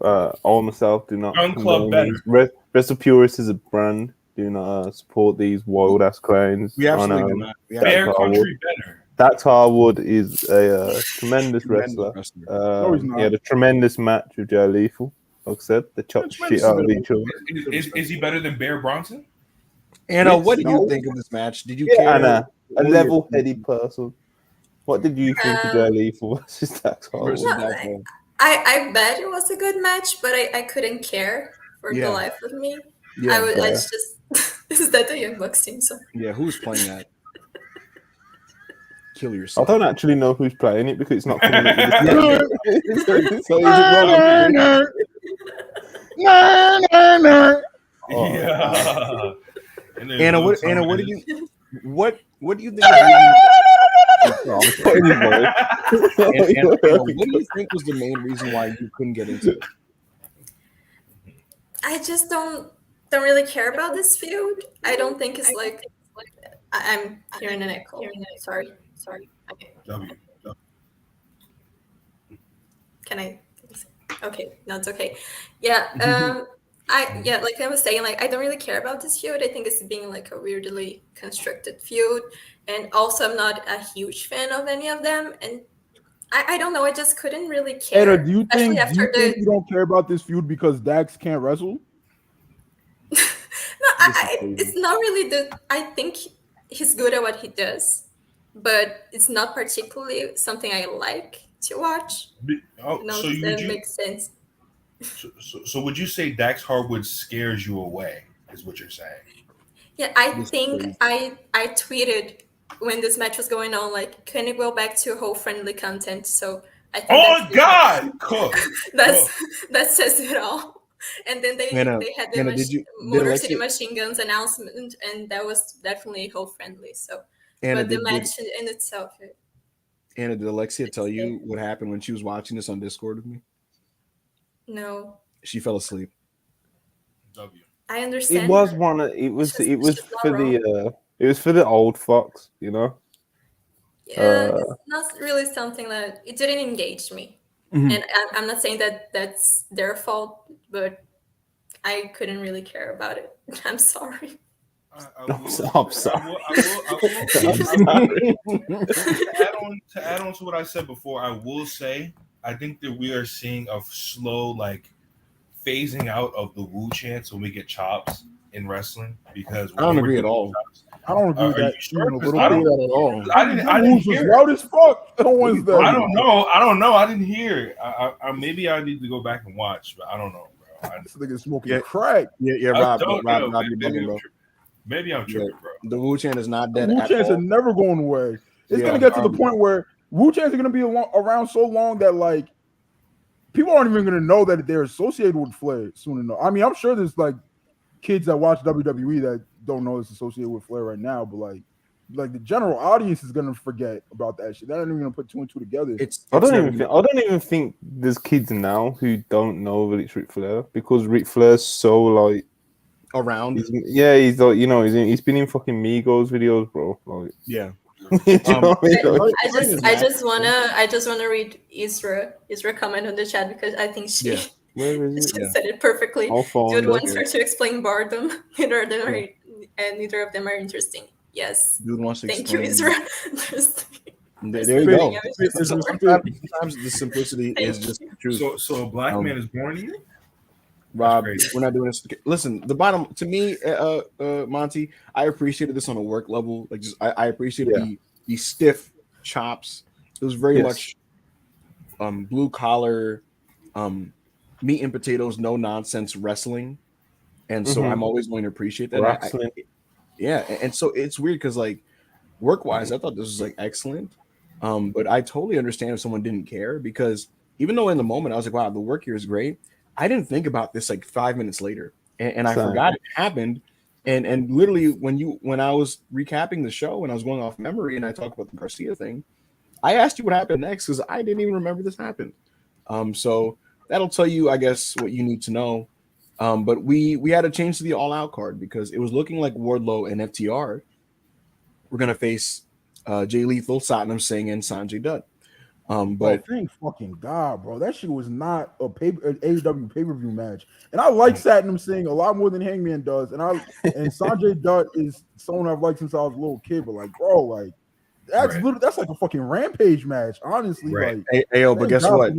I myself do not. Gun Club better. WrestlePurists is a brand. Do not support these wild ass claims. We absolutely do not. Bear Country better. Dax Harwood is a tremendous wrestler. He had a tremendous match with Jay Lethal. Like I said, they chopped shit out of each other. Is he better than Bear Bronson? Anna, what do you think of this match? Did you care? Anna, a level-headed person. What did you think of Jay Lethal versus Dax Harwood? Versus No, Dax Harwood. I bet it was a good match, but I couldn't care for the life of me. Yeah. I just is that the Young Bucks team song? Yeah, who's playing that? Kill I yourself. don't actually know who's playing it because it's not coming up with the so is it Yeah. Anna, what do you what do you think? I'm putting his voice. Anna, what do you think was the main reason why you couldn't get into it? I just don't really care about this feud. I don't think it's like I'm hearing an echo. Sorry. Okay. Can I? Okay, no, it's okay. Yeah. Like I was saying, like I don't really care about this feud. I think it's being like a weirdly constructed feud, and also I'm not a huge fan of any of them. And I don't know. I just couldn't really care. Ada, do you think you don't care about this feud because Dax can't wrestle? No, it's not really I think he's good at what he does, but it's not particularly something I like to watch. That makes sense. So would you say Dax Harwood scares you away? Is what you're saying? Yeah, I think I tweeted when this match was going on, like, can you go back to whole friendly content? So I think that says it all. And then they had the Motor City Machine Guns announcement, and that was definitely whole friendly. So, but the match in itself. Anna, did Alexia tell you what happened when she was watching this on Discord with me? No. She fell asleep. I understand. It was one. It was for the old fox, you know. Yeah, it's not really something that it didn't engage me. Mm-hmm. And I'm not saying that that's their fault, but I couldn't really care about it. I'm sorry. I'm sorry. To add on to what I said before, I will say I think that we are seeing a slow phasing out of the woo chants when we get chops in wrestling, because I don't agree at all. I don't agree with that. I don't that at all. I didn't hear it. Loud as fuck. I don't know. I didn't hear. I maybe I need to go back and watch, but I don't know, bro. This nigga smoking crack. Yeah, Rob, you're bugging, bro. Maybe I'm tripping, bro. The Wu Chant is not dead. Wu Chants are never going away. It's gonna get to the point where Wu Chants are gonna be around so long that people aren't even gonna know that they're associated with Flair soon enough. I mean, I'm sure there's kids that watch WWE that don't know it's associated with Flair right now, but the general audience is gonna forget about that shit. They're not even gonna put two and two together. I don't even think there's kids now who don't know that it's Ric Flair, because Ric Flair's so around. He's been in fucking Migos videos, bro. Yeah. I just wanna read Isra comment on the chat, because I think she said it perfectly. Dude wants her to explain Bardem. Neither of them are interesting. Yes. Dude wants to Thank you, Isra. There you go. Sometimes the simplicity is just the truth. So a black man is born to you? Rob, we're not doing this. Listen, the bottom to me, Monty, I appreciated this on a work level. I appreciated the stiff chops. It was very much blue collar, meat and potatoes, no nonsense wrestling, and so I'm always going to appreciate that. And so it's weird because work wise, I thought this was excellent, but I totally understand if someone didn't care, because even though in the moment I was like, wow, the work here is great, I didn't think about this 5 minutes later, and I forgot it happened. And literally when I was recapping the show and I was going off memory and I talked about the Garcia thing, I asked you what happened next because I didn't even remember this happened. So that'll tell you, I guess, what you need to know. But we had to change to the All Out card because it was looking like Wardlow and FTR were gonna face Jay Lethal, Satnam Singh, and Sanjay Dutt. But thank fucking God, bro, that shit was not an AEW pay-per-view match. And I like Satnam Singh a lot more than Hangman does. And Sanjay Dutt is someone I've liked since I was a little kid. But that's literally, that's like a fucking Rampage match, honestly. Right. But guess what?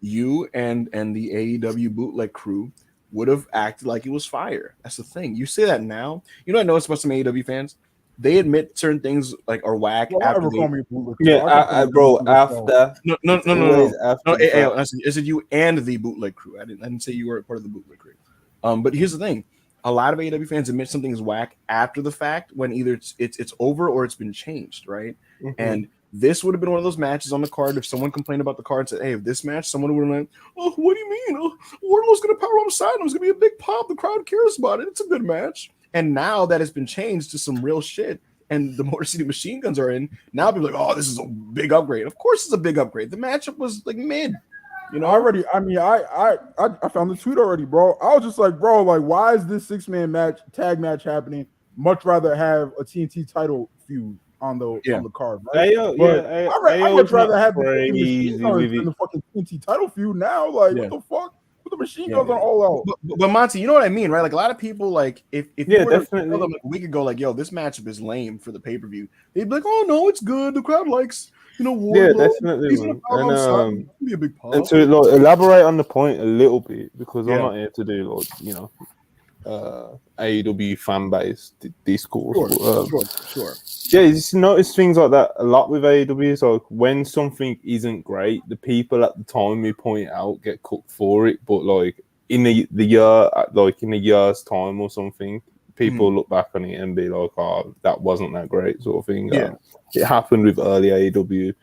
You and the AEW bootleg crew would have acted like it was fire. That's the thing. You say that now. You know, I know it's about some AEW fans. they admit certain things like are whack after they. Call me a bootleg. Yeah, bro. After No. after the fact. I said you and the bootleg crew. I didn't say you were part of the bootleg crew. But here's the thing: a lot of AEW fans admit something is whack after the fact when either it's over or it's been changed, right? Mm-hmm. And this would have been one of those matches on the card. If someone complained about the card and said, "Hey, if this match," someone would have been like, "Oh, what do you mean? Oh, Wardlow's gonna power on side. It's gonna be a big pop. The crowd cares about it. It's a good match." And now that it's been changed to some real shit, and the Motor City Machine Guns are in, now people are like, "Oh, this is a big upgrade." Of course, it's a big upgrade. The matchup was like mid. You know, I found the tweet already, bro. I was just like, bro, like, why is this 6-man tag match happening? Much rather have a TNT title feud on the card, right? I much rather have the Machine Guns than the fucking TNT title feud now. Like, what the fuck? Put the Machine Guns on all out. But Monty, you know what I mean, right? Like a lot of people, like if you were definitely to tell them like a week ago, like, yo, this matchup is lame for the pay-per-view, they'd be like, oh no, it's good. The crowd likes. Wardlow. Yeah, definitely. And be a big pop. And to elaborate on the point a little bit, because I'm not here to do AEW fan base discourse. Sure. Yeah, you just notice things like that a lot with AEW. So when something isn't great, the people at the time who point it out get cooked for it. But like in the year, like in a year's time or something, people look back on it and be like, "Oh, that wasn't that great," sort of thing. Yeah. It happened with early AEW.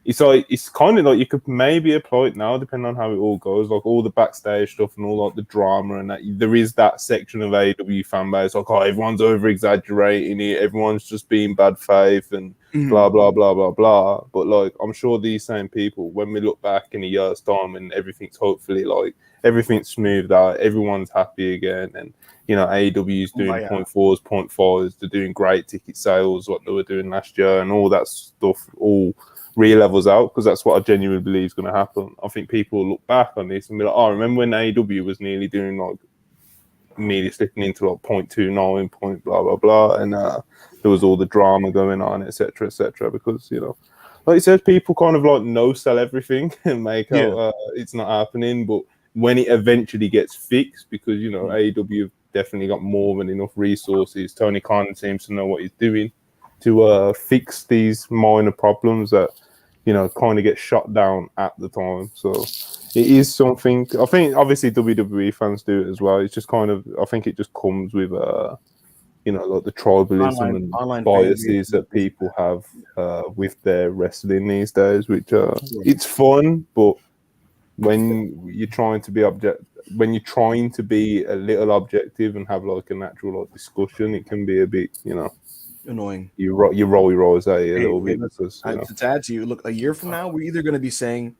It's kind of like you could maybe apply it now, depending on how it all goes. Like all the backstage stuff and all like the drama and that. There is that section of AEW fan base like, "Oh, everyone's over exaggerating it. Everyone's just being bad faith and blah blah blah blah blah." But like, I'm sure these same people, when we look back in a year's time and everything's hopefully like everything's smoothed out, everyone's happy again, and AEW is doing 0.4s, 0.5s. They're doing great ticket sales, what they were doing last year, and all that stuff all re-levels out, because that's what I genuinely believe is going to happen. I think people will look back on this and be like, "Oh, remember when AEW was nearly doing like nearly slipping into like 0.29, point blah blah blah, and there was all the drama going on, etc., etc." Because like you said, people kind of like no sell everything and make out it's not happening, but when it eventually gets fixed, because AEW have definitely got more than enough resources. Tony Khan seems to know what he's doing to fix these minor problems that kind of get shut down at the time. So it is something. I think obviously WWE fans do it as well. It's just kind of, I think it just comes with like the tribalism and biases that people have with their wrestling these days, which it's fun, but when you're trying to be a little objective and have like a natural like discussion, it can be a bit annoying. You roll your eyes at it a little bit. Because, to add to you, look, a year from now, we're either going to be saying,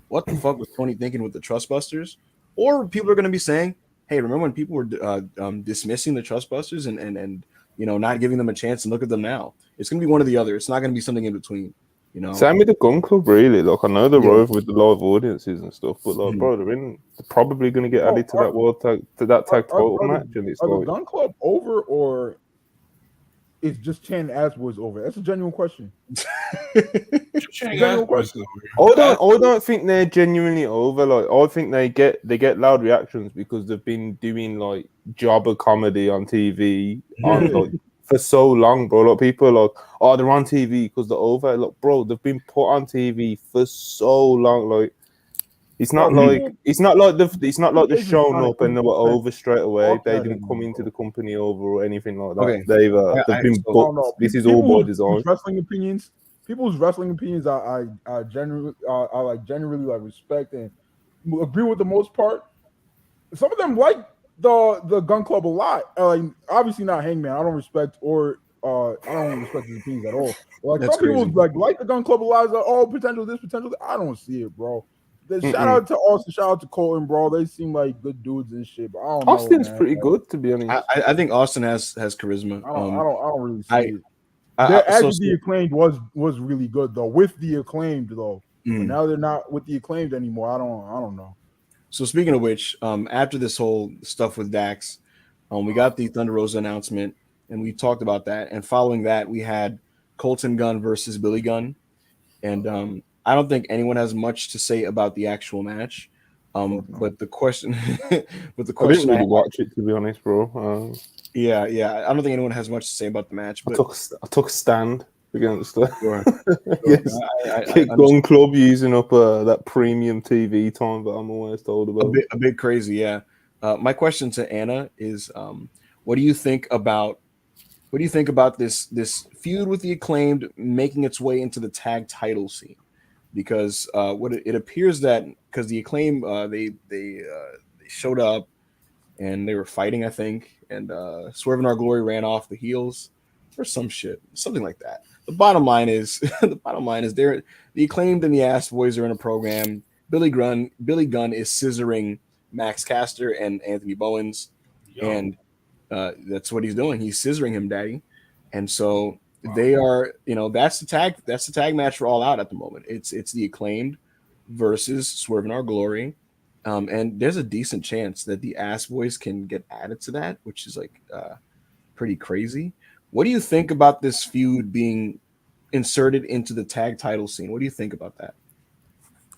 "What the fuck was Tony thinking with the Trustbusters?" or people are going to be saying, "Hey, remember when people were dismissing the Trustbusters and not giving them a chance, and look at them now." It's going to be one or the other. It's not going to be something in between. Same with the Gun Club, really. Like I know they're over with the live audiences and stuff, but like, bro, they're probably going to get added to that tag title match. And it's the Gun Club over, or is just Chan Aswood's over? That's a genuine question. I don't think they're genuinely over. Like I think they get loud reactions because they've been doing like jobber comedy on TV on like for so long, bro. Like people are like, "Oh, they're on TV because they're over." Look, bro, they've been put on TV for so long. Like it's not like they've shown up and they were over straight away. They didn't come into the company over or anything like that. Okay. They've been booked. This is all by design. People's wrestling opinions, I generally like respect and agree with the most part. Some of them like the Gun Club a lot. Obviously not Hangman. I don't respect his opinions at all. Like That's some people crazy. like the Gun Club a lot. Like, oh, potential this, potential that. I don't see it, bro. Shout out to Austin, shout out to Colton, bro. They seem like good dudes and shit. But I don't know. Austin's pretty good, to be honest. I think Austin has charisma. I don't really see it. The Acclaimed was really good though. With the Acclaimed though, but now they're not with the Acclaimed anymore. I don't know. So speaking of which, after this whole stuff with Dax, we got the Thunder Rosa announcement, and we talked about that. And following that, we had Colton Gunn versus Billy Gunn, and I don't think anyone has much to say about the actual match. But the question, I didn't really watch it, to be honest, bro. Yeah. I don't think anyone has much to say about the match, but I took a stand against the sure. yes, Gun Club using up that premium TV time that I'm always told about. A bit crazy, yeah. My question to Anna is, what do you think about this feud with the Acclaimed making its way into the tag title scene? Because what it appears that because the Acclaim they showed up and they were fighting, I think, and Swerve and Our Glory ran off the heels or something like that. The bottom line is they're the Acclaimed and the Ass Boys are in a program. Billy Gunn is scissoring Max Caster and Anthony Bowens, and that's what he's doing. He's scissoring him, daddy. And so they are, that's the tag match for All Out at the moment. It's the Acclaimed versus Swerve and Our Glory. And there's a decent chance that the Ass Boys can get added to that, which is like pretty crazy. What do you think about this feud being inserted into the tag title scene? What do you think about that?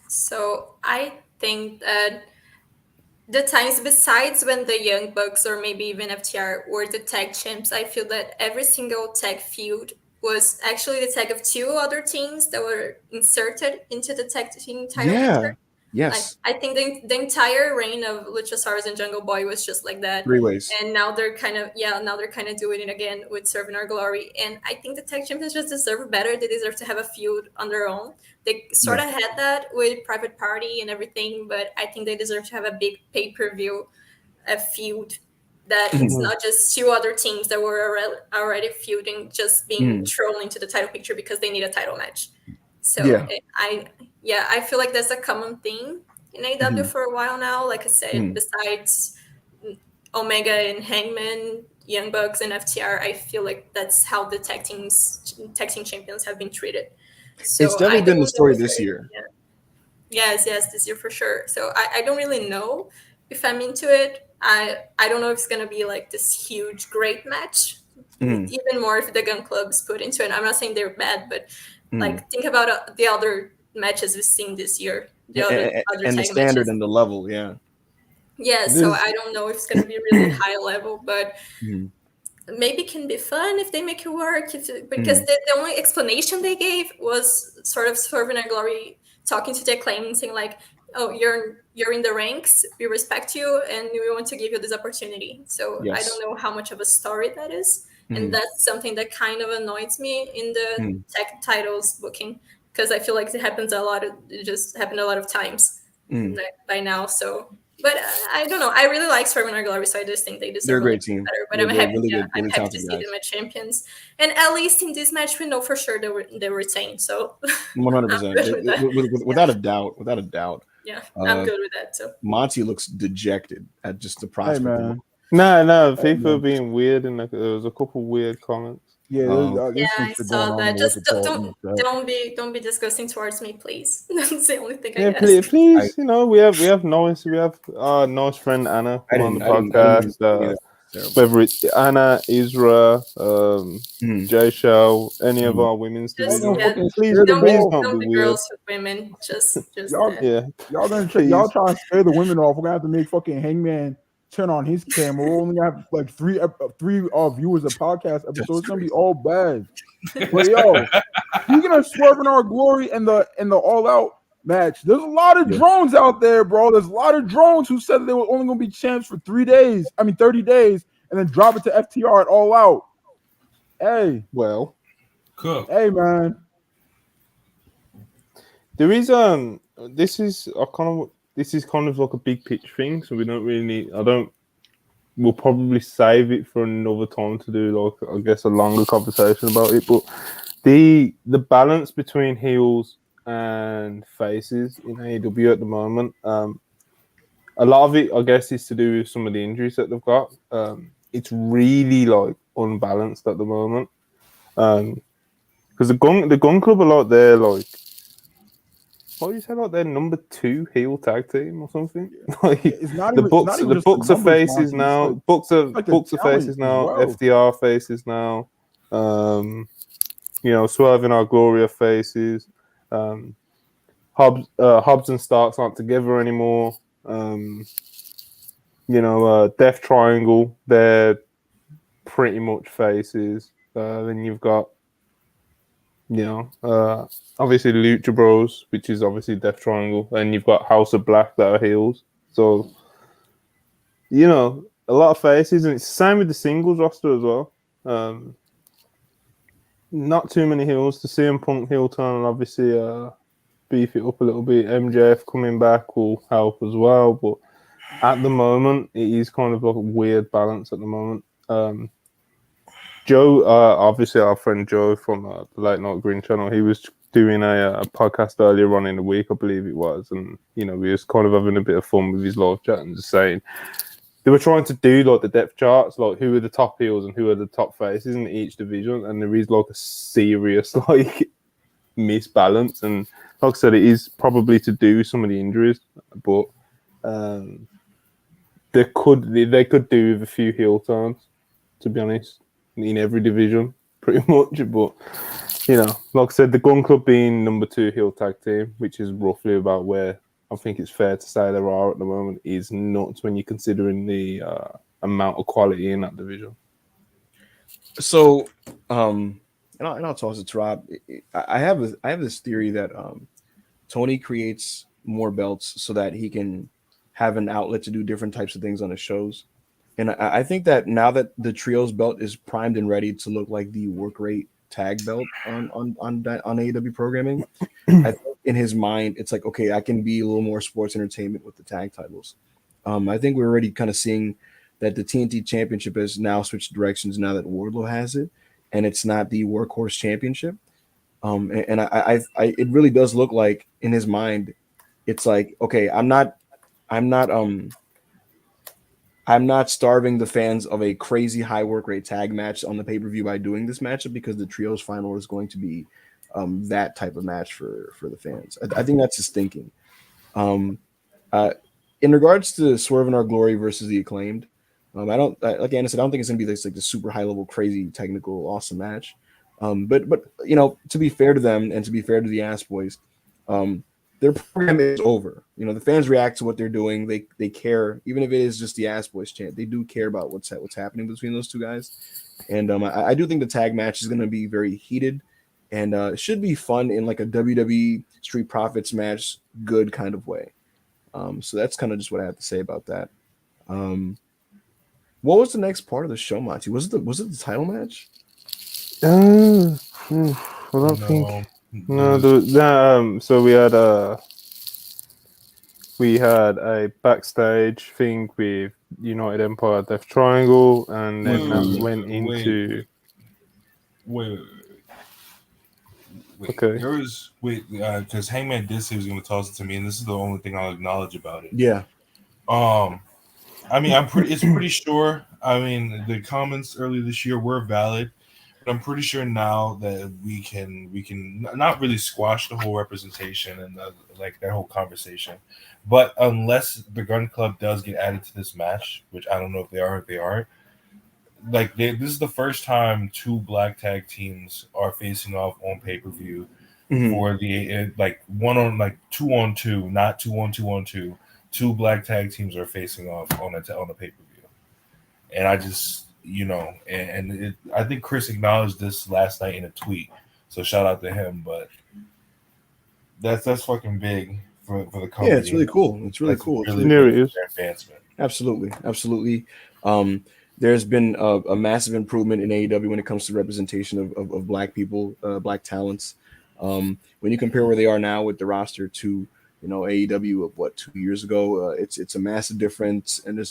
So I think that the times besides when the Young Bucks or maybe even FTR were the tag champs, I feel that every single tag feud was actually the tag of two other teams that were inserted into the tag team title picture. Yes. I think the entire reign of Luchasaurus and Jungle Boy was just like that. 3 ways. And now they're kind of doing it again with Swerve and Our Glory. And I think the tag champions just deserve better. They deserve to have a feud on their own. They sort of had that with Private Party and everything, but I think they deserve to have a big pay-per-view, a feud that it's not just two other teams that were already feuding, just being thrown into the title picture because they need a title match. So I feel like that's a common theme in AEW for a while now. Like I said, besides Omega and Hangman, Young Bucks and FTR, I feel like that's how the tag team champions have been treated. So it's definitely been the story this year. Yeah. Yes, this year for sure. So I don't really know if I'm into it. I don't know if it's gonna be like this huge great match. Even more if the Gun Club's put into it. I'm not saying they're bad, but like think about the other matches we've seen this year. And the standard matches. And the level, Yeah, so I don't know if it's gonna be really high level, but maybe it can be fun if they make it work. Because the only explanation they gave was sort of Swerve and Our Glory talking to the Acclaim and saying like, "Oh, you're in the ranks. We respect you, and we want to give you this opportunity." So I don't know how much of a story that is, and that's something that kind of annoys me in the tag titles booking, because I feel like it just happened a lot of times by now. So. But I don't know. I really like Swerve and Our Glory, so I just think they deserve They're a great team. Better. But I'm happy to see them as champions. And at least in this match, we know for sure they were retained. So 100%, without a doubt, Yeah, I'm good with that. So Monty looks dejected at just the prospect. Hey, man. No, people are being weird, and there was a couple weird comments. I saw that. Just don't be disgusting towards me, please. That's the only thing I ask. Please, we have our nice friend Anna on the podcast. Whether it's Anna, Isra, Jay Show, any of our women's division, please don't be girls with women. Just y'all trying to scare the women off. We're gonna have to make fucking Hangman turn on his camera. We're only gonna have like three viewers of podcast episodes. It's gonna be all bad. But speaking of Swerve and Our Glory and the All Out match, there's a lot of drones out there, bro. There's a lot of drones who said they were only gonna be champs for 30 days, and then drop it to FTR at All Out. Hey, cool. Hey, man. There is this is kind of like a big pitch thing, so we don't really need. We'll probably save it for another time to do, like, I guess, a longer conversation about it. But the balance between heels and faces in AEW at the moment, a lot of it, I guess, is to do with some of the injuries that they've got. It's really like unbalanced at the moment, because the Gun Club are like they're like. What do you say, like their number 2 heel tag team or something? Like the Bucks are faces now. Bucks are faces now. Well. FDR faces now. Swerve and Our Glory are faces. Hobbs and Starks aren't together anymore. Death Triangle, they're pretty much faces. Then you've got, obviously Lucha Bros, which is obviously Death Triangle, and you've got House of Black that are heels. So, a lot of faces, and it's the same with the singles roster as well. Not too many heels. The CM Punk heel turn will obviously beef it up a little bit. MJF coming back will help as well, but at the moment, it is kind of like a weird balance at the moment. Joe, obviously our friend Joe from the Late Night Green channel, he was doing a podcast earlier on in the week, I believe it was, and we was kind of having a bit of fun with his live chat and just saying they were trying to do like the depth charts, like who are the top heels and who are the top faces in each division, and there is like a serious like misbalance, and like I said, it is probably to do with some of the injuries, but they could do with a few heel turns, to be honest, in every division, pretty much. But like I said, the Gun Club being number 2 heel tag team, which is roughly about where I think it's fair to say there are at the moment, is nuts when you're considering the amount of quality in that division. So, and I'll toss it to Rob. I have this theory that Tony creates more belts so that he can have an outlet to do different types of things on his shows. And I think that now that the Trios belt is primed and ready to look like the work rate tag belt on AEW programming, I think in his mind, it's like, okay, I can be a little more sports entertainment with the tag titles. I think we're already kind of seeing that the TNT Championship has now switched directions now that Wardlow has it, and it's not the Workhorse Championship. And I it really does look like in his mind, it's like, okay, I'm not starving the fans of a crazy high work rate tag match on the pay-per-view by doing this matchup, because the Trios final is going to be that type of match for the fans. I think that's his thinking. In regards to Swerve and Our Glory versus the Acclaimed, like Anna said, I don't think it's going to be this like the super high level, crazy, technical, awesome match. But to be fair to them and to be fair to the Ass Boys, their program is over. The fans react to what they're doing. They care, even if it is just the Ass Boys chant. They do care about what's happening between those two guys. And I do think the tag match is going to be very heated, and it should be fun in like a WWE Street Profits match, good kind of way. So that's kind of just what I have to say about that. What was the next part of the show, Monty? Was it the title match? I don't think. No, so we had a backstage thing with United Empire Death Triangle, and then that went into. Wait. Okay. There was because Hangman did say he was going to toss it to me, and this is the only thing I'll acknowledge about it. Yeah. I mean, it's pretty sure. I mean, the comments earlier this year were valid, but I'm pretty sure now that we can not really squash the whole representation and like that whole conversation. But unless the Gun Club does get added to this match, which I don't know if they are, if they aren't, like this is the first time 2 black tag teams are facing off on pay-per-view for the like 2-on-2, not 2-on-2-on-2. 2 black tag teams are facing off on a pay-per-view, and I just I think Chris acknowledged this last night in a tweet, so shout out to him. But that's fucking big for the company. Yeah, it's really cool. It's really cool. Really advancement. Absolutely. There's been a massive improvement in AEW when it comes to representation of black people, black talents. When you compare where they are now with the roster to AEW of 2 years ago, it's a massive difference, and there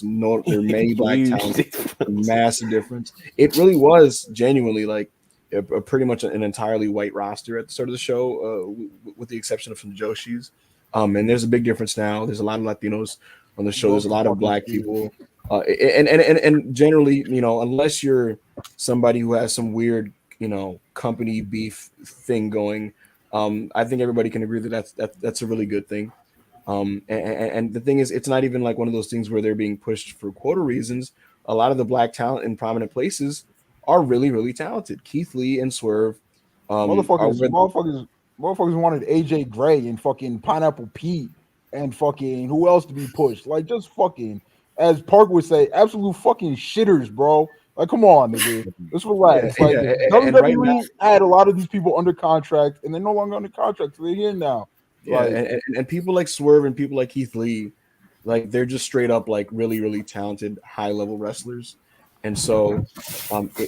are many black talents. Massive difference. It really was genuinely like a pretty much an entirely white roster at the start of the show, with the exception of some Joshis. And there's a big difference now. There's a lot of Latinos on the show. There's a lot of black people. And generally, unless you're somebody who has some weird, company beef thing going, I think everybody can agree that that's a really good thing. And the thing is, it's not even like one of those things where they're being pushed for quota reasons. A lot of the black talent in prominent places are really, really talented. Keith Lee and Swerve. Motherfuckers wanted AJ Gray and fucking Pineapple Pete and fucking who else to be pushed? Like, just fucking, as Park would say, absolute fucking shitters, bro. Like, come on, nigga. Let's relax. Yeah, Like, yeah, and WWE right now, had a lot of these people under contract, and they're no longer under contract, so they're here now. yeah, Like, and people like Swerve and people like Keith Lee, like they're just straight up like really, really talented, high level wrestlers. And so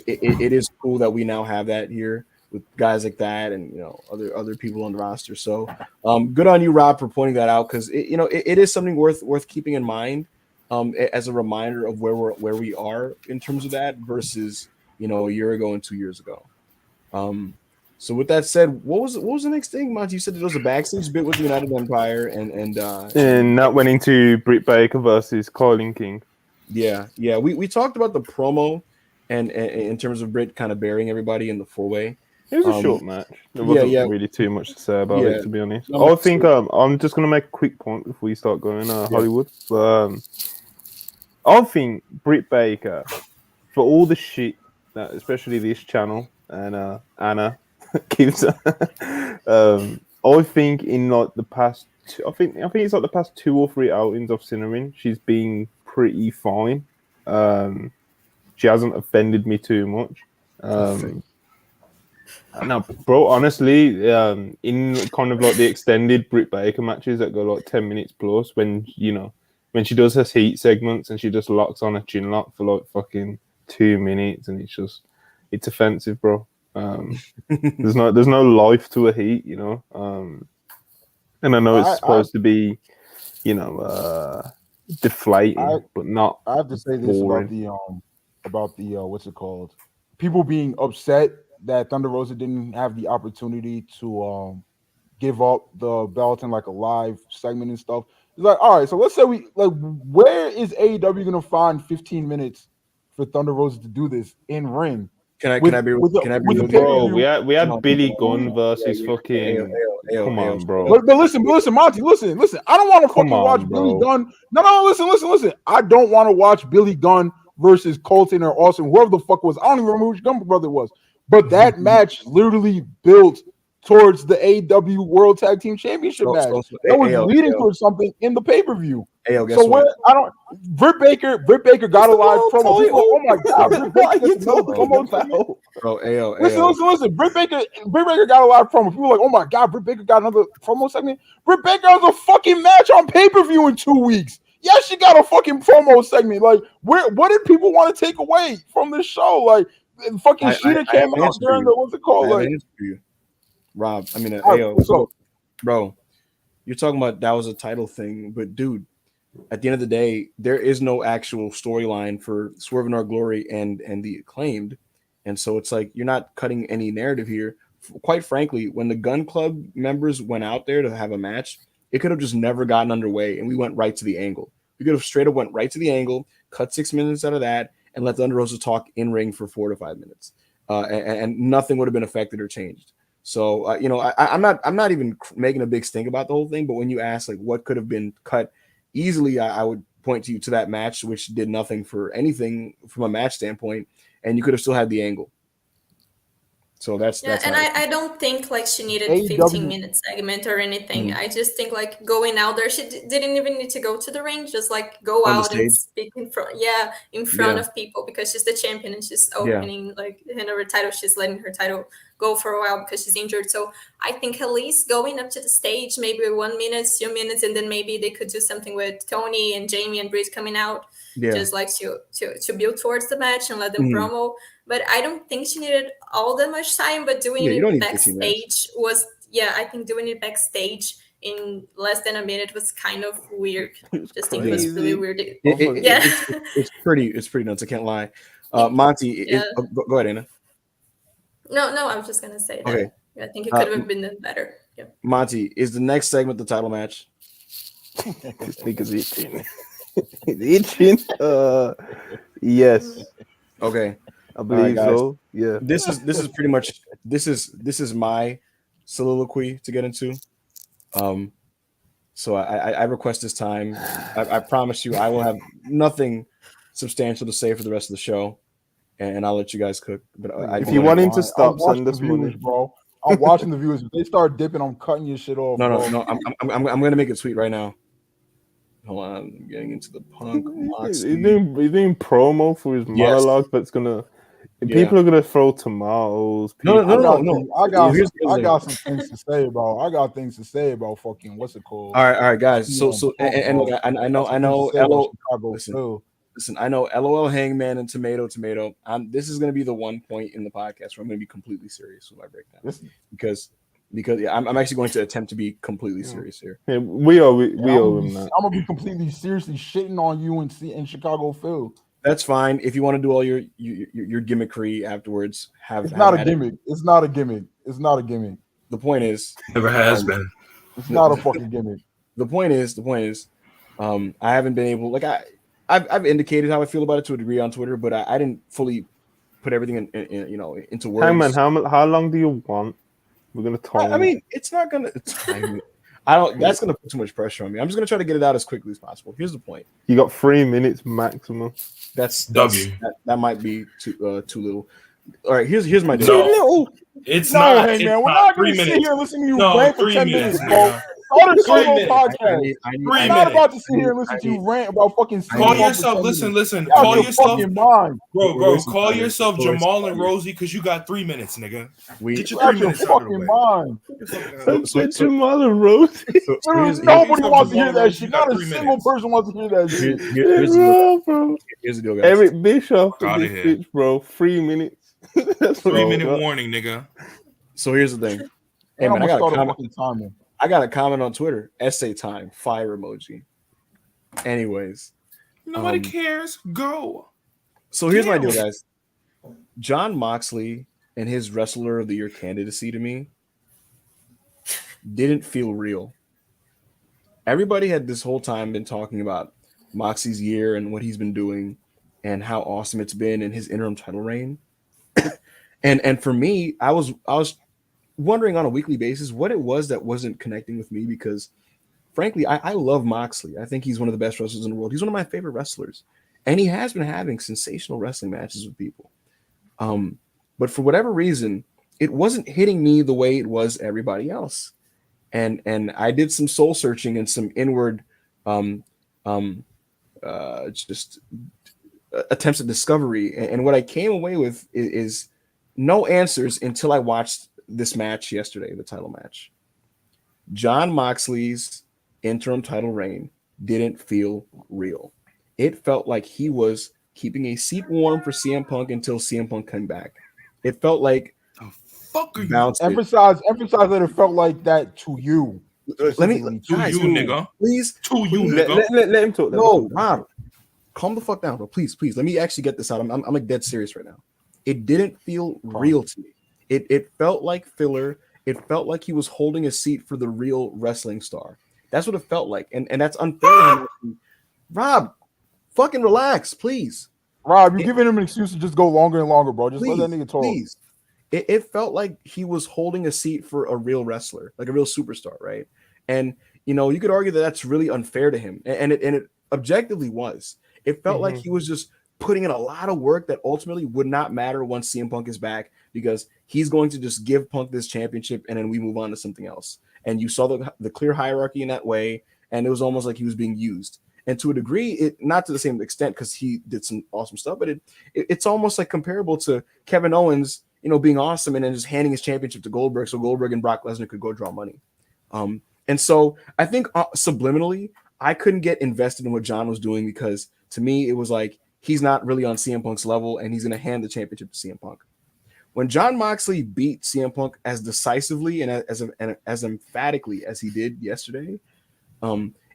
it is cool that we now have that here with guys like that and other people on the roster. So good on you, Rob, for pointing that out, because it is something worth keeping in mind as a reminder of where we are in terms of that versus a year ago and 2 years ago. So with that said, what was the next thing, Monty? You said there was a backstage bit with the United Empire and that went into Britt Baker versus Colin King. Yeah. We talked about the promo and in terms of Britt kind of burying everybody in the 4-way. It was a short match. There wasn't really too much to say about it, to be honest. I think I'm just gonna make a quick point before you start going Hollywood. I think Britt Baker, for all the shit that especially this channel and Anna gives I think in like the past I think it's like the past 2 or 3 outings I've seen her in, she's been pretty fine. She hasn't offended me too much. No, bro, honestly, in kind of like the extended Britt Baker matches that go like 10 minutes plus, when she does her heat segments and she just locks on a chin lock for like fucking 2 minutes, and it's offensive, bro. There's no life to a heat, and I know it's supposed to be, deflating, but not. I have to say this about the what's it called? People being upset that Thunder Rosa didn't have the opportunity to give up the belt in like a live segment and stuff. It's like, all right, so let's say where is AEW gonna find 15 minutes for Thunder Rosa to do this in ring? Can I be bro? We had Billy Gunn versus fucking. Come on, bro. But listen, Monty, listen. I don't want to fucking watch Billy Gunn. No, listen. I don't want to watch Billy Gunn versus Colton or Austin, whoever the fuck was. I don't even remember which Gunn brother it was. But that match literally built towards the AEW World Tag Team Championship match. That was leading towards something in the pay-per-view. Britt Baker got a live promo. People, oh my god, Britt Baker Listen. Britt Baker got a live promo. People were like, oh my god, Britt Baker got another promo segment. Britt Baker has a fucking match on pay-per-view in 2 weeks. Yeah, she got a fucking promo segment. Like, what did people want to take away from this show? Like, fucking Sheeta came out during the what's it called? Like, Rob, I mean, bro, you're talking about that was a title thing, but dude, at the end of the day, there is no actual storyline for Swerve in Our Glory and the Acclaimed, and so it's like you're not cutting any narrative here. Quite frankly, when the Gun Club members went out there to have a match, it could have just never gotten underway, and we went right to the angle. We could have straight up went right to the angle, cut 6 minutes out of that, and let Thunder Rosa talk in ring for 4 to 5 minutes, and nothing would have been affected or changed. So I'm not even making a big stink about the whole thing, but when you ask like what could have been cut easily, I would point to you to that match, which did nothing for anything from a match standpoint, and you could have still had the angle. So that's and I don't think like she needed 15-minute segment or anything. I just think like going out there, she didn't even need to go to the ring, just like go out and speak in front of people, because she's the champion and she's opening like her title. She's letting her title go for a while because she's injured. So I think at least going up to the stage, maybe 1 minute, 2 minutes, and then maybe they could do something with Tony and Jamie and Britt coming out, just like to build towards the match and let them promo. But I don't think she needed all that much time. But doing it backstage was, I think doing it backstage in less than a minute was kind of weird. Just think it was really weird. It's pretty nuts. I can't lie. Monty, go ahead, Anna. No, I was just gonna say that. Okay. I think it could have been done better. Yeah. Monty, is the next segment the title match? This nigga's itching. Itching. Yes. Okay. I believe so. Yeah. This is pretty much this is my soliloquy to get into. So I request this time. I promise you I will have nothing substantial to say for the rest of the show, and I'll let you guys cook. But if you want him to stop, send us money, bro. I'm watching the viewers. If they start dipping, I'm cutting your shit off. No. I'm gonna make it sweet right now. Hold on, I'm getting into the Punk. He's doing promo for his monologue, but it's gonna. People are gonna throw tomatoes. No. I got Here's some things to say about. I got things to say about fucking what's it called? All right, guys. So look, I know. Listen, I know. LOL, Hangman, and Tomato. This is gonna be the one point in the podcast where I'm gonna be completely serious with my breakdown because I'm actually going to attempt to be completely serious here. Yeah, we owe him that. I'm gonna be completely seriously shitting on you in Chicago, Phil. That's fine. If you want to do all your gimmickry afterwards, it's not a gimmick. It's not a gimmick. It's not a gimmick. The point is, never has been. It's not a fucking gimmick. The point is, I haven't been able. Like I've indicated how I feel about it to a degree on Twitter, but I didn't fully put everything into words. Hangman, how long do you want? We're gonna time. I mean, it's not gonna. I don't. That's gonna put too much pressure on me. I'm just gonna try to get it out as quickly as possible. Here's the point. You got 3 minutes maximum. That's W. That might be too little. All right. Here's my deal. Too little. It's no, not. Hey, man, it's we're not gonna sit here and listen to you rant for 10 minutes, bro. Start a solo podcast. I'm not about to sit here and listen to you rant about fucking. Call yourself. Listen. Call yourself. Bro. Call yourself Jamal and Rosie because you got 3 minutes, nigga. Get your 3 minutes out of the way. Jamal and Rosie. Nobody wants to hear that shit. Not a single person wants to hear that shit. Here's the deal, guys. Eric Bischoff, bitch, bro. 3 minutes. 3-minute warning, nigga. So here's the thing. Hey man, I got a comment on Twitter. Essay time. Fire emoji. Anyways, nobody cares. Go. So here's my deal, guys. Jon Moxley and his Wrestler of the Year candidacy to me didn't feel real. Everybody had this whole time been talking about Moxley's year and what he's been doing and how awesome it's been in his interim title reign. and for me, I was wondering on a weekly basis what it was that wasn't connecting with me because, frankly, I love Moxley. I think he's one of the best wrestlers in the world. He's one of my favorite wrestlers, and he has been having sensational wrestling matches with people. But for whatever reason, it wasn't hitting me the way it was everybody else. And I did some soul searching and some inward just attempts at discovery. And what I came away with is no answers until I watched this match yesterday, the title match. Jon Moxley's interim title reign didn't feel real. It felt like he was keeping a seat warm for CM Punk until CM Punk came back. It felt like emphasize that it felt like that to you. Let me nigga. Please. Let him talk. No, Rob. Calm the fuck down, bro. Please. Let me actually get this out. I'm like dead serious right now. It didn't feel real to me. It felt like filler. It felt like he was holding a seat for the real wrestling star. That's what it felt like. And that's unfair to him. Rob, fucking relax, please. Rob, you're giving him an excuse to just go longer and longer, bro. Just let that nigga talk. Please. It felt like he was holding a seat for a real wrestler, like a real superstar, right? And, you could argue that that's really unfair to him. And it objectively was. It felt like he was just putting in a lot of work that ultimately would not matter once CM Punk is back because he's going to just give Punk this championship and then we move on to something else. And you saw the clear hierarchy in that way, and it was almost like he was being used. And to a degree, not to the same extent because he did some awesome stuff, but it's almost like comparable to Kevin Owens, being awesome and then just handing his championship to Goldberg so Goldberg and Brock Lesnar could go draw money. And so I think subliminally, I couldn't get invested in what John was doing because to me, it was like, he's not really on CM Punk's level, and he's going to hand the championship to CM Punk. When Jon Moxley beat CM Punk as decisively and as emphatically as he did yesterday,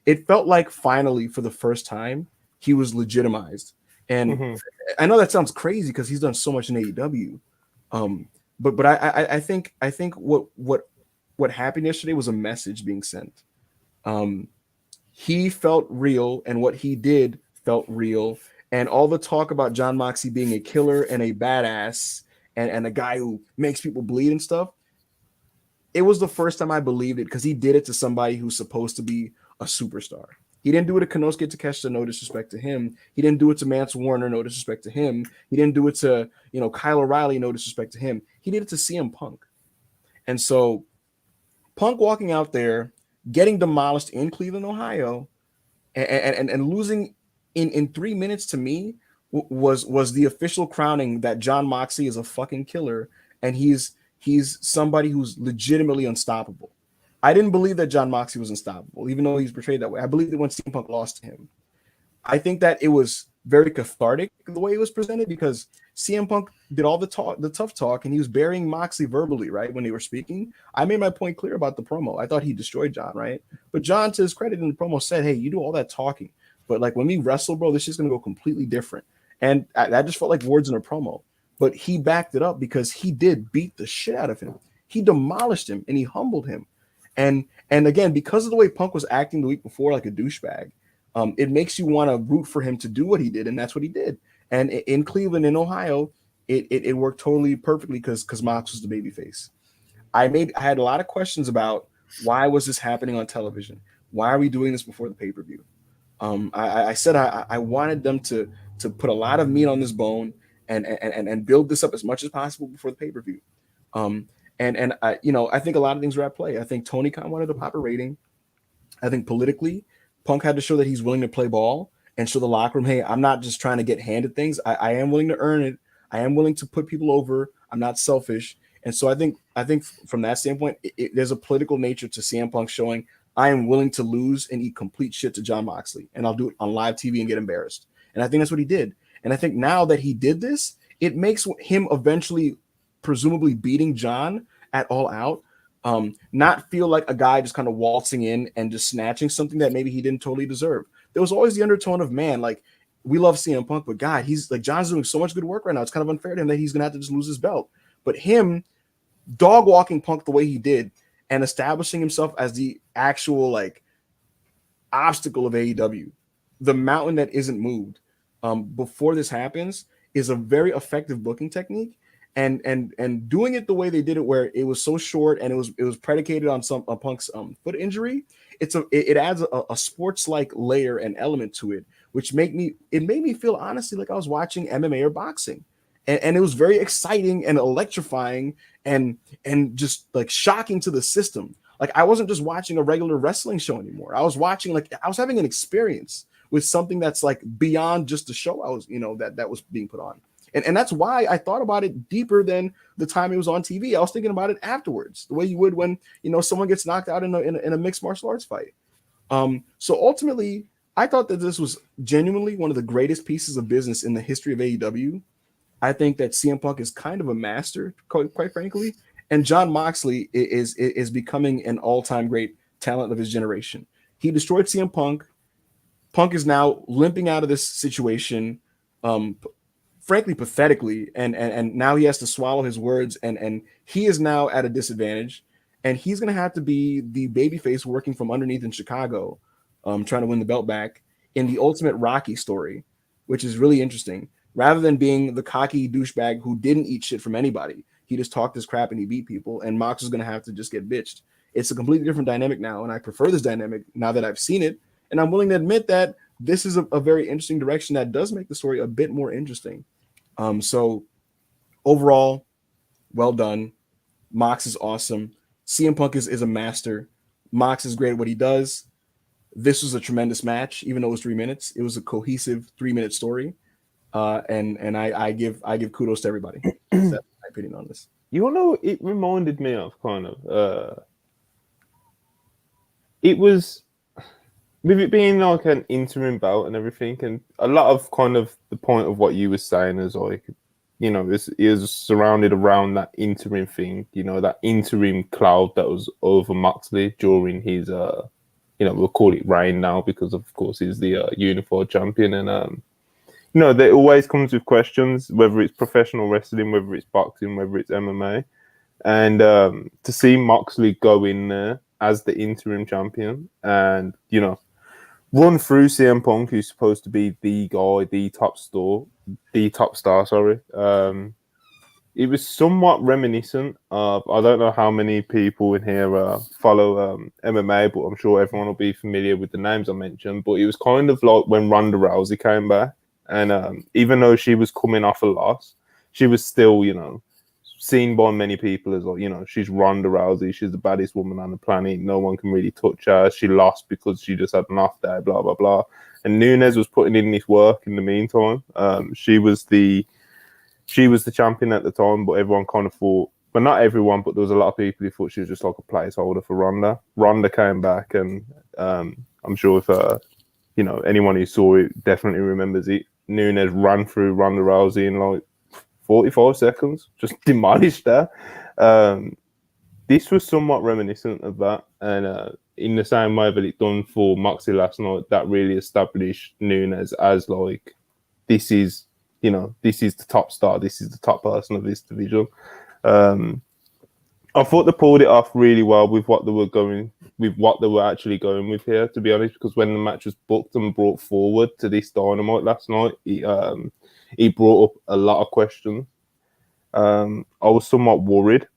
it felt like finally, for the first time, he was legitimized. And I know that sounds crazy because he's done so much in AEW, but I think what happened yesterday was a message being sent. He felt real, and what he did felt real. And all the talk about Jon Moxley being a killer and a badass and a guy who makes people bleed and stuff, it was the first time I believed it because he did it to somebody who's supposed to be a superstar. He didn't do it to Konosuke Takeshita, no disrespect to him. He didn't do it to Mance Warner, no disrespect to him. He didn't do it to, Kyle O'Reilly, no disrespect to him. He did it to CM Punk. And so Punk walking out there, getting demolished in Cleveland, Ohio, and losing in 3 minutes to me was the official crowning that Jon Moxley is a fucking killer, and he's somebody who's legitimately unstoppable. I didn't believe that Jon Moxley was unstoppable, even though he's portrayed that way. I believed it when CM Punk lost to him. I think that it was very cathartic the way it was presented, because CM Punk did all the tough talk, and he was burying Moxley verbally, right, when they were speaking. I made my point clear about the promo. I thought he destroyed John, right? But John, to his credit in the promo, said, hey, you do all that talking, but like when we wrestle, bro, this is going to go completely different. And that just felt like words in a promo. But he backed it up because he did beat the shit out of him. He demolished him and he humbled him. And again, because of the way Punk was acting the week before, like a douchebag, it makes you want to root for him to do what he did, and that's what he did. And in Cleveland, in Ohio, it worked totally perfectly because Mox was the babyface. I had a lot of questions about why was this happening on television? Why are we doing this before the pay-per-view? I said I wanted them to put a lot of meat on this bone and build this up as much as possible before the pay-per-view. And I think a lot of things were at play. I think Tony Khan wanted to pop a rating. I think politically, Punk had to show that he's willing to play ball and show the locker room, hey, I'm not just trying to get handed things. I am willing to earn it. I am willing to put people over. I'm not selfish. And so I think from that standpoint, there's a political nature to CM Punk showing I am willing to lose and eat complete shit to Jon Moxley, and I'll do it on live TV and get embarrassed. And I think that's what he did. And I think now that he did this, it makes him eventually, presumably beating John at All Out, not feel like a guy just kind of waltzing in and just snatching something that maybe he didn't totally deserve. There was always the undertone of, man, like, we love CM Punk, but God, he's like, John's doing so much good work right now. It's kind of unfair to him that he's going to have to just lose his belt. But him dog walking Punk the way he did and establishing himself as the actual like obstacle of AEW, the mountain that isn't moved, before this happens, is a very effective booking technique. And doing it the way they did it, where it was so short and it was predicated on Punk's foot injury, it adds a sports like layer and element to it, which made me feel honestly like I was watching MMA or boxing, and it was very exciting and electrifying and just like shocking to the system. Like I wasn't just watching a regular wrestling show anymore. I was having an experience with something that's like beyond just the show I was, that was being put on. And that's why I thought about it deeper than the time it was on TV. I was thinking about it afterwards, the way you would when, someone gets knocked out in a mixed martial arts fight. So ultimately, I thought that this was genuinely one of the greatest pieces of business in the history of AEW. I think that CM Punk is kind of a master, quite frankly. And Jon Moxley is becoming an all-time great talent of his generation. He destroyed CM Punk. Punk is now limping out of this situation, frankly, pathetically, and now he has to swallow his words, and he is now at a disadvantage, and he's going to have to be the babyface working from underneath in Chicago, trying to win the belt back in the ultimate Rocky story, which is really interesting. Rather than being the cocky douchebag who didn't eat shit from anybody, he just talked his crap and he beat people, and Mox is going to have to just get bitched. It's a completely different dynamic now, and I prefer this dynamic now that I've seen it, and I'm willing to admit that this is a very interesting direction that does make the story a bit more interesting. So overall, well done. Mox is awesome. CM Punk is a master. Mox is great at what he does. This was a tremendous match, even though it was 3 minutes. It was a cohesive 3-minute story. And I give kudos to everybody. That's my opinion on this. It reminded me of kind of it was, with it being like an interim belt and everything, and a lot of kind of the point of what you were saying is like, is surrounded around that interim thing, that interim cloud that was over Moxley during his, we'll call it reign now because of course he's the unified champion, and there always comes with questions, whether it's professional wrestling, whether it's boxing, whether it's MMA, and to see Moxley go in there as the interim champion and run through CM Punk, who's supposed to be the guy, the top star. Sorry. It was somewhat reminiscent of, I don't know how many people in here follow MMA, but I'm sure everyone will be familiar with the names I mentioned. But it was kind of like when Ronda Rousey came back, and even though she was coming off a loss, she was still, seen by many people as, like, you know, she's Ronda Rousey, she's the baddest woman on the planet, no one can really touch her. She lost because she just had an off day, blah blah blah. And Nunes was putting in this work in the meantime. She was the champion at the time, but everyone kind of thought, but not everyone, but there was a lot of people who thought she was just like a placeholder for Ronda. Ronda came back, and I'm sure if you know, anyone who saw it definitely remembers it. Nunes ran through Ronda Rousey in like 45 seconds, just demolished her. This was somewhat reminiscent of that, and in the same way that it done for Moxley last night, that really established Nunes as like, this is, you know, this is the top star, this is the top person of this division. I thought they pulled it off really well with what they were actually going with here, to be honest, because when the match was booked and brought forward to this Dynamite last night, it brought up a lot of questions. I was somewhat worried.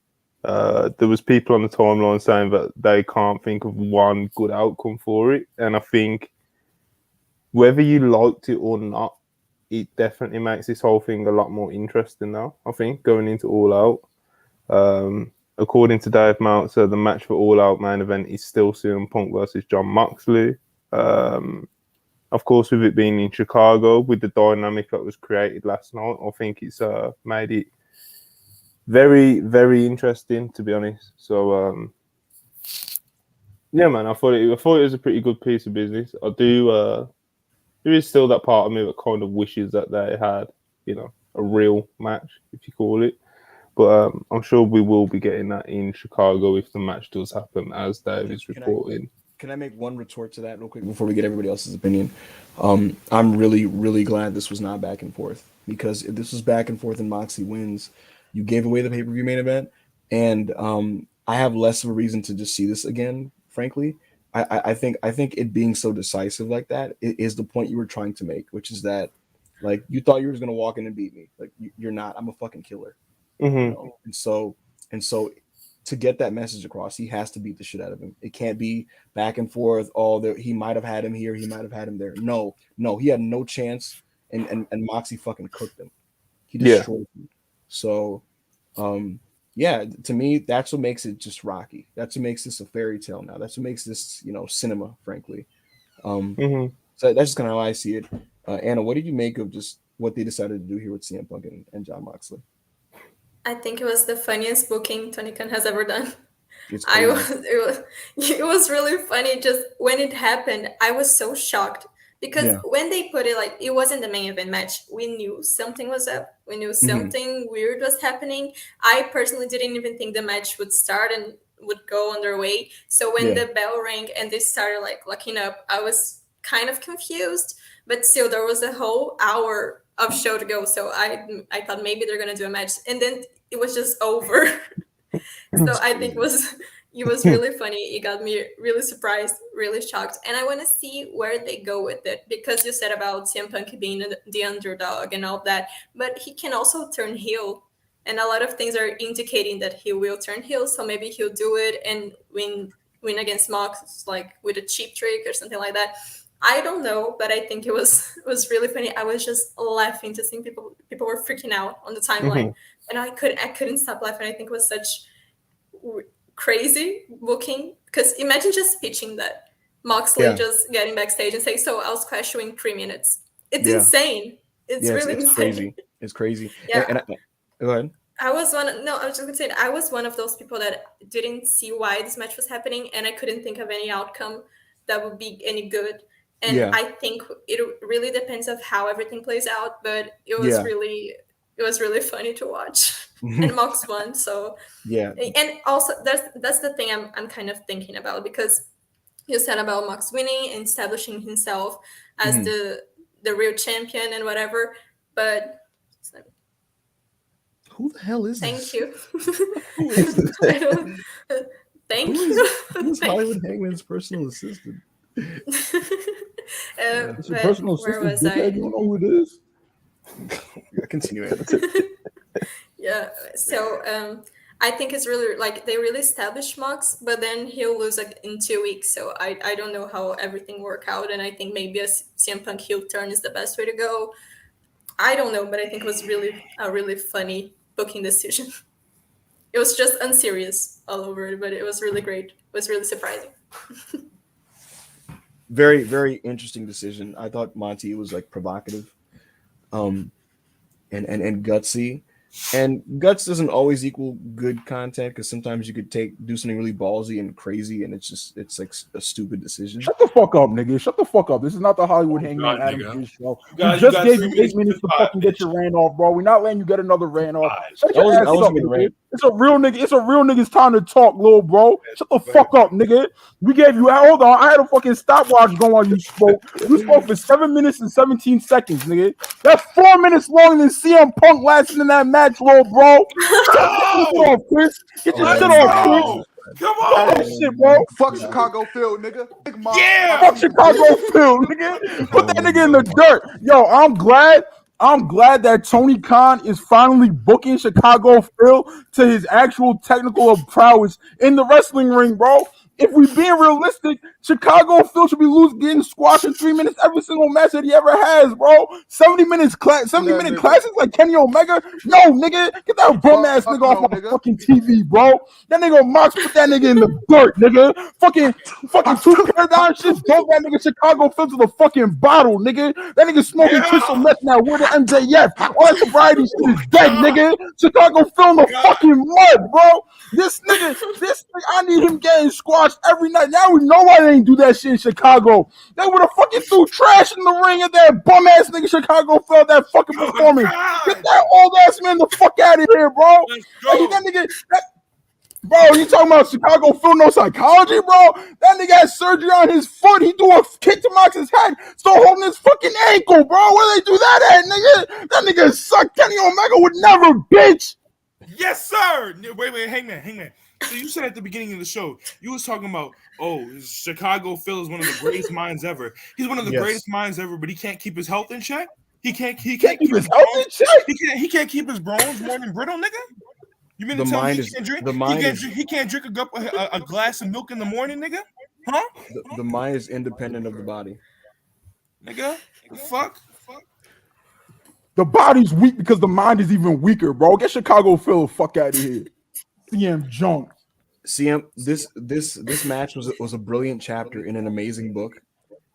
There was people on the timeline saying that they can't think of one good outcome for it, and I think whether you liked it or not, it definitely makes this whole thing a lot more interesting now, I think, going into All Out. According to Dave Meltzer, the match for All Out main event is still CM Punk versus Jon Moxley. Of course, with it being in Chicago, with the dynamic that was created last night, I think it's made it very, very interesting, to be honest. So, yeah, man, I thought it was a pretty good piece of business. I do. There is still that part of me that kind of wishes that they had, you know, a real match, if you call it. But I'm sure we will be getting that in Chicago if the match does happen, as Dave is reporting. Can I make one retort to that real quick before we get everybody else's opinion? I'm really, really glad this was not back and forth, because if this was back and forth and Moxley wins, you gave away the pay-per-view main event, and I have less of a reason to just see this again, frankly. I think it being so decisive like that is the point you were trying to make, which is that, like, you thought you were going to walk in and beat me. Like, you're not. I'm a fucking killer. Mm-hmm. You know? And so to get that message across, he has to beat the shit out of him. It can't be back and forth. He might have had him here, he might have had him there. No, he had no chance, and Moxie fucking cooked him. He destroyed him. So, yeah, to me, that's what makes it just Rocky. That's what makes this a fairy tale now. That's what makes this, you know, cinema, frankly. So that's just kind of how I see it. Anna, what did you make of just what they decided to do here with CM Punk and Jon Moxley? I think it was the funniest booking Tony Khan has ever done. It was really funny. Just when it happened, I was so shocked, because when they put it, like, it wasn't the main event match, we knew something was up. We knew something weird was happening. I personally didn't even think the match would start and would go underway. So when the bell rang and they started like locking up, I was kind of confused, but still there was a whole hour of show to go. So I thought maybe they're gonna do a match, and then it was just over. So I think it was really funny. It got me really surprised, really shocked, and I want to see where they go with it, because you said about CM Punk being the underdog and all that, but he can also turn heel, and a lot of things are indicating that he will turn heel. So maybe he'll do it and win against Mox, like with a cheap trick or something like that. I don't know, but I think it was really funny. I was just laughing to see people were freaking out on the timeline, and I couldn't stop laughing. I think it was such crazy booking, because imagine just pitching that Moxley just getting backstage and saying, "So I was questioning 3 minutes." It's insane. It's really insane. Crazy. It's crazy. Yeah. And go ahead. I was just gonna say, I was one of those people that didn't see why this match was happening, and I couldn't think of any outcome that would be any good. And I think it really depends of how everything plays out, but it was really funny to watch. And Mox won, so and also that's the thing I'm kind of thinking about, because you said about Mox winning and establishing himself as the real champion and whatever, but who the hell is thank this? you. Who is this? Thank you. Who's Hollywood Hangman's personal assistant? It's a personal assistant. You don't know who it is. Continue. Yeah. So I think it's really, like, they really established Mox, but then he'll lose like in 2 weeks. So I don't know how everything work out, and I think maybe a CM Punk heel turn is the best way to go. I don't know, but I think it was really a really funny booking decision. it was just unserious all over it, but it was really great. It was really surprising. Very, very interesting decision. I thought Monty was like provocative, and gutsy. And guts doesn't always equal good content because sometimes you could do something really ballsy and crazy, and it's like a stupid decision. Shut the fuck up, nigga. Shut the fuck up. This is not the Hollywood Hangman Adam Pearce show. We You just got gave 3 you 8 minutes minutes to to fucking get your rant off, bro. We're not letting you get another rant off. Shut I your ass wasn't up, gonna nigga. rant. It's a real nigga. It's a real nigga's time to talk, little bro. Shut the fuck up, nigga. We gave you. Hold on. I had a fucking stopwatch going while you spoke. You spoke for 7 minutes and 17 seconds, nigga. That's 4 minutes longer than CM Punk lasting in that match, little bro. Get your shit off, Chris. Get your shit off, Chris. Come Get on. that shit, bro. Fuck Chicago Phil, nigga. Big mom. Yeah. Fuck Chicago Phil, nigga. Put that nigga in the dirt. Yo, I'm glad that Tony Khan is finally booking Chicago Phil to his actual technical prowess in the wrestling ring, bro. If we being realistic, Chicago Phil should be getting squashed in 3 minutes every single match that he ever has, bro. 70-minute classics like Kenny Omega. No, nigga, get that bum ass nigga off my fucking TV, bro. That nigga Mox put that nigga in the dirt, nigga. Fucking two paradigm shit. Dump that nigga Chicago Phil to the fucking bottle, nigga. That nigga smoking crystal meth now. Where the MJF? All that sobriety shit is dead, nigga. Chicago Phil in the fucking mud, bro. This nigga, I need him getting squashed every night. Now we know why they ain't do that shit in Chicago. They would have fucking threw trash in the ring and that bum ass nigga Chicago felt that fucking performance. Get that old ass man the fuck out of here, bro. Like, that nigga, bro, you talking about Chicago Phil no psychology, bro? That nigga had surgery on his foot. He threw a kick to Mox's head, still holding his fucking ankle, bro. Where they do that at, nigga? That nigga sucked. Kenny Omega would never, bitch. Yes, sir. Wait, Hangman. So you said at the beginning of the show, you was talking about, Chicago Phil is one of the greatest minds ever. He's one of the greatest minds ever, but he can't keep his health in check. He can't keep his health in check. He can't keep his bones more than brittle, nigga. You mean to tell me he can't drink a glass of milk in the morning, nigga? Huh? The mind is independent of the body. Nigga, the fuck? The body's weak because the mind is even weaker, bro. Get Chicago Phil the fuck out of here. CM Junk. CM, this match was a brilliant chapter in an amazing book,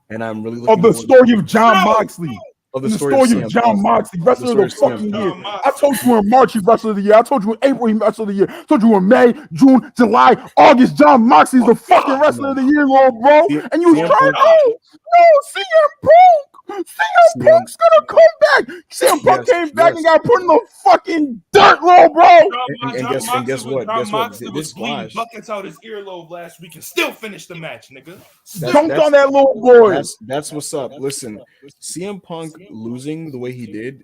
and I'm really looking of the story of John Moxley. Of the story of John Moxley, wrestler of the fucking year. I told you in March he wrestler of the year. I told you in April he wrestler of the year. I told you in May, June, July, August. John Moxley's the fucking wrestler of the year, little bro. And you was trying, CM Punk. CM Punk's gonna come back. CM Punk came back and got put in the fucking dirt, little bro. And guess what? Moxley was bleeding buckets out his earlobe last week and still finished the match, nigga. Dunked on that little boy. That's what's up. Listen, CM Punk losing the way he did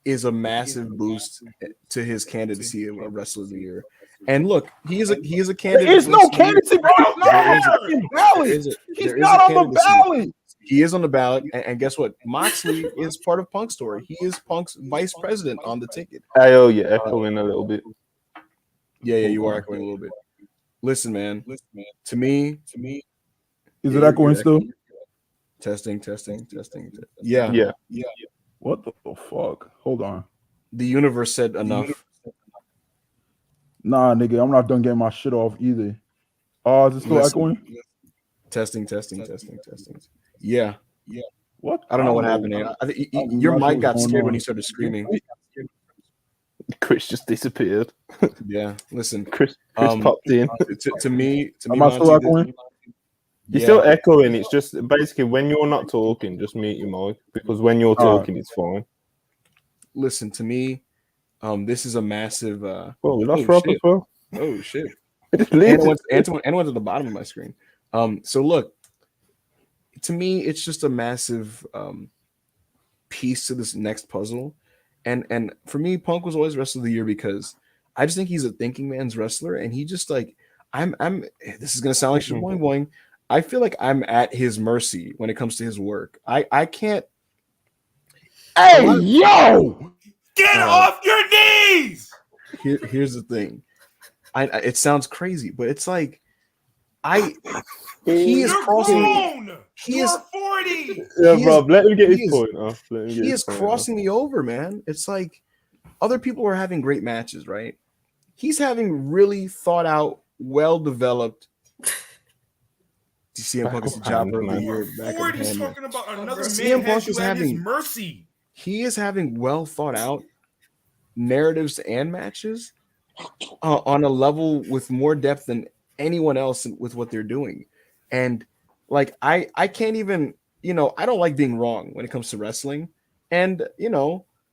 is a massive boost to his candidacy of Wrestler of the Year. And look, he is a candidate. There's no candidacy, bro. He's not on the ballot. He is on the ballot, and guess what? Moxley is part of Punk's story. He is Punk's vice president on the ticket. You're echoing a little bit. Yeah, you are echoing a little bit. Listen, man. To me, is it echoing still? Testing. Yeah. What the fuck? Hold on. The universe said enough. Nah, nigga, I'm not done getting my shit off either. Is it still echoing? Testing. Yeah. What? I don't know what happened here. Your mic got scared when you started screaming. Chris just disappeared. Yeah, listen. Chris popped in. To me, am I still echoing? You're still echoing. It's just basically when you're not talking, just mute your mic because when you're talking, it's fine. Listen to me. This is a massive. We lost Rob as well. Oh shit! Anyone's at the bottom of my screen. So look, to me, it's just a massive piece to this next puzzle, and for me, Punk was always Wrestler of the Year because I just think he's a thinking man's wrestler, and he just like I'm. This is gonna sound like shit boing boing. I feel like I'm at his mercy when it comes to his work. I can't. Hey yo! Get off your knees! Here's the thing. It sounds crazy, but it's like he is crossing. He is 40. Yeah, Rob, let him get his point off. He is crossing me over, man. It's like other people are having great matches, right? he's having really thought out, well developed. CM Punk is the jobber of the year. Ford is talking about another CM man Punk has you is at his having mercy. He is having well thought out narratives and matches on a level with more depth than anyone else with what they're doing. And like I can't even, I don't like being wrong when it comes to wrestling. And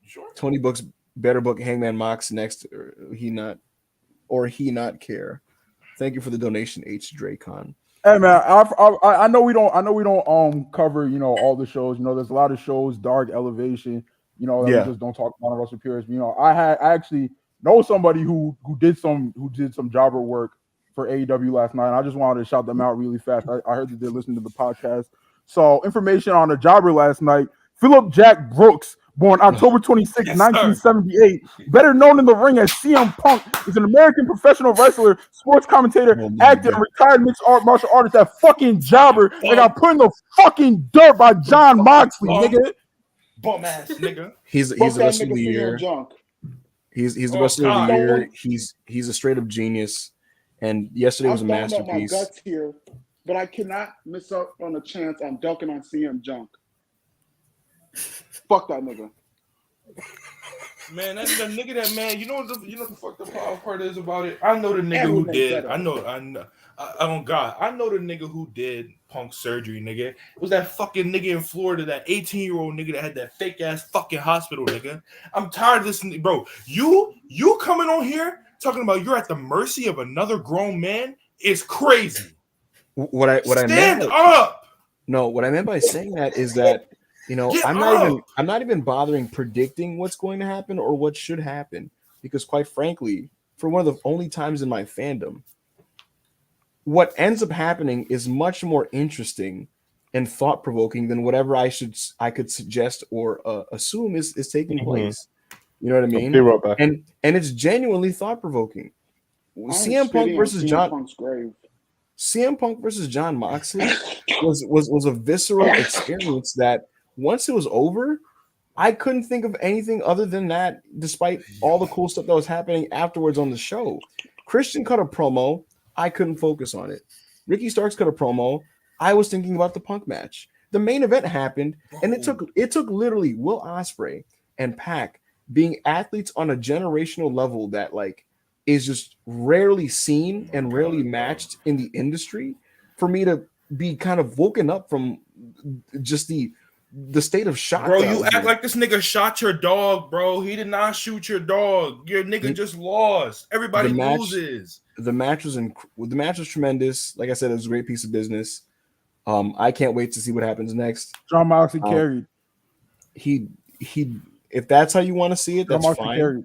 Sure. Tony Book's better book Hangman Mox next, or he not care. Thank you for the donation, H. Dracon. Hey man, I know we don't cover all the shows. There's a lot of shows, Dark Elevation, that we just don't talk about on WrestlePurists. I actually know somebody who did some jobber work for AEW last night, and I just wanted to shout them out really fast. I heard that they're listening to the podcast. So information on the jobber last night: Philip Jack Brooks, born October 26, 1978, better known in the ring as CM Punk, is an American professional wrestler, sports commentator, actor, and retired mixed martial artist. That fucking jobber that got put in the fucking dirt by John Moxley, nigga. Bum ass nigga. He's the wrestler of the year. He's the wrestler of the year. He's a straight up genius. And yesterday was a masterpiece. My guts here, but I cannot miss out on a chance on dunking on CM Junk. Fuck that nigga. Man, that's the nigga that man. You know what the fuck the power part is about it? I know the nigga who did. I know. Oh God, I know the nigga who did Punk surgery, nigga. It was that fucking nigga in Florida, that 18-year-old nigga that had that fake ass fucking hospital, nigga. I'm tired of this, bro. You coming on here talking about you're at the mercy of another grown man is crazy. What I stand up. No, what I meant by saying that is that I'm not even bothering predicting what's going to happen or what should happen, because quite frankly, for one of the only times in my fandom, what ends up happening is much more interesting and thought-provoking than whatever I could suggest or assume is taking place. You know what I mean? Be right back. And it's genuinely thought-provoking. CM Punk versus John Moxley was a visceral experience that once it was over, I couldn't think of anything other than that, despite all the cool stuff that was happening afterwards on the show. Christian cut a promo. I couldn't focus on it. Ricky Starks cut a promo. I was thinking about the Punk match. The main event happened, and it took literally Will Ospreay and Pac being athletes on a generational level that is just rarely seen and rarely matched in the industry for me to be kind of woken up from just the state of shock. Bro, you act like this nigga shot your dog, bro. He did not shoot your dog. Your nigga just lost. Everybody loses. The match was tremendous. Like I said, it was a great piece of business. I can't wait to see what happens next. John Moxley carried. He if that's how you want to see it, that's fine. Carried.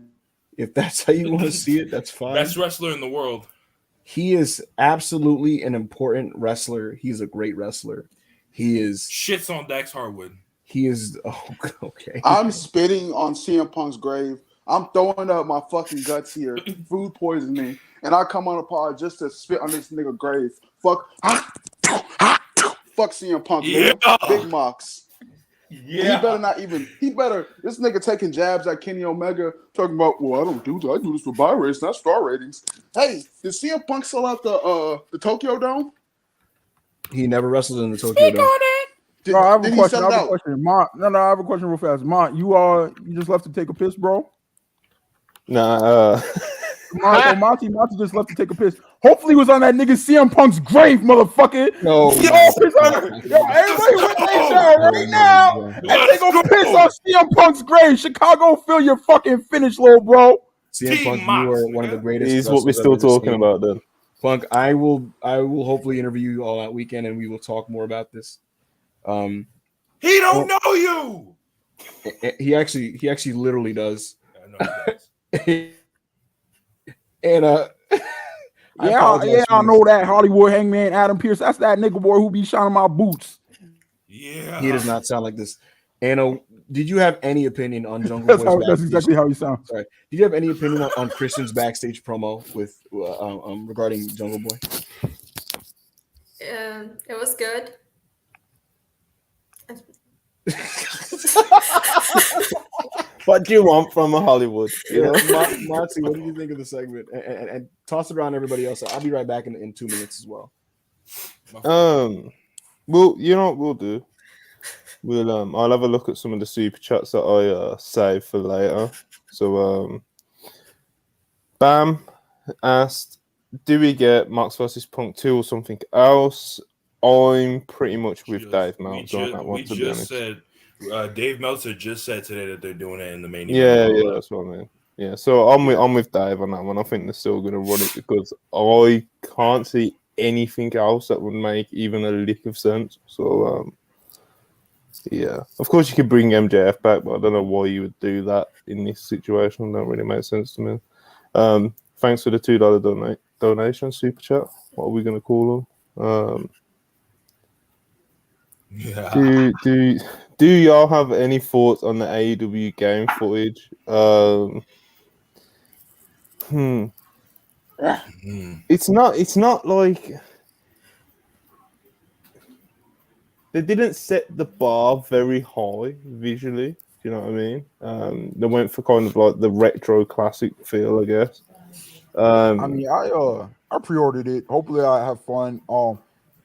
If that's how you want to see it, that's fine. Best wrestler in the world. He is absolutely an important wrestler. He's a great wrestler. He is shits on Dax Harwood. He is okay. I'm spitting on CM Punk's grave. I'm throwing up my fucking guts here. Food poisoning. And I come on a pod just to spit on this nigga grave. Fuck CM Punk. Yeah. Big Mox. Yeah. He better, this nigga taking jabs at Kenny Omega, talking about, well, I don't do that. I do this for buy rates, not star ratings. Hey, did CM Punk sell out the Tokyo Dome? He never wrestled in the Tokyo Dome. I have a question. Mont, I have a question real fast. Mont, you just left to take a piss, bro? Nah. Monty just left to take a piss. Hopefully, he was on that nigga CM Punk's grave, motherfucker. No. Everybody with their show right now. And they gonna piss on CM Punk's grave. Chicago, feel your fucking finish, little bro. CM Punk, you are one of the greatest. Is what we're still talking about, then. Punk, I will hopefully interview you all that weekend, and we will talk more about this. He don't know you. He actually literally does. I know he does. And I know that Hollywood Hangman Adam Pearce. That's that nigga boy who be shining my boots. Yeah, he does not sound like this. Anna, did you have any opinion on Jungle Boy's that's exactly how he sounds. Sorry. Did you have any opinion on Christian's backstage promo with regarding Jungle Boy? It was good. What do you want from a Hollywood? You know? Moxley, what do you think of the segment? And toss it around everybody else. I'll be right back in 2 minutes as well. Well, you know what we'll do? I'll have a look at some of the super chats that I saved for later. So, Bam asked, "Do we get Mox versus Punk 2 or something else?" I'm pretty much with Dave Meltzer on that one. To be honest, Dave Meltzer just said today that they're doing it in the main event. event. Yeah, that's what I mean. Yeah, so I'm with Dave on that one. I think they're still going to run it because I can't see anything else that would make even a lick of sense. So, yeah, of course you could bring MJF back, but I don't know why you would do that in this situation. It don't really make sense to me. Thanks for the $2 donation super chat. What are we going to call them? Do y'all have any thoughts on the AEW game footage? It's not like they didn't set the bar very high visually. Do you know what I mean? They went for kind of like the retro classic feel, I guess. I mean, I pre-ordered it. Hopefully, I have fun.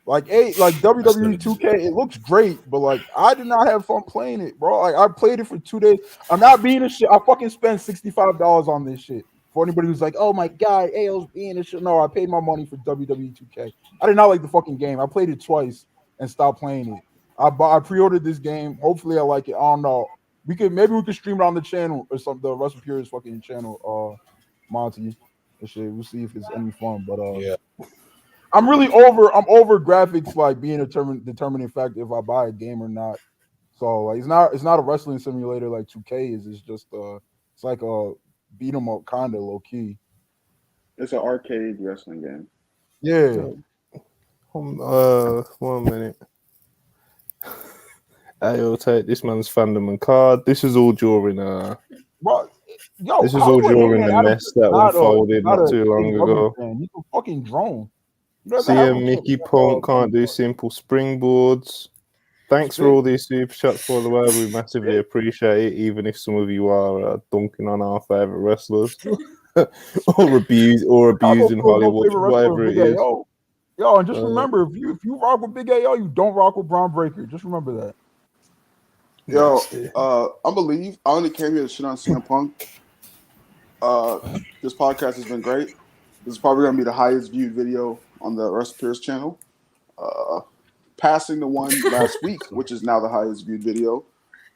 Like WWE 2K, it looks great, but like I did not have fun playing it, bro. Like I played it for 2 days. I'm not being a shit. I fucking spent $65 on this shit. For anybody who's like, oh my god, AO's being a shit. No, I paid my money for WWE 2K. I did not like the fucking game. I played it twice and stopped playing it. I pre-ordered this game. Hopefully, I like it. I don't know. Maybe we could stream it on the channel or something. The WrestlePurists fucking channel, Monty. Shit, we'll see if it's any fun. But yeah. I'm over graphics like being a determining factor if I buy a game or not. So like, it's not a wrestling simulator like 2K is. It's just it's like a beat 'em up kind of low key. It's an arcade wrestling game. Yeah. 1 minute. I'll take this man's fandom and card. This is all during this is all during the mess that unfolded not too long ago. He's a fucking drone. CM Mickey Punk can't do simple springboards. Thanks for all these super chats, by the way. We massively appreciate it, even if some of you are dunking on our favorite wrestlers or abusing Hollywood, whatever it is. Yo, and just remember, if you rock with Big AO, you don't rock with Braun Breaker. Just remember that. Yo, I believe I only came here to shit on CM Punk. This podcast has been great. This is probably going to be the highest viewed video on the WrestlePurists channel. Passing the one last week, which is now the highest viewed video.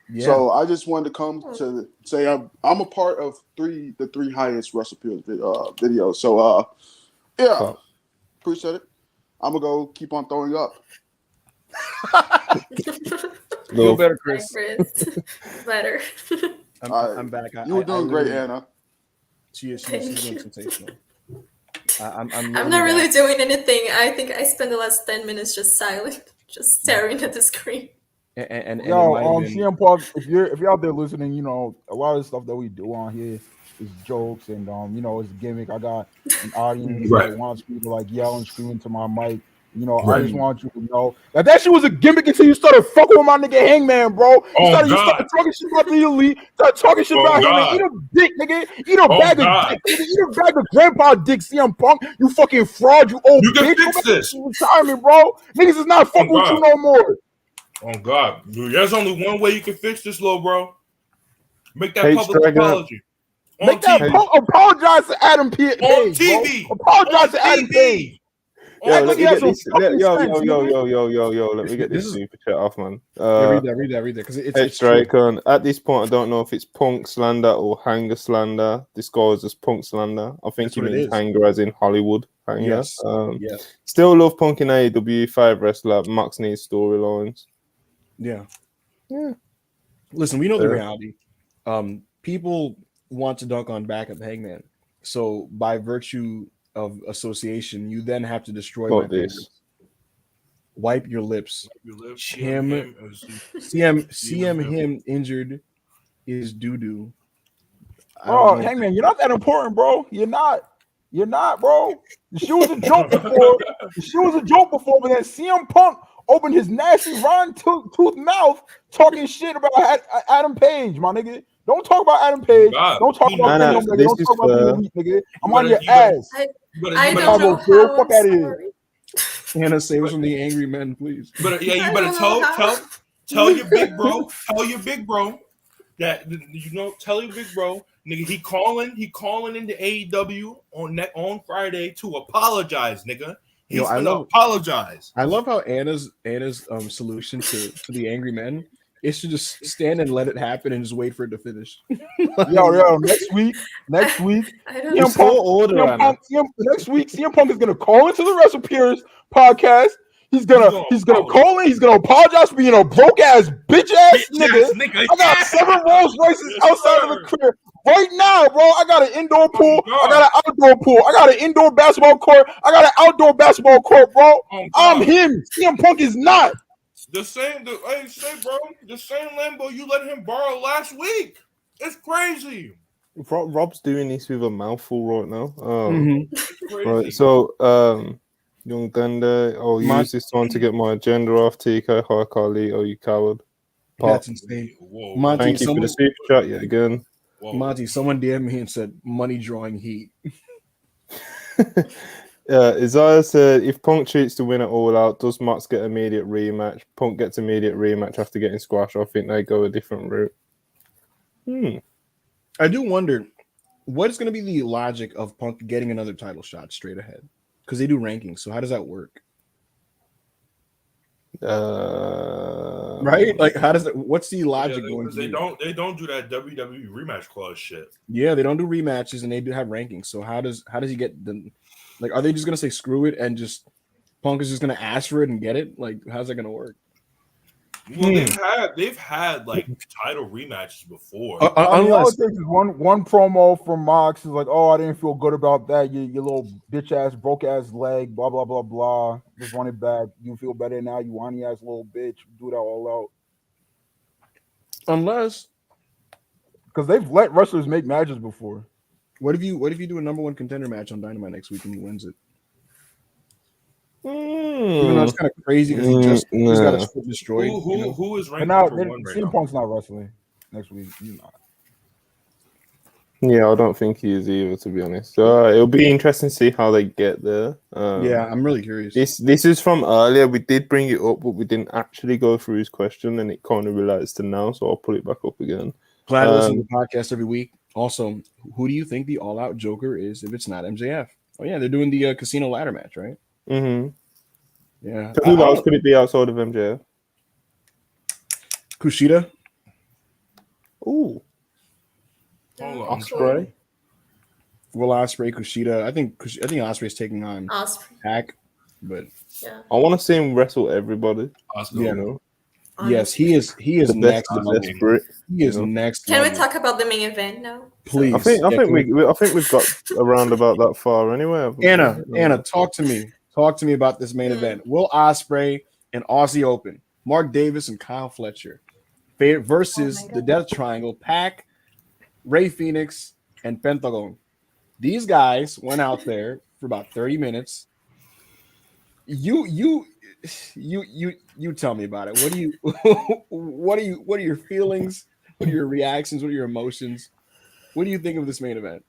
Yeah. So I just wanted to come to say I'm a part of the three highest WrestlePurists videos. So yeah, appreciate it. I'm gonna go keep on throwing up. Feel better, Chris. Better. I'm back. You were doing great, Anna. She's doing sensational. I'm not really doing anything. I think I spent the last 10 minutes just silent, just staring at the screen. And CM Punk, if you're out there listening, you know a lot of the stuff that we do on here is jokes and you know it's a gimmick. I got an audience that wants me to like yell and scream into my mic. You know, I just want you to know that shit was a gimmick until you started fucking with my nigga Hangman, bro. You started talking shit about the Elite, started talking shit about him. Eat a dick, nigga. Eat a bag of dick, nigga. Eat a bag of grandpa dick, CM Punk. You fucking fraud, you old bitch. You can fix this. Retirement, bro. Niggas is not fucking with you no more. Oh, God. There's only one way you can fix this, little bro. Make that public apology. Make that apologize to Adam Page. On TV. Bro. Apologize to Adam Page. Yo, let me get this. Yo, let me get this super chat off, man. Read that. Because it's Drake on. At this point, I don't know if it's Punk slander or Hanger slander. This guy is just Punk slander. I think he means Hanger as in Hollywood Hanger. Yes. Still love Punk in AEW. Favorite wrestler. Mox needs storylines. Yeah. Listen, we know the reality. People want to dunk on back of Hangman. So by virtue of association, you then have to destroy my favorites. Wipe your lips. CM him injured is doo-doo. Oh, Hangman, you're not that important, bro. You're not, bro. The shit was a joke before. But then CM Punk opened his nasty rotten tooth mouth talking shit about Adam Page, my nigga. Don't talk about Adam Page. God, don't talk about Nah, Kenny Omega. Don't this talk is about the fair. elite, nigga. I'm You on your better- ass. I You don't know Chicago, how. fuck I'm outta here. sorry. Hannah, save us from the angry men, please. But yeah, you I better don't know how. tell your big bro, that tell your big bro, nigga, he calling into AEW on Friday to apologize, nigga. He's gonna apologize. I love how Anna's solution to the angry men is to just stand and let it happen and just wait for it to finish. Yo, next week, I don't know. CM Punk, next week, CM Punk is gonna call into the WrestlePurists podcast. He's gonna call in. He's gonna apologize for being a broke ass bitch ass nigga. I got 7 Rolls Royces outside of the crib right now, bro. I got an indoor pool. I got an outdoor pool. I got an indoor basketball court. I got an outdoor basketball court, bro. I'm him. CM Punk is not. The same Lambo you let him borrow last week. It's crazy. Rob's doing this with a mouthful right now. Crazy. Right, so Young Thunder, I'll use this time to get my agenda off. TK, hi Carly, oh you coward. That's insane. Whoa. Monty, Thank you for the super chat yet again. Whoa. Monty, someone DM'd me and said money drawing heat. Isaiah said, if Punk cheats to win it all out, does Mox get immediate rematch? Punk gets immediate rematch after getting squashed. I think they go a different route. I do wonder what is going to be the logic of Punk getting another title shot straight ahead, because they do rankings. So how does that work? Right? Like, how does it? What's the logic going? They don't do that WWE rematch clause shit. Yeah, they don't do rematches, and they do have rankings. So how does he get the? Like, are they just gonna say screw it and just Punk is just gonna ask for it and get it? Like, how's that gonna work? Well, they've had like title rematches before. Unless it takes is one promo from Mox is like, oh, I didn't feel good about that. Your little bitch ass, broke ass leg, blah blah blah blah. Just want it back. You feel better now, you whiny ass little bitch. Do that all out. Unless, because they've let wrestlers make matches before. What if you do a number 1 contender match on Dynamite next week and he wins it? Even though it's kind of crazy because he just got his foot destroyed. Who is ranked now, number 1 right CM now? Punk's not wrestling next week. He's not. Yeah, I don't think he is either, to be honest. It'll be interesting to see how they get there. Yeah, I'm really curious. This is from earlier. We did bring it up, but we didn't actually go through his question, and it kind of relates to now, so I'll put it back up again. Glad to listen to the podcast every week. Also, who do you think the all-out Joker is if it's not MJF? Oh, yeah, they're doing the casino ladder match, right? Mm-hmm. Yeah. So who else could it be outside of MJF? Kushida. Ooh. Ospreay. Will Ospreay, Kushida. I think Ospreay's taking on Hack, but yeah. I want to see him wrestle everybody. Yeah, no. Yes, he is next level. He is next. Can we talk about the main event now? Please. I think we've got around about that far anyway. Anna, talk to me. Talk to me about this main event. Will Ospreay and Aussie Open, Mark Davis and Kyle Fletcher versus the Death Triangle, Pac, Ray Phoenix, and Pentagon. These guys went out there for about 30 minutes. You tell me about it. What are your feelings? What are your reactions? What are your emotions? What do you think of this main event?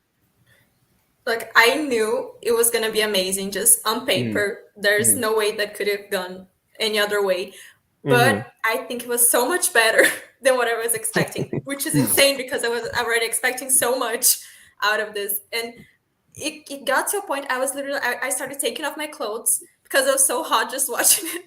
Like, I knew it was gonna be amazing. Just on paper, there's no way that could have gone any other way. But I think it was so much better than what I was expecting, which is insane because I was already expecting so much out of this. And it got to a point I started taking off my clothes because I was so hot just watching it.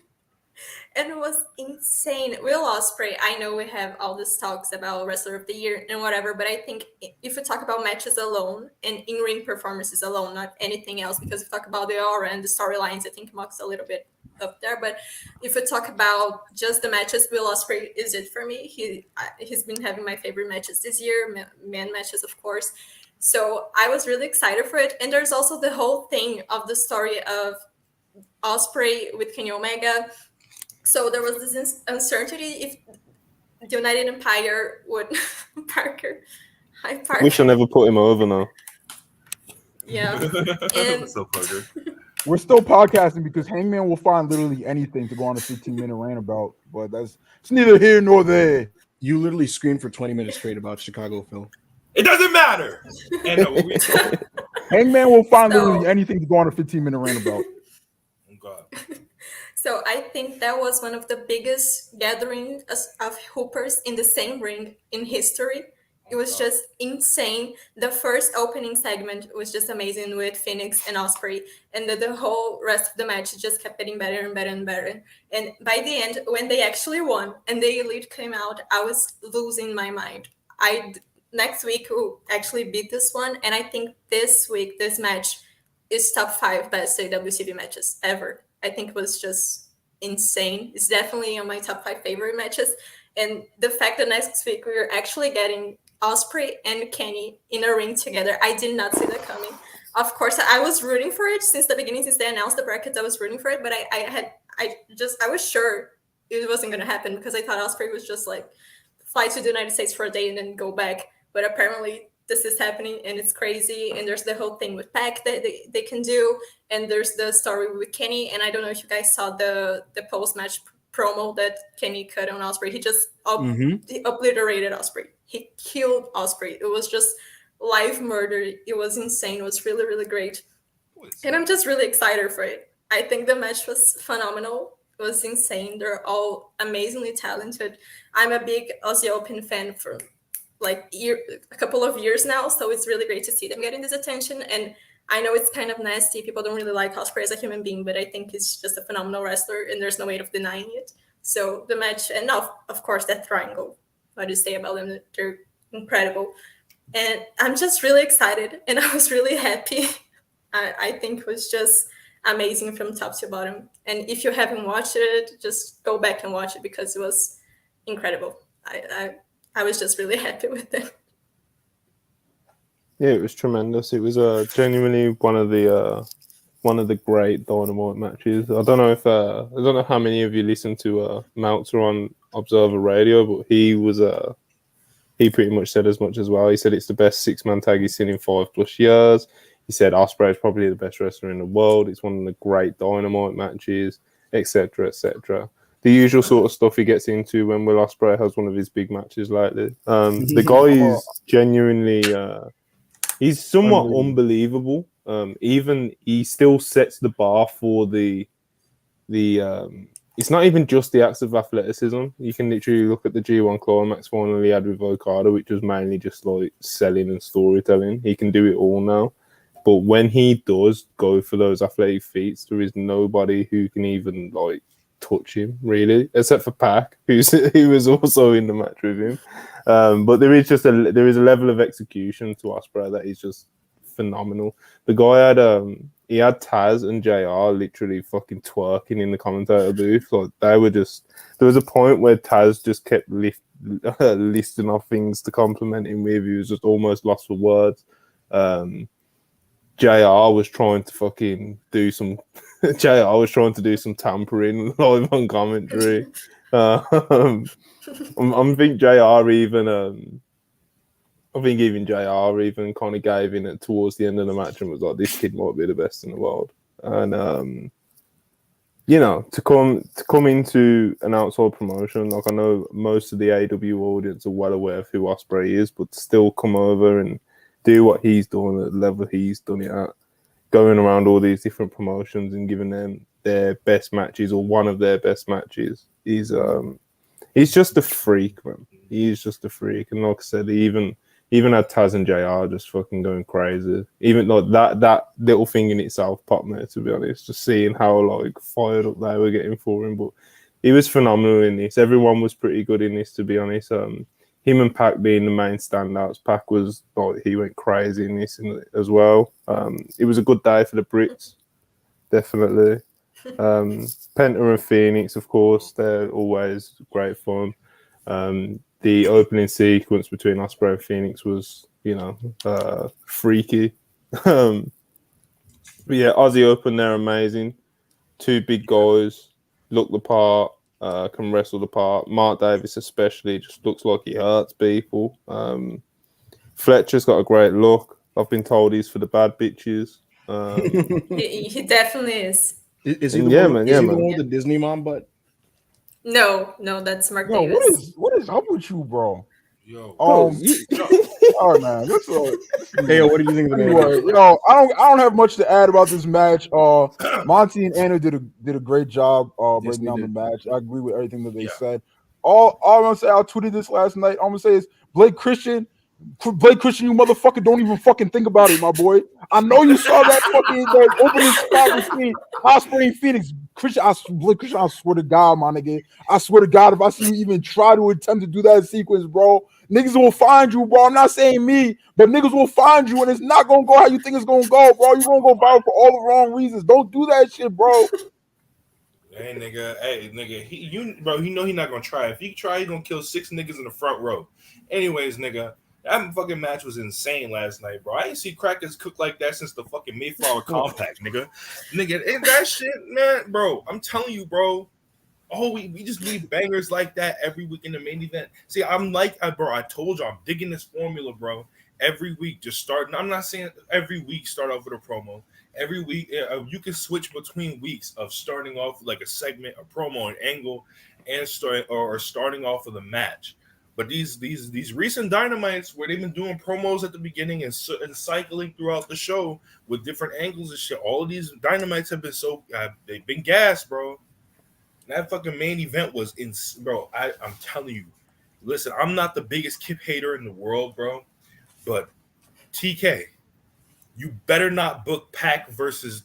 And it was insane. Will Ospreay, I know we have all these talks about Wrestler of the Year and whatever, but I think if we talk about matches alone and in-ring performances alone, not anything else, because if we talk about the aura and the storylines, I think Mox a little bit up there. But if we talk about just the matches, Will Ospreay is it for me. He's been having my favorite matches this year, men matches, of course. So I was really excited for it. And there's also the whole thing of the story of Ospreay with Kenny Omega. So there was this uncertainty if the United Empire would Parker. Wish I never put him over now. Yeah. And so Parker. We're still podcasting because Hangman will find literally anything to go on a 15-minute rant about, but it's neither here nor there. You literally screamed for 20 minutes straight about Chicago, Phil. It doesn't matter. And Hangman will find So- literally anything to go on a 15-minute rant about. oh God. So I think that was one of the biggest gatherings of hoopers in the same ring in history. It was just insane. The first opening segment was just amazing with Phoenix and Osprey, and the whole rest of the match just kept getting better and better and better. And by the end, when they actually won and the Elite came out, I was losing my mind. Next week will actually beat this one, and I think this week this match is top 5 best WCW matches ever. I think it was just insane. It's definitely on my top 5 favorite matches. And the fact that next week we're actually getting Osprey and Kenny in a ring together, I did not see that coming. Of course, I was rooting for it since the beginning, since they announced the brackets. I was rooting for it, but I was sure it wasn't going to happen because I thought Osprey was just like fly to the United States for a day and then go back. But apparently this is happening and it's crazy. And there's the whole thing with Pac that they can do, and there's the story with Kenny. And I don't know if you guys saw the post-match promo that Kenny cut on Osprey. He just he obliterated Osprey. He killed Osprey. It was just live murder. It was insane. It was really, really great. And I'm just really excited for it. I think the match was phenomenal. It was insane. They're all amazingly talented. I'm a big Aussie Open fan for like a couple of years now, so it's really great to see them getting this attention. And I know it's kind of nasty. People don't really like Osprey as a human being, but I think he's just a phenomenal wrestler, and there's no way of denying it. So the match, and of course, that triangle. What do you say about them? They're incredible. And I'm just really excited, and I was really happy. I think it was just amazing from top to bottom. And if you haven't watched it, just go back and watch it because it was incredible. I was just really happy with it. Yeah, it was tremendous. It was genuinely one of the great Dynamite matches. I don't know how many of you listened to Meltzer on Observer Radio, but he pretty much said as much as well. He said it's the best 6-man tag he's seen in 5+ years. He said Osprey is probably the best wrestler in the world. It's one of the great Dynamite matches, etc., etc. The usual sort of stuff he gets into when Will Ospreay has one of his big matches lately. The guy is genuinely, he's somewhat unbelievable. Even he still sets the bar for the. It's not even just the acts of athleticism. You can literally look at the G1 Climax final he had with Okada, which was mainly just like selling and storytelling. He can do it all now. But when he does go for those athletic feats, there is nobody who can even like touch him really, except for Pac, who was also in the match with him. But there is a level of execution to Ospreay that is just phenomenal. The guy had Taz and JR literally fucking twerking in the commentator booth. Like they were just. There was a point where Taz just kept listing off things to compliment him with. He was just almost lost for words. JR was trying to fucking do some. JR was trying to do some tampering live on commentary. I think JR even. I think even JR even kind of gave in it towards the end of the match and was like, "This kid might be the best in the world." And you know, to come into an outside promotion, like I know most of the AW audience are well aware of who Ospreay is, but to still come over and do what he's doing at the level he's done it at, going around all these different promotions and giving them their best matches or one of their best matches, he's just a freak, man. He's just a freak, and like I said, even had Taz and JR just fucking going crazy. Even like that little thing in itself popped me, to be honest. Just seeing how like fired up they were getting for him, but he was phenomenal in this. Everyone was pretty good in this, to be honest. Him and Pac being the main standouts. Pac was like he went crazy in this as well. It was a good day for the Brits, definitely. Penta and Phoenix, of course, they're always great fun. The opening sequence between Ospreay and Phoenix was, freaky. But yeah, Aussie Open, they're amazing. Two big guys, look the part, can wrestle the part. Mark Davis especially just looks like he hurts people. Fletcher's got a great look. I've been told he's for the bad bitches. He definitely is. Is he the one with the Disney mom butt? No, that's Mark Yo, Davis. what is up with you, bro? Yo, All right, man. Let's Hey, yo, what did you think of the main anyway, event? yo, I don't have much to add about this match. Monty and Anna did a great job Yes, breaking they down the did. match. I agree with everything that they Yeah. said. All I'm gonna say, I tweeted this last night. I'm gonna say is Blake Christian, you motherfucker, don't even fucking think about it, my boy. I know you saw that opening spot between Osprey and Phoenix. Blake Christian, I swear to God, my nigga. I swear to God, if I see you even try to attempt to do that sequence, bro, niggas will find you, bro. I'm not saying me, but niggas will find you, and it's not gonna go how you think it's gonna go, bro. You're gonna go viral for all the wrong reasons. Don't do that shit, bro. hey nigga, he know he not gonna try. If he try, he gonna kill 6 niggas in the front row. Anyways, nigga, that fucking match was insane last night, bro. I ain't see crackers cook like that since the fucking Mayflower Compact, nigga. And that shit, man, bro. I'm telling you, bro. Oh, we just need bangers like that every week in the main event. See, bro, I told you, I'm digging this formula, bro. Every week, just starting. I'm not saying every week start off with a promo. Every week, you can switch between weeks of starting off like a segment, a promo, an angle, and starting off with a match. But these recent Dynamites where they've been doing promos at the beginning and cycling throughout the show with different angles and shit. All of these Dynamites have been they've been gassed, bro. That fucking main event was bro. I'm telling you, listen, I'm not the biggest Kip hater in the world, bro, but TK, you better not book Pac versus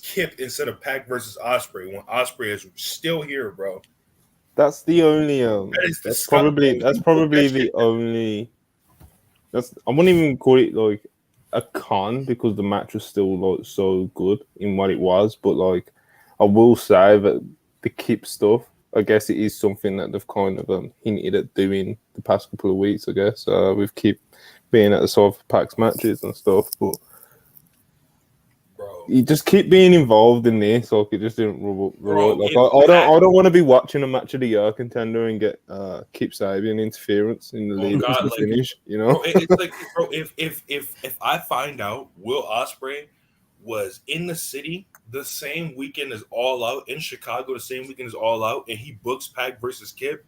Kip instead of Pac versus Osprey when Osprey is still here, bro. That's the only That is that's disgusting. probably the only I wouldn't even call it like a con because the match was still like so good in what it was, but like I will say that the Kip stuff, I guess it is something that they've kind of hinted at doing the past couple of weeks, I guess, with Kip being at the side of Pac's matches and stuff, but bro, you just keep being involved in this, like it just didn't roll. Like I don't want to be watching a match of the year contender and get Kip Sabian interference in the lead to the finish. You know, bro, it's like, bro, if I find out Will Ospreay was in the city the same weekend as All Out in Chicago, the same weekend as All Out, and he books Pac versus Kip,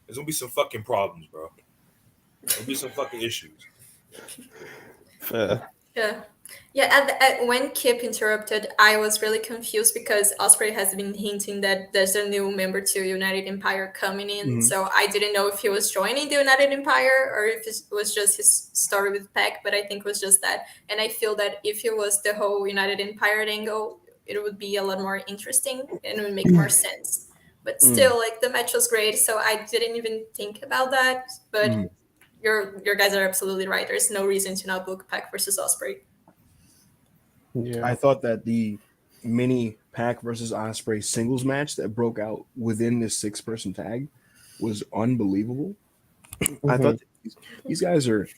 there's gonna be some fucking problems, bro. There'll be some fucking issues. fair. Yeah. When Kip interrupted, I was really confused because Osprey has been hinting that there's a new member to United Empire coming in. Mhm. So I didn't know if he was joining the United Empire or if it was just his story with Pac, but I think it was just that. And I feel that if it was the whole United Empire angle, it would be a lot more interesting and it would make more sense. But still, like the match was great, so I didn't even think about that. But your guys are absolutely right. There's no reason to not book Pac versus Osprey. Yeah, I thought that the mini Pac versus Osprey singles match that broke out within this 6-person tag was unbelievable. I thought these guys are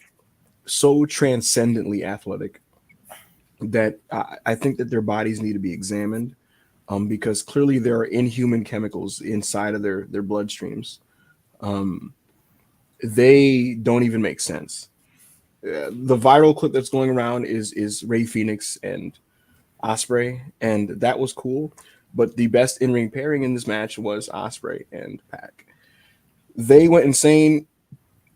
so transcendently athletic that I think that their bodies need to be examined because clearly there are inhuman chemicals inside of their bloodstreams. They don't even make sense. The viral clip that's going around is Ray Phoenix and Osprey, and that was cool. But the best in-ring pairing in this match was Osprey and Pac. They went insane.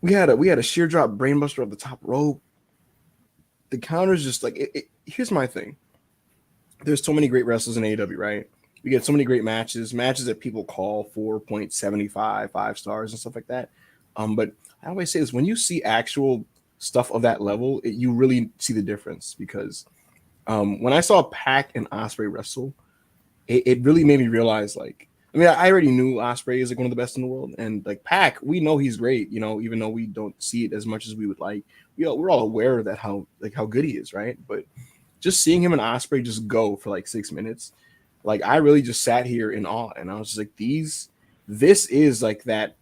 We had a sheer drop brainbuster off the top rope. The counters just like here's my thing. There's so many great wrestlers in AEW, right? We get so many great matches that people call 4.75, 5 stars and stuff like that. But I always say this: when you see actual stuff of that level, you really see the difference because when I saw Pac and Osprey wrestle, it really made me realize, like, I mean, I already knew Osprey is like one of the best in the world, and like Pac, we know he's great, you know, even though we don't see it as much as we would like. We're all aware of that how good he is, right? But just seeing him and Osprey just go for like 6 minutes, like I really just sat here in awe, and I was just like, this is like that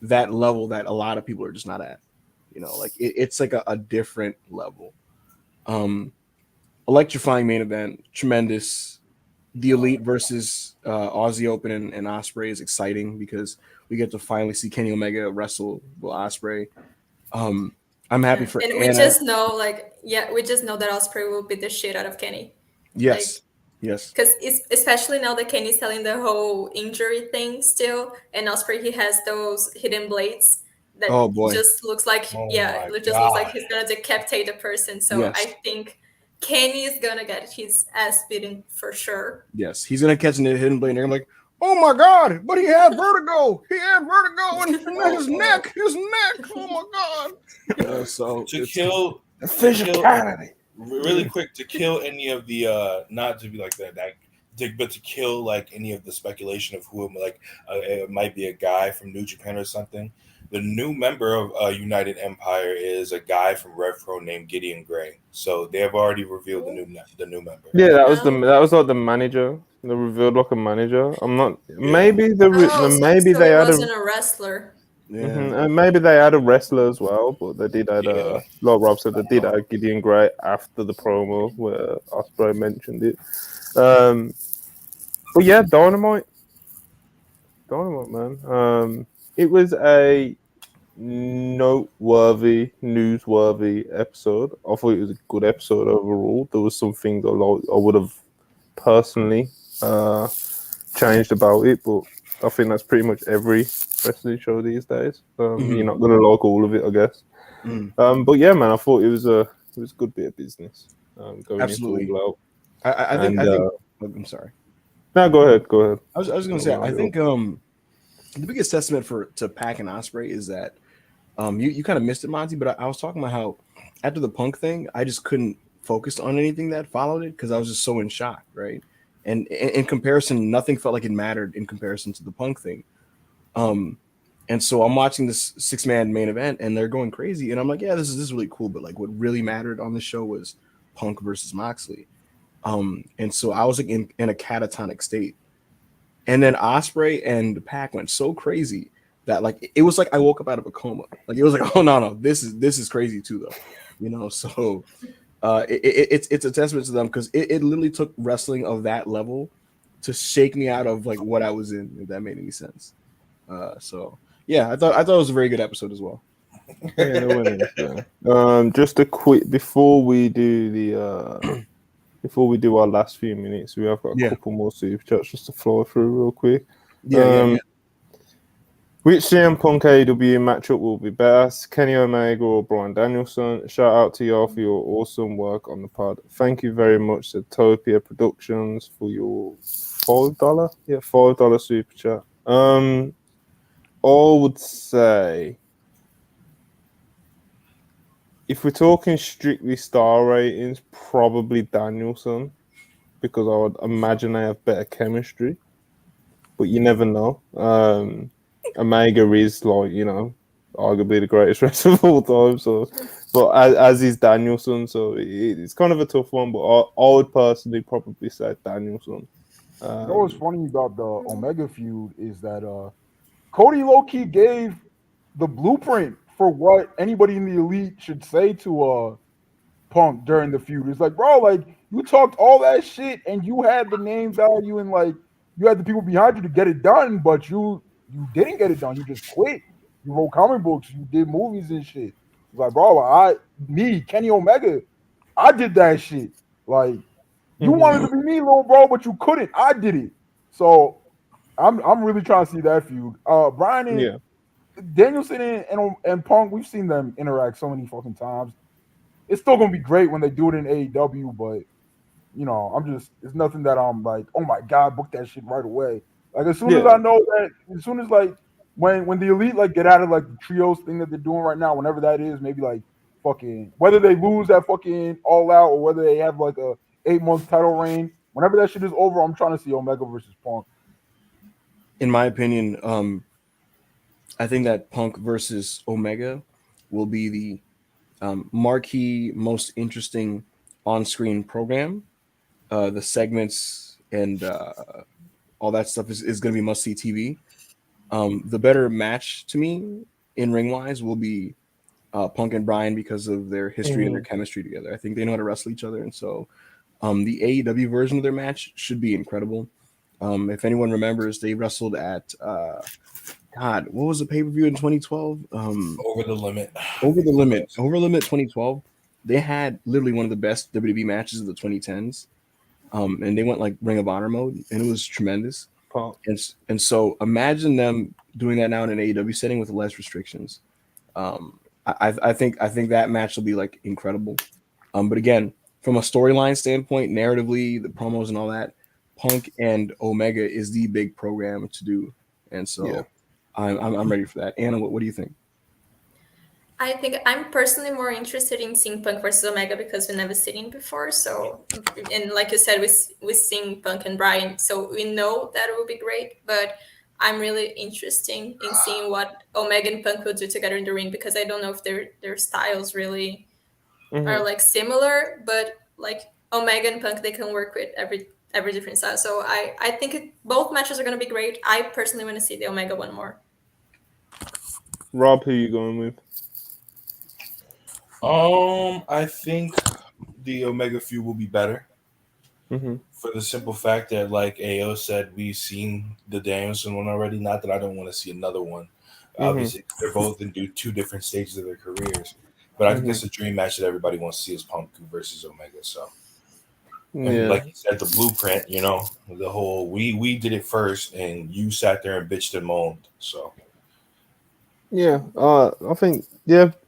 level that a lot of people are just not at, you know, like it's like a different level. Electrifying main event, tremendous. The Elite versus Aussie Open and Osprey is exciting because we get to finally see Kenny Omega wrestle Will Osprey. I'm happy for and Anna. we just know that Osprey will beat the shit out of Kenny. Yes. Yes. Because especially now that Kenny's telling the whole injury thing still, and Osprey, he has those hidden blades that Oh boy. just looks like, Oh yeah, my it just looks like God. he's gonna decapitate a person. So Yes. I think Kenny is gonna get his ass beaten for sure. Yes, he's gonna catch a hidden blade, and I'm like, oh my god! But he had vertigo. He had vertigo, and his neck. Oh my god! So To kill physicality. really quick, to kill any of the not to be like that, but to kill like any of the speculation of who it might be a guy from New Japan or something. The new member of United Empire is a guy from Rev Pro named Gideon Gray. So they have already revealed the new member. Yeah, that was like the manager. They revealed like a manager. I'm not. Maybe So they it had wasn't a wrestler. yeah, and maybe they had a wrestler as well, but they did add like Rob said, they did add Gideon Gray after the promo where Ospreay mentioned it. But yeah, Dynamite, man. It was a noteworthy, newsworthy episode. I thought it was a good episode overall. There was some things I would have personally changed about it, but I think that's pretty much every wrestling show these days. You're not gonna like all of it, I guess. But yeah, man, I thought it was a good bit of business. Going absolutely. into All Out. I think. I'm sorry. No, go ahead. I was gonna say. I think the biggest testament to Pac and Ospreay is that you kind of missed it, Monty. But I was talking about how after the Punk thing, I just couldn't focus on anything that followed it because I was just so in shock, right? And in comparison, nothing felt like it mattered in comparison to the Punk thing. And so I'm watching this 6-man main event, and they're going crazy, and I'm like, yeah, this is really cool. But like, what really mattered on the show was Punk versus Moxley. And so I was like in a catatonic state. And then Ospreay and Pac went so crazy that like it was like I woke up out of a coma. Like it was like, oh no, this is crazy too, though. So it's a testament to them because it literally took wrestling of that level to shake me out of like what I was in, if that made any sense. So yeah, I thought it was a very good episode as well. Just a quick before we do our last few minutes, we have got a couple more super chats just to flow through real quick. Which CM Punk AEW matchup will be best? Kenny Omega or Bryan Danielson? Shout out to y'all for your awesome work on the pod. Thank you very much to Topia Productions for your $5. Yeah, $5 super chat. I would say if we're talking strictly star ratings, probably Danielson, because I would imagine they have better chemistry. But you never know. Omega is like, arguably the greatest wrestler of all time. So, but as is Danielson, so it's kind of a tough one. But I would personally probably say Danielson. What's funny about the Omega feud is that Cody low-key gave the blueprint for what anybody in the elite should say to Punk during the feud. It's like, bro, like you talked all that shit and you had the name value and like you had the people behind you to get it done, but you didn't get it done. You just quit. You wrote comic books. You did movies and shit. It's like, bro, Kenny Omega, I did that shit. Like you wanted to be me, little bro, but you couldn't. I did it. So I'm really trying to see that feud. Brian and Danielson and Punk, we've seen them interact so many fucking times. It's still gonna be great when they do it in AEW, but it's nothing that I'm like, oh my god, book that shit right away. Like as soon as I know that, as soon as like when the elite like get out of like the trios thing that they're doing right now, whenever that is, maybe like fucking whether they lose that fucking All Out or whether they have like a 8-month title reign, whenever that shit is over, I'm trying to see Omega versus Punk. In my opinion, I think that Punk versus Omega will be the marquee, most interesting on-screen program. The segments and all that stuff is going to be must-see TV. The better match to me in ring-wise will be Punk and Bryan because of their history and their chemistry together. I think they know how to wrestle each other, and so the AEW version of their match should be incredible. If anyone remembers, they wrestled at what was the pay-per-view in 2012? Over the Limit 2012. They had literally one of the best WWE matches of the 2010s. and they went like Ring of Honor mode, and it was tremendous. Punk. And so imagine them doing that now in an AEW setting with less restrictions. I think that match will be like incredible. But again, from a storyline standpoint, narratively, the promos and all that, Punk and Omega is the big program to do, and so Yeah. I'm ready for that. Anna, what do you think? I think I'm personally more interested in seeing Punk versus Omega because we've never seen it before. So, and like you said, we're seeing Punk and Bryan, so we know that it will be great. But I'm really interested in seeing what Omega and Punk will do together in the ring because I don't know if their styles really are like similar. But like Omega and Punk, they can work with every different style. So I think both matches are going to be great. I personally want to see the Omega one more. Rob, who you going with? I think the Omega feud will be better for the simple fact that, like AO said, we've seen the Danielson one already. Not that I don't want to see another one. Obviously, they're both in two different stages of their careers, but I think it's a dream match that everybody wants to see is Punk versus Omega. So, and like you said, the blueprint, you know, the whole we did it first, and you sat there and bitched and moaned. So, yeah, I think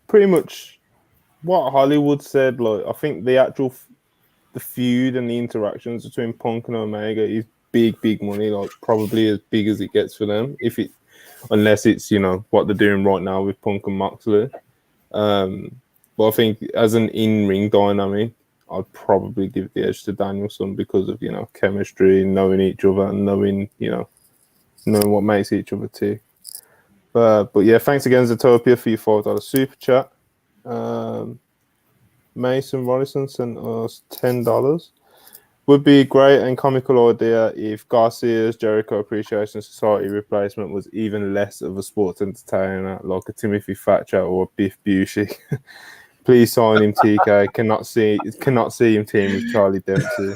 pretty much what Hollywood said. Like, I think the actual the feud and the interactions between Punk and Omega is big money. Like, probably as big as it gets for them. Unless it's, you know, what they're doing right now with Punk and Moxley. But I think as an in-ring dynamic, I'd probably give the edge to Danielson because of, you know, chemistry, knowing each other, and knowing what makes each other tick. But yeah, thanks again, Zootopia, for your $5 super chat. Mason Morrison sent us $10. Would be a great and comical idea if Garcia's Jericho Appreciation Society replacement was even less of a sports entertainer, like a Timothy Thatcher or a Biff Busey. Please sign him, TK. Cannot see him team with Charlie Dempsey.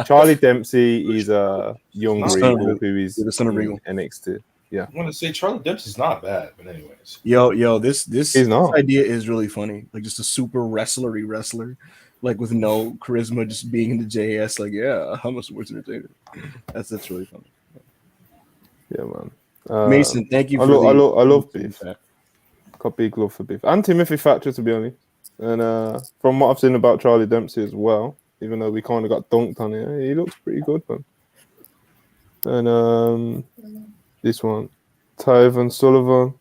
Charlie Dempsey is a young Regal who is the son of Regal. NXT. Yeah, I want to say Charlie Dempsey's not bad, but anyways, this idea is really funny. Like, just a super wrestlery wrestler, like with no charisma, just being in the JS. Like, yeah, I'm a sports entertainer. That's really funny. Yeah, man. Mason, thank you. I love Biff. Got big love for Biff and Timothy Thatcher, to be honest. And from what I've seen about Charlie Dempsey as well, even though we kind of got dunked on it, he looks pretty good, man. And this one, Taven Sullivan,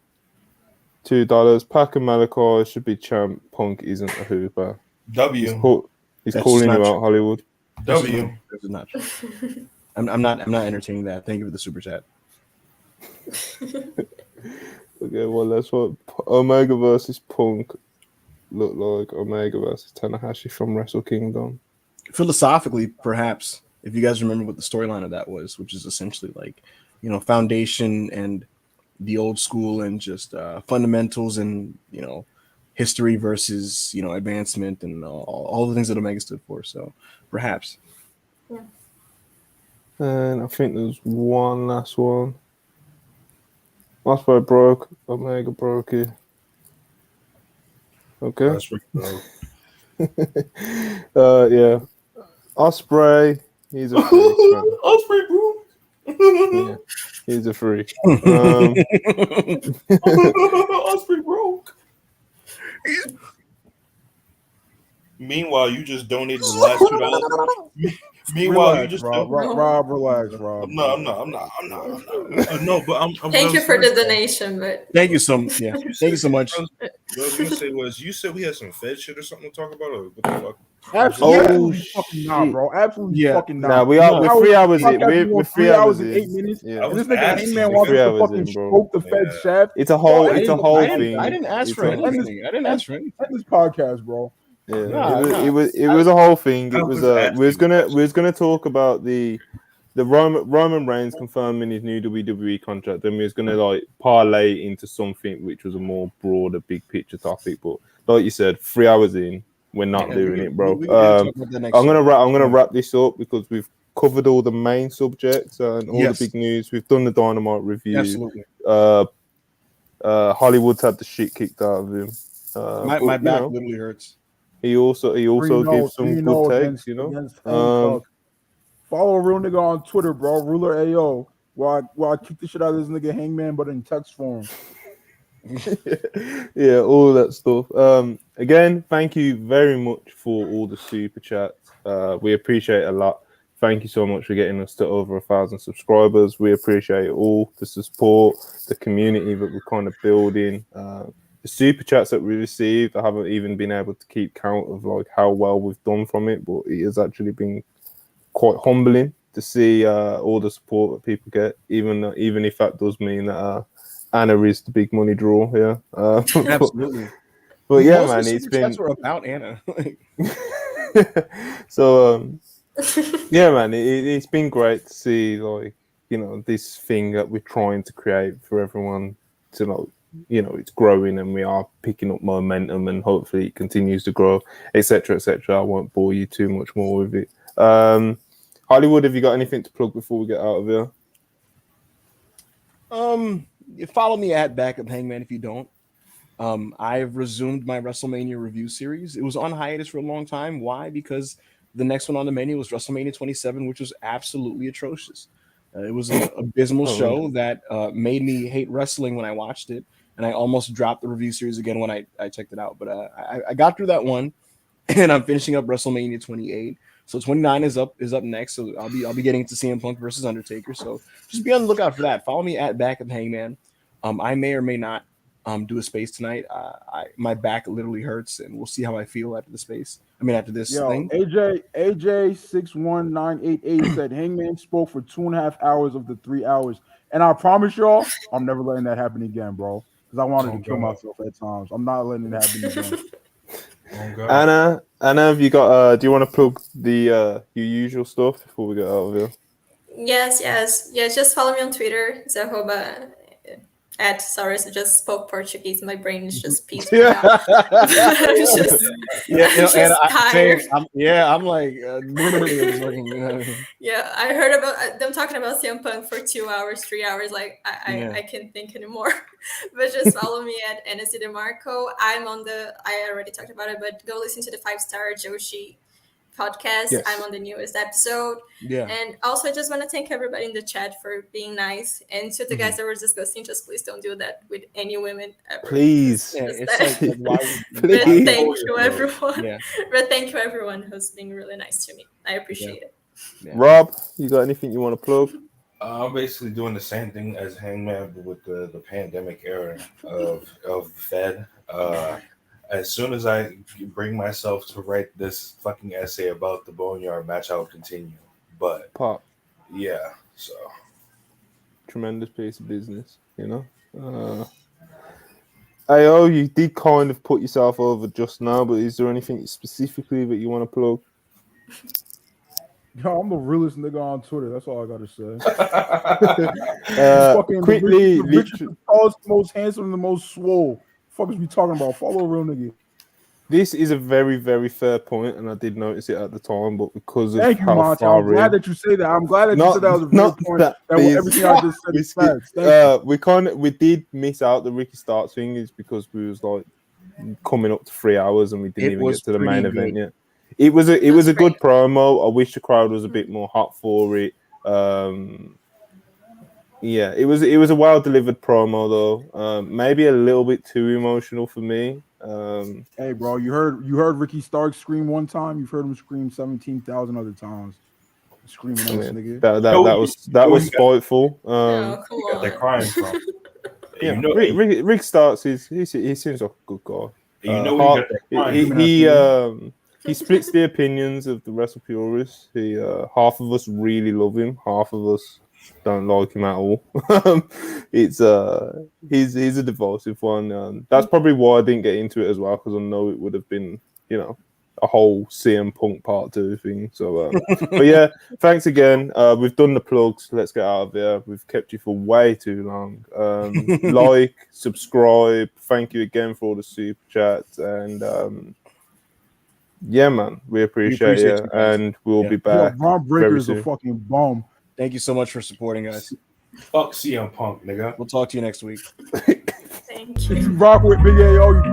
$2. Pac and Malachi should be champ. Punk isn't a hooper. W. He's calling you out, Hollywood. W. This is not true. I'm not entertaining that. Thank you for the super chat. Okay, well, that's what Omega versus Punk look like. Omega versus Tanahashi from Wrestle Kingdom. Philosophically, perhaps, if you guys remember what the storyline of that was, which is essentially like, you know, foundation and the old school and just fundamentals and, you know, history versus, you know, advancement and all the things that Omega stood for. So perhaps. Yeah. And I think there's one last one. Ospreay broke. Omega broke it. Okay. Yeah. Ospreay. He's a freak. Ospreay broke. Yeah, he's a freak. Ospreay broke. Meanwhile, you just donated the last $2. Meanwhile, relax, you just Rob, relax, Rob. No, I'm not. No, but I'm Thank you for the donation, but thank you so much. Yeah, thank you so much. What I was gonna say was, you said we had some Fed shit or something to talk about, or what the fuck? Absolutely fucking not, bro. Absolutely fucking not. Nah, we're 3 hours in. We're 3 hours in. 8 minutes. Yeah. And this nigga Hangman wants us to fucking stroke the Fed shaft. It's a whole thing. I didn't ask for anything. I didn't ask for anything. End this podcast, bro. Yeah, it was a whole thing. It was we was gonna talk about the Roman Reigns confirming his new WWE contract, and we was gonna like parlay into something which was a more broader, big picture topic. But like you said, 3 hours in, we're not doing it, bro. I'm gonna wrap this up because we've covered all the main subjects and all the big news. We've done the Dynamite review. Absolutely. Hollywood's had the shit kicked out of him. My back literally hurts. He also gives some good takes, you know. Follow a real nigga on Twitter, bro. Ruler AO. While I kick the shit out of this nigga Hangman, but in text form. Yeah, all that stuff. Again, thank you very much for all the super chats. We appreciate it a lot. Thank you so much for getting us to over 1,000 subscribers. We appreciate all the support, the community that we're kind of building. The super chats that we received, I haven't even been able to keep count of like how well we've done from it, but it has actually been quite humbling to see all the support that people get, even if that does mean that Anna is the big money draw here. Absolutely. But yeah, Most man, of the it's super been chats were about Anna. so. Yeah, man, it's been great to see, like, you know, this thing that we're trying to create for everyone to know, you know, it's growing and we are picking up momentum and hopefully it continues to grow, etc., etc. I won't bore you too much more with it. Hollywood, have you got anything to plug before we get out of here? You follow me at Backup Hangman if you don't. I've resumed my WrestleMania review series. It was on hiatus for a long time. Why? Because the next one on the menu was WrestleMania 27, which was absolutely atrocious. It was an abysmal show that made me hate wrestling when I watched it, and I almost dropped the review series again when I checked it out. But I got through that one, and I'm finishing up WrestleMania 28. So 29 is up next. So I'll be getting to CM Punk versus Undertaker. So just be on the lookout for that. Follow me at Backup Hangman. I may or may not do a space tonight. My back literally hurts, and we'll see how I feel after the space. I mean, after this thing. AJ 61988 said Hangman spoke for 2.5 hours of the 3 hours, and I promise y'all, I'm never letting that happen again, bro. Because I wanted to kill myself at times. I'm not letting it happen again. Anna, have you got? Do you want to plug the your usual stuff before we get out of here? Yes. Just follow me on Twitter. It's sorry, I just spoke Portuguese. My brain is just peaceful now. I'm just tired. I'm like, yeah, I heard about them talking about CM Punk for 2 hours, 3 hours. Like, I can't think anymore. But just follow me at NSC DeMarco. I already talked about it, but go listen to the 5-Star Joshi podcast. Yes. I'm on the newest episode. Yeah. And also I just want to thank everybody in the chat for being nice. And to the guys that were discussing, just please don't do that with any women ever. Please. But thank you everyone. Yeah. But thank you everyone who's being really nice to me. I appreciate it. Yeah. Rob, you got anything you want to plug? I'm basically doing the same thing as Hangman, but with the pandemic era of the Fed. As soon as I bring myself to write this fucking essay about the Boneyard match, I'll continue. But yeah, so tremendous piece of business, you know. AO, you did kind of put yourself over just now, but is there anything specifically that you want to plug? Yo, I'm the realest nigga on Twitter. That's all I gotta say. Quickly, the richest, the tallest, the most handsome, the most swole. Fuck is we talking about? Follow a real nigga. This is a very, very fair point, and I did notice it at the time, but because of Thank you, how Monty. far I'm glad that you say that. I'm glad that you said that was a very point. That everything I just said is facts. We did miss out the Ricky Starks thing is because we was like coming up to 3 hours and we didn't even get to the main event yet. It was a good promo. I wish the crowd was a bit more hot for it. Yeah, it was a well delivered promo though. Maybe a little bit too emotional for me. Hey, bro, you heard Ricky Starks scream one time. You've heard him scream 17,000 other times. Screaming at this nigga. That was spiteful. Come on. They're crying from. Yeah, you know, Rick Starks he seems like a good guy. You know, he splits the opinions of the WrestlePurists. Half of us really love him, half of us don't like him at all. He's a divisive one. That's probably why I didn't get into it as well, because I know it would have been, you know, a whole CM Punk Part 2 thing. So, but yeah, thanks again. We've done the plugs. Let's get out of here. We've kept you for way too long. Like, subscribe. Thank you again for all the super chats. And yeah, man, we appreciate it. And we'll be back. Braun Breaker is a fucking bomb. Thank you so much for supporting us. Fuck CM Punk, nigga. We'll talk to you next week. Thank you. If you rock with Big AO, you